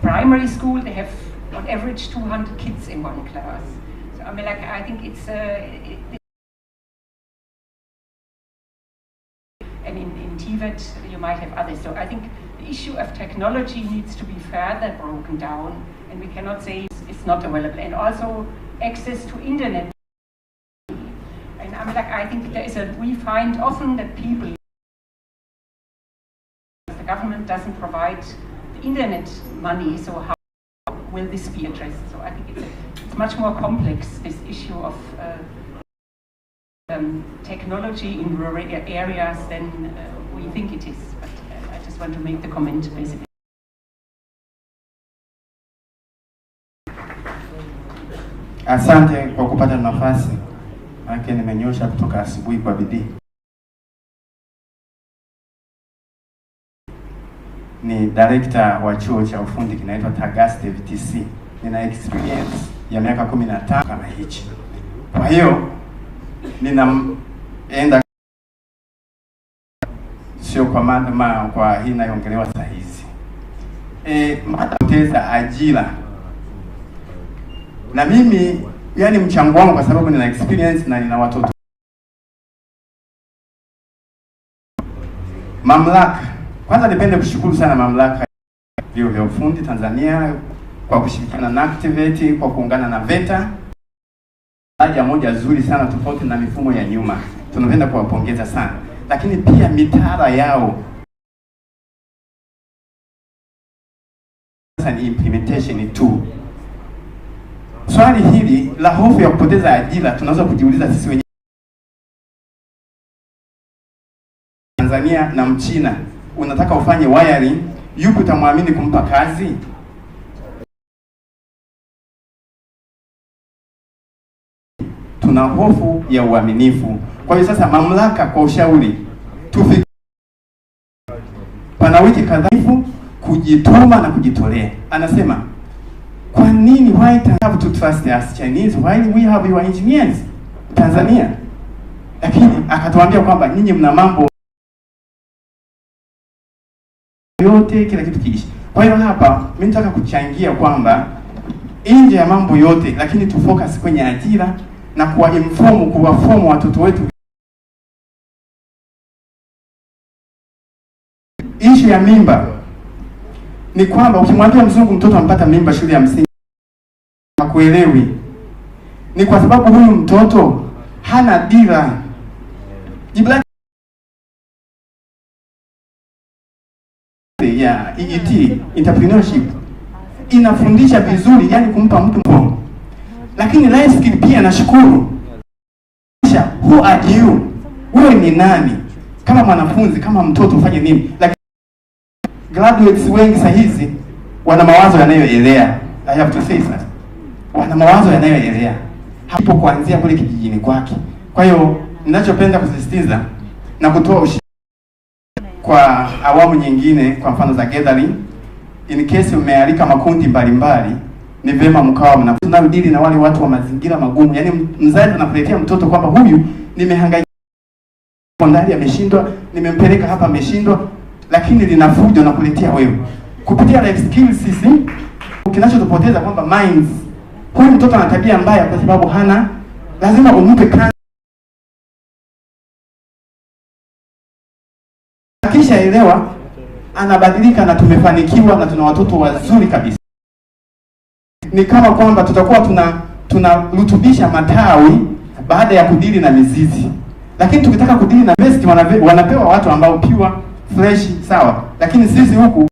Primary school, they have on average 200 kids in one class. So I mean, I think it's and in TVET you might have others. So I think the issue of technology needs to be further broken down, and we cannot say it's not available. And also access to internet. And I mean, I think we find often that the government doesn't provide the internet money, so how will this be addressed? So I think it's much more complex, this issue of technology in rural areas than we think it is. But I just want to make the comment basically. Asante kwa kupata nafasi. Maana nimenyosha kutoka asubuhi kwa bidii. Ni director wa chuo cha ufundi kinaitwa Tagaste VTC. Nina experience ya miaka 15 kama hichi. Kwa hiyo ninaenda sio kwa maana kwa hii inayoongelewa saa hizi. Matatiza ajira. Na mimi yani mchango wangu, kwa sababu nina experience na nina watoto. Mamlaka. Kwanza nipende kushukuru sana mamlaka vyuo vya ufundi Tanzania kwa kushirikiana na Activate, kwa kuungana na VETA. Haja moja nzuri sana tofauti na mifumo ya nyuma. Tunapenda kuwapongeza sana. Lakini pia mitaala yao sasa ni implementation tu. Swali hili la hofu ya kupoteza ajira tunaweza kujiuliza sisi wenyewe. Tanzania na Mchina, unataka ufanye wiring, yupi utamwamini kumpa kazi? Tuna hofu ya uaminifu. Kwa hiyo sasa mamlaka kwa ushauri tufike pana wiki kadhaa kujituma na kujitolea. Anasema, kwa nini white have to trust us Chinese while we have your engineers Tanzania? Lakini akatuambia kwamba nyinyi mna mambo yote, kila kitu kiishi. Kwa hiyo hapa mimi nataka kuchangia kwamba nje ya mambo yote, lakini tu focus kwenye ajira na kuwaform watoto wetu. Issue ya mimba ni kwamba ukimwambia mzungu mtoto ampata mimba shule ya msingi hakuelewi. Ni kwa sababu huyu mtoto hana dira. Jibla ya EET, entrepreneurship, inafundisha vizuri, yani kumpa mtu mfano. Lakini life skill pia nashukuru. Who are you? Wewe ni nani? Kama mwanafunzi, kama mtoto ufanye nini? Lakini graduates wengi sasa hizi wana mawazo yanayoelea. I have to say that. Wana mawazo yanayoelea. Hapo kuanzia kule kijijini kwake. Kwa hiyo ninachopenda kusisitiza na kutoa kwa awamu nyingine, kwa mfano za gathering, in case umealika makundi mbalimbali, ni vema mkawa mnadili na wale watu wa mazingira magumu. Yaani mzazi anakuletea mtoto kwamba huyu nimehangaika sekondari ameshindwa, nimempeleka hapa ameshindwa. lakini lina fujo na kuletea wewe. Kupitia life skills sisi kinachotupoteza kwamba minds, huyu mtoto ana tabia mbaya kwa sababu hana, lazima umpe kazi. Kisha elewa anabadilika na tumefanikiwa na tuna watoto wazuri kabisa. Ni kama kwamba tutakuwa tunarutubisha matawi baada ya kudili na mizizi. Lakini tukitaka kudili na best wanapewa watu ambao pure fresh, sawa. Lakini sisi huku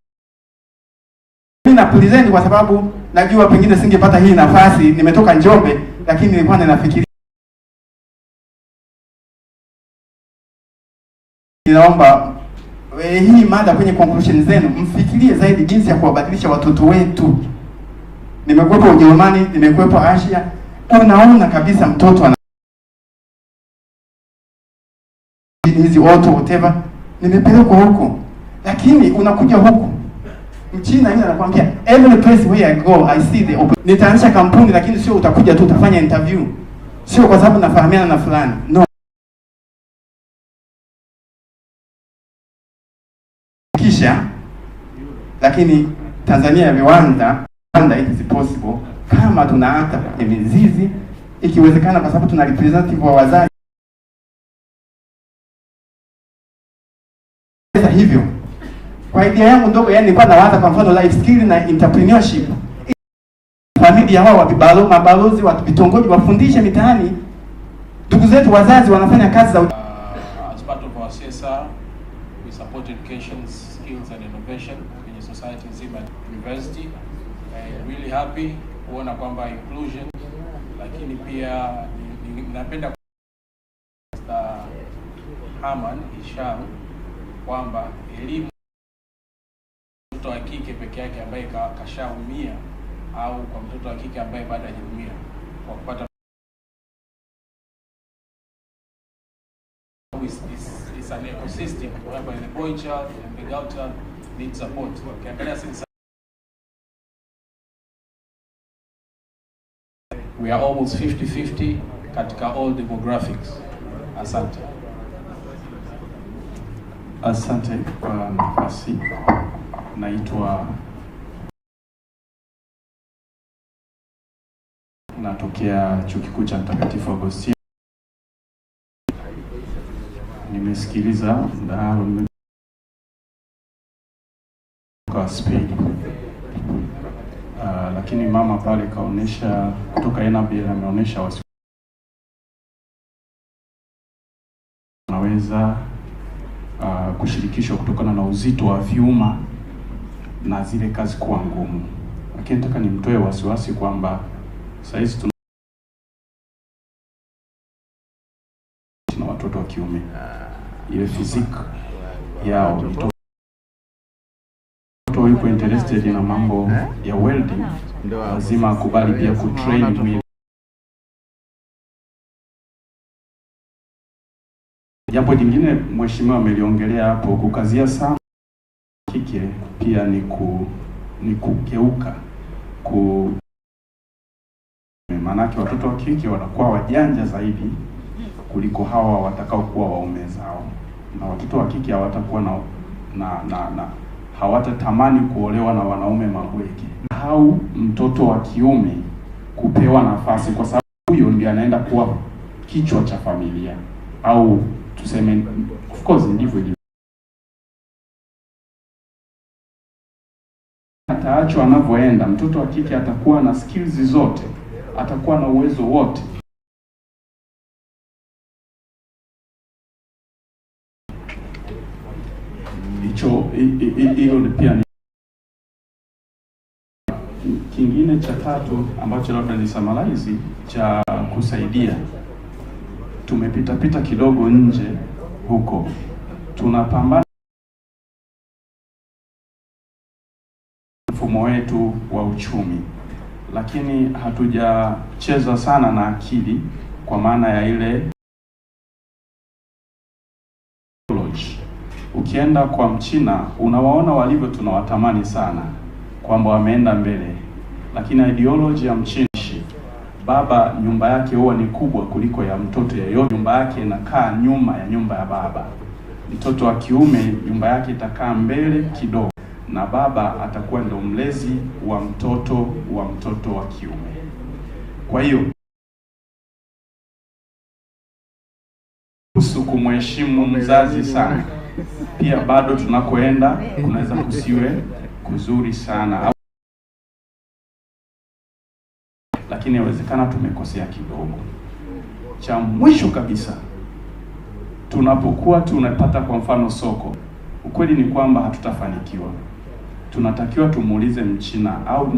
mimi na present kwa sababu najua pengine singepata hii nafasi, nimetoka Njombe, lakini nilikuwa ninafikiria, ninaomba hii mada kwenye conclusion zenu mfikirie zaidi jinsi ya kuwabadilisha watoto wetu. Nimekuwepo Ujerumani, nimekuwepo Asia, unaona kabisa mtoto ana hizi auto whatever, nimepelekwa huko, lakini unakuja huku Mchina yeye anakuambia every place where I go I see the open. Nitaanzisha kampuni, lakini sio utakuja tu utafanya interview, sio kwa sababu nafahamiana na fulani, no. Kisha lakini Tanzania ya viwanda it is possible kama tunaanza kwenye mizizi, ikiwezekana, kwa sababu tuna representative wa wazazi. Hivyo kwa idea yangu ndogo, yani nilikuwa nawaza kwa mfano life skill na entrepreneurship, familia hao wa mabalozi wa vitongoji wafundishe mitaani, ndugu zetu wazazi wanafanya kazi za as part of our CSR we support education, skills and innovation in society nzima university. Really happy kuona kwamba inclusion, lakini pia ninapenda Herman Hisham kwamba elimu mtoto wa kike peke yake ambaye kashaumia au kwa mtoto wa kike ambaye bado hajaumia kwa kupata is an ecosystem whereby the boy child and the girl child need support. Ukiangalia since we are almost 50-50 katika all demographics. Asante. Asante kwa nafasi. Naitwa, natokea Chuo Kikuu cha Mtakatifu Agostino. Nimesikiliza kwa Spain. Lakini mama pale kaonesha kutoka NABL ameonesha wasi naweza kushirikishwa kutokana na uzito wa vyuma na zile kazi kuwa ngumu. Lakini nataka nimtoe wasiwasi kwamba sasa hizi tuna watoto wa kiume, ile physique yao mtoto yuko interested na mambo ya welding, lazima akubali pia kutrain mwili. Jambo jingine mheshimiwa ameliongelea hapo, kukazia sana kike pia ni kugeuka maanake watoto wa kike wanakuwa wajanja zaidi kuliko hawa watakao kuwa waume zao, na watoto wa kike hawatakuwa na hawatatamani kuolewa na wanaume mabwege au mtoto wa kiume kupewa nafasi, kwa sababu huyo ndiye anaenda kuwa kichwa cha familia, au tuseme of course ndivyo ataachwa anavyoenda. Mtoto wa kike atakuwa na skills zote, atakuwa na uwezo wote. Hilo pia ni kingine cha tatu ambacho labda ni summarize cha kusaidia. Tumepita kidogo nje huko, tunapambana mfumo wetu wa uchumi, lakini hatujacheza sana na akili, kwa maana ya ile ukienda kwa Mchina unawaona walivyo, tunawatamani sana kwamba wameenda mbele, lakini ideology ya Mchina, baba nyumba yake huwa ni kubwa kuliko ya mtoto yeyote. Nyumba yake inakaa nyuma ya nyumba ya baba. Mtoto wa kiume nyumba yake itakaa mbele kidogo, na baba atakuwa ndo mlezi wa mtoto wa kiume. Kwa hiyo kuhusu kumheshimu mzazi sana, pia bado tunakoenda kunaweza kusiwe kuzuri sana, lakini inawezekana tumekosea kidogo. Cha mwisho kabisa, tunapokuwa tunapata kwa mfano soko, ukweli ni kwamba hatutafanikiwa. Tunatakiwa tumuulize Mchina au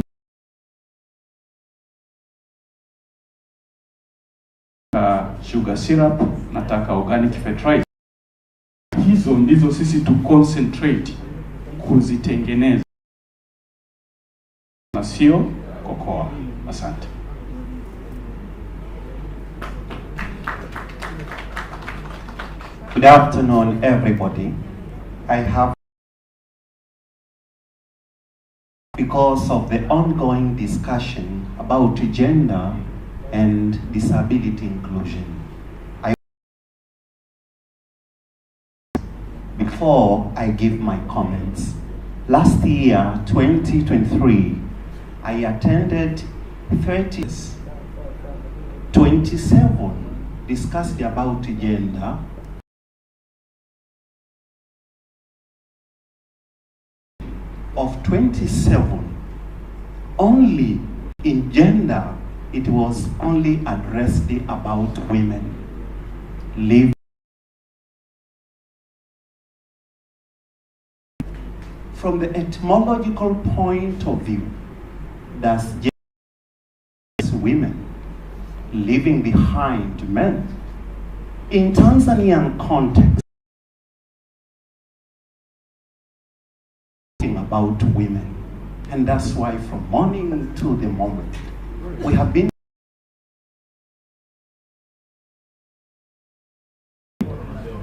sugar syrup, nataka organic fertilizer. Hizo ndizo sisi tu concentrate kuzitengeneza na sio kokoa. Asante. Good afternoon, everybody. I have, because of the ongoing discussion about gender and disability inclusion, before I give my comments, last year, 2023, I attended 27 discussed about gender. Of 27, only in gender, it was only addressed about women living. From the etymological point of view, does gender women leaving behind men? In Tanzanian context, about women, and that's why from morning to the moment we have been.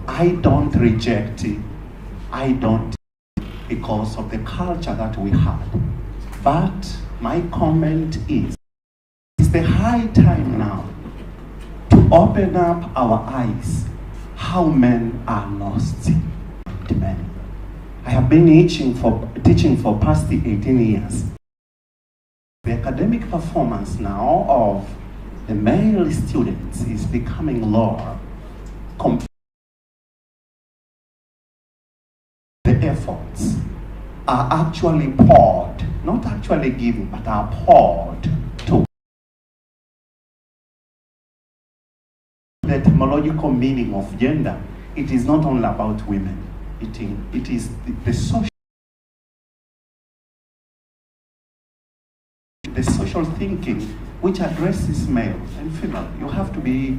I don't reject it, I don't, because of the culture that we had, but my comment is, it's the high time now to open up our eyes how men are lost to men. I have been teaching for past 18 years. The academic performance now of the male students is becoming lower. The efforts are actually poured, not actually given, but are poured to the etymological meaning of gender. It is not only about women. It is the social thinking which addresses male and female. You have to be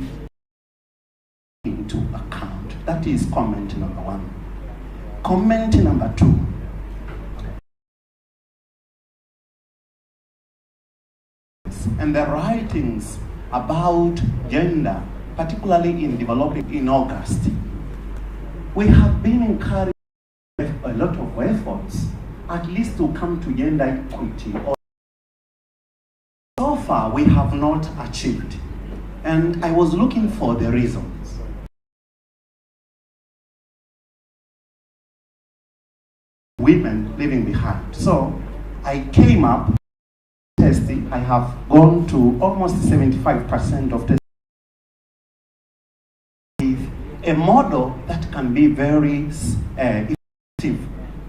into account. That is comment number one. Comment number two. And the writings about gender, particularly in developing in August, we have been encouraged a lot of efforts, at least to come to gender equity. So far, we have not achieved. And I was looking for the reasons. Women leaving behind. So I came up testing. I have gone to almost 75% of testing. A model that can be very effective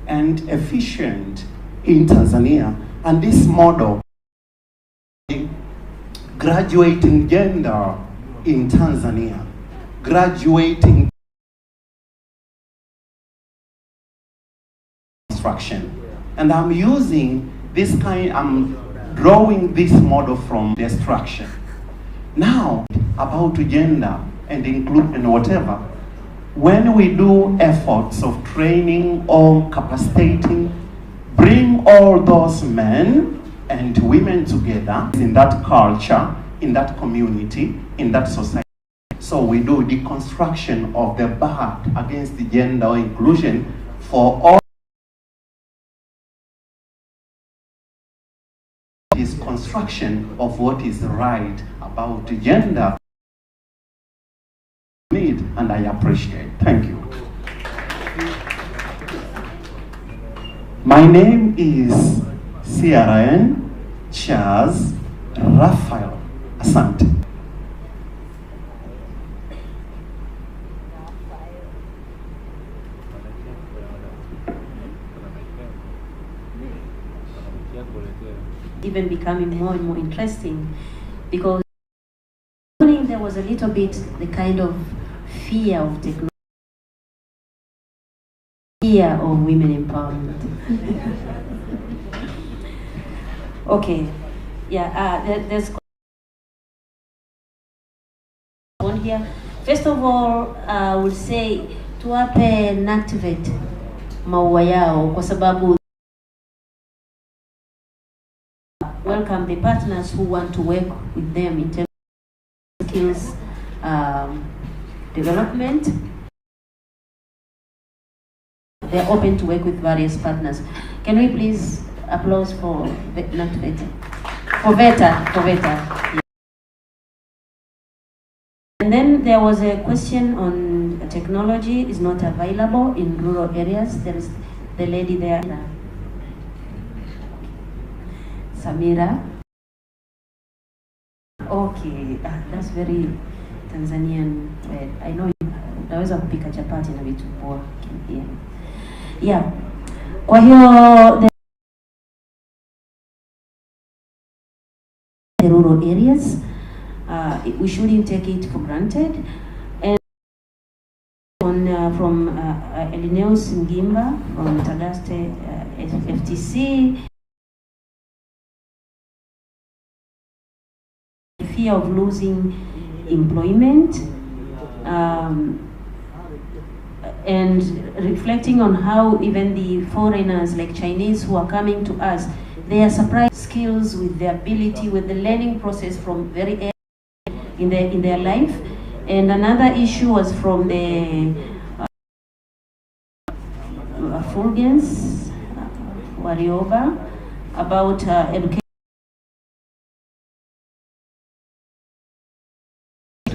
and efficient in Tanzania, and this model, graduating gender in Tanzania, graduating construction, and I'm using this I'm drawing this model from destruction. Now, about gender and inclusion, whatever, when we do efforts of training or capacitating, bring all those men and women together in that culture, in that community, in that society. So we do deconstruction of the bar against the gender inclusion for all. Is construction of what is right about gender. And I appreciate. Thank you. My name is CRN Charles Raphael. Asante. Even becoming more and more interesting, because there was a little bit the kind of fear of technology, fear of women empowerment. Okay, yeah, there's on here. First of all, I will say tuwape Nactivate maua yao kwa sababu welcome the partners who want to work with them in terms of skills development. They're open to work with various partners. Can we please applause for not VETA, for VETA. Yeah. And then there was a question on technology is not available in rural areas. There is the lady there, Samira. Okay, that's very Tanzanian. I know naweza kupika chapati na vitu poa. Yeah. Kwa hiyo the rural areas, we shouldn't take it for granted. And from Elineus Ngimba from Tagaste FTC, fear of losing employment, and reflecting on how even the foreigners like Chinese who are coming to us, they are surprised skills with the ability, with the learning process from very early in their life. And another issue was from the Fulgens Warioba about education.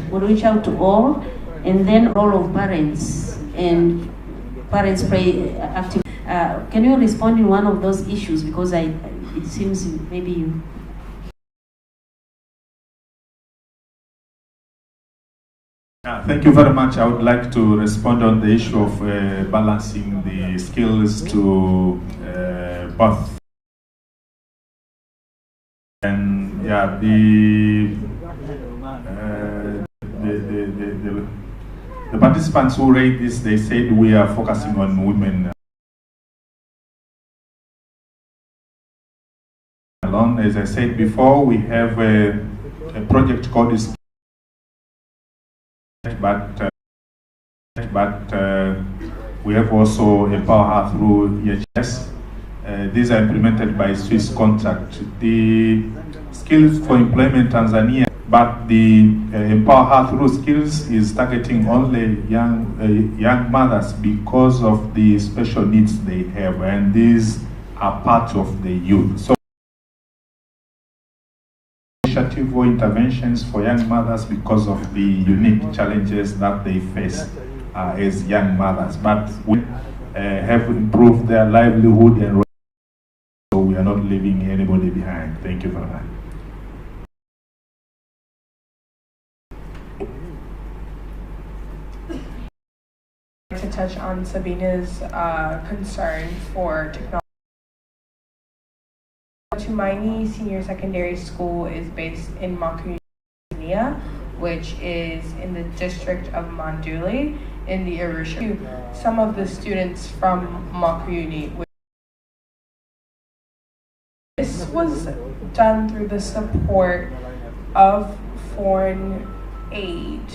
We'll reach out to all, and then role of parents and parents play active. Can you respond in one of those issues, because it seems maybe you. Thank you very much. I would like to respond on the issue of balancing the skills to both. And yeah, the participants who raised this, they said we are focusing on women alone. As I said before, we have a project called but we have also Empower Her through EHS. These are implemented by Swiss Contact. The Skills for Employment Tanzania, but the Empower Her through Skills is targeting only young mothers because of the special needs they have, and these are part of the youth. So initiative or interventions for young mothers because of the unique challenges that they face as young mothers, but we have improved their livelihood, and so we are not leaving anybody behind. Thank you very much. To touch on Sabina's concern for technology. Tumaini Senior Secondary School is based in Makuyuni, which is in the district of Monduli in the Arusha. Some of the students from Makuyuni. This was done through the support of foreign aid.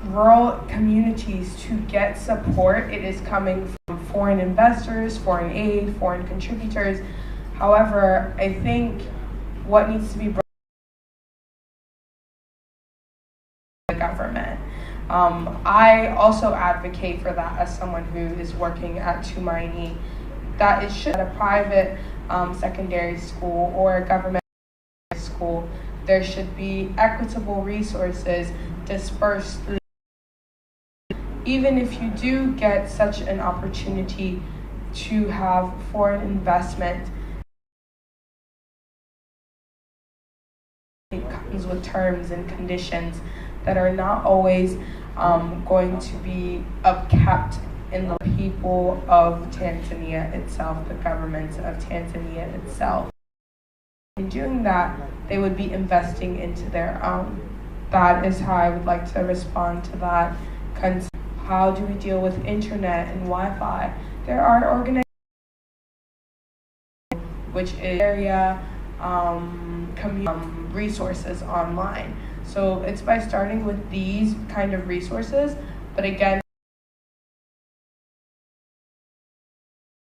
Rural communities to get support, it is coming from foreign investors, foreign aid, foreign contributors. However, I think what needs to be brought to the government. I also advocate for that as someone who is working at Tumaini, that it should, at a private secondary school or a government school, there should be equitable resources dispersed even if you do get such an opportunity to have foreign investment, it comes with terms and conditions that are not always going to be kept in the people of Tanzania itself, the government of Tanzania itself. In doing that, they would be investing into their own. That is how I would like to respond to that. How do we deal with internet and Wi-Fi? There are organizations which is area resources online. So it's by starting with these kind of resources, but again,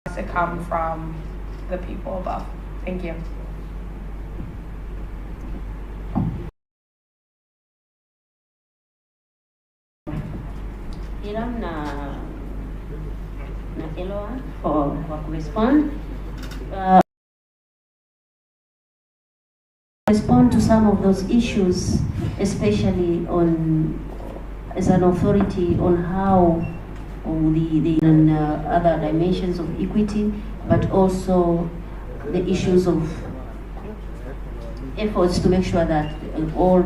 it has to come from the people above. Thank you. Hiram na Eloa for respond. Respond to some of those issues, especially on as an authority on how the other dimensions of equity, but also the issues of efforts to make sure that all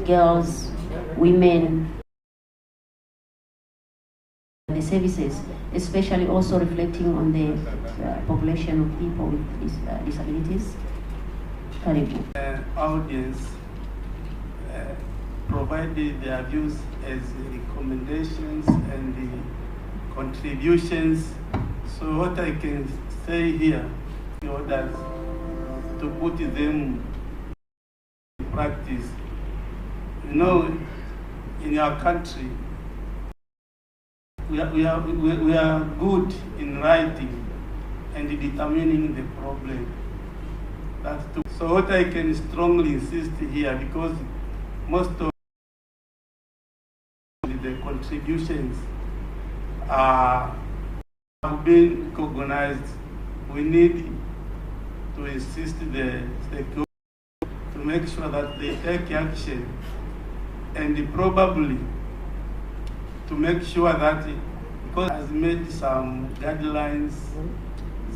girls, women, the services, especially also reflecting on the population of people with disabilities. Audience provided their views as recommendations and the contributions. So what I can say here, in order to put them in practice, you know, in our country, we are good in writing and determining the problem. So what I can strongly insist here, because most of the contributions have been recognized, we need to insist the stakeholders to make sure that they take action, and probably to make sure that, because it has made some guidelines,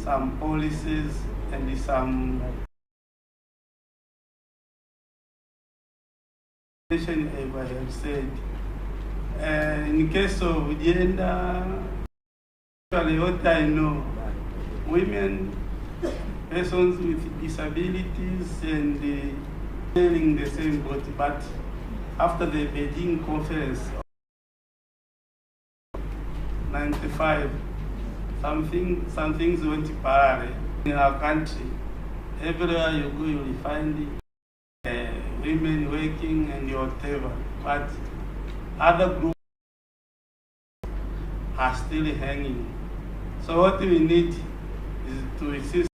some policies, and some I have said. In case of gender, what I know, women, persons with disabilities, and sharing the same boat, but after the Beijing conference, 95, some things went parallel in our country. Everywhere you go, you will find women working and whatever, but other groups are still hanging. So what we need is to insist.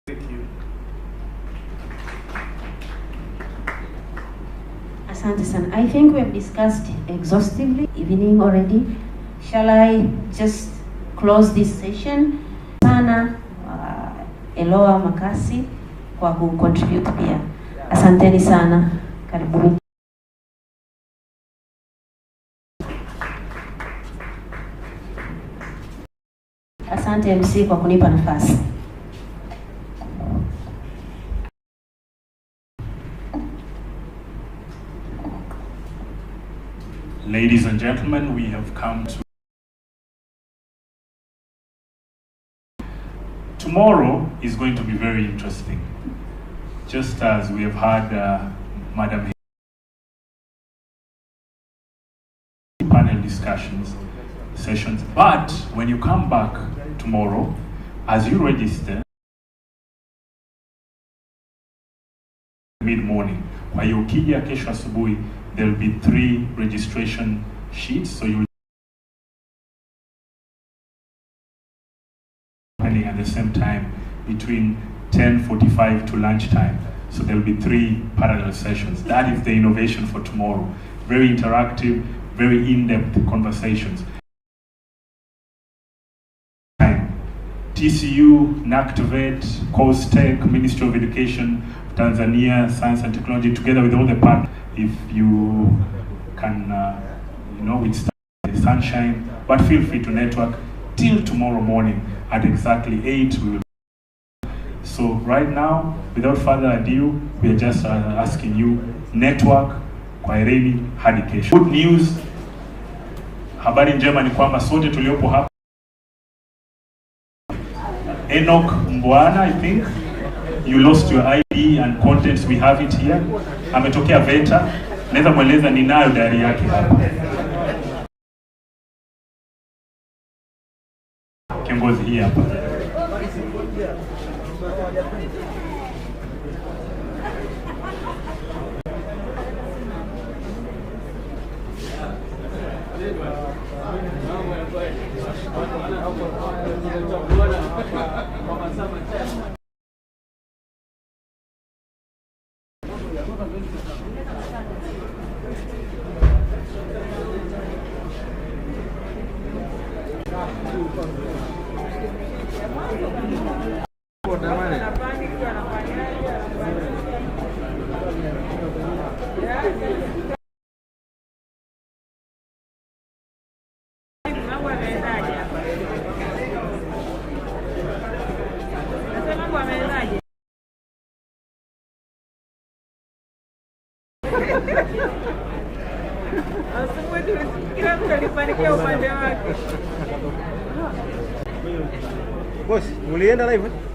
Thank you. Asante sana. I think we have discussed exhaustively evening already. Shall I just close this session? Sana Eloa Makasi kwa kucontribute pia. Asanteni sana. Karibuni. Asante MC kwa kunipa nafasi. Ladies and gentlemen, we have come to tomorrow is going to be very interesting. Just as we have had Madam panel discussions, sessions, but when you come back tomorrow, as you register, mid-morning, kwa hiyo ukija kesho asubuhi, there will be 3 registration sheets, so you will happening at the same time between 10:45 to lunchtime. So there will be 3 parallel sessions. That is the innovation for tomorrow. Very interactive, very in-depth conversations. TCU, NACTVET, COSTECH, Ministry of Education, Tanzania Science and Technology, together with all the partners. If you can, withstand the sunshine, but feel free to network till tomorrow morning at exactly 8. We will. So right now, without further ado, we are just asking you, network, kwaherini hadi kesho. Good news, habari njema ni kwamba sote tuliopo hapa, Enoch Mbwana, I think you lost your ID and contents, we have it here. Ametokea VETA, naweza mweleza ninayo diary yake hapa. Kiongozi hii hapa. Boss, mulienda live?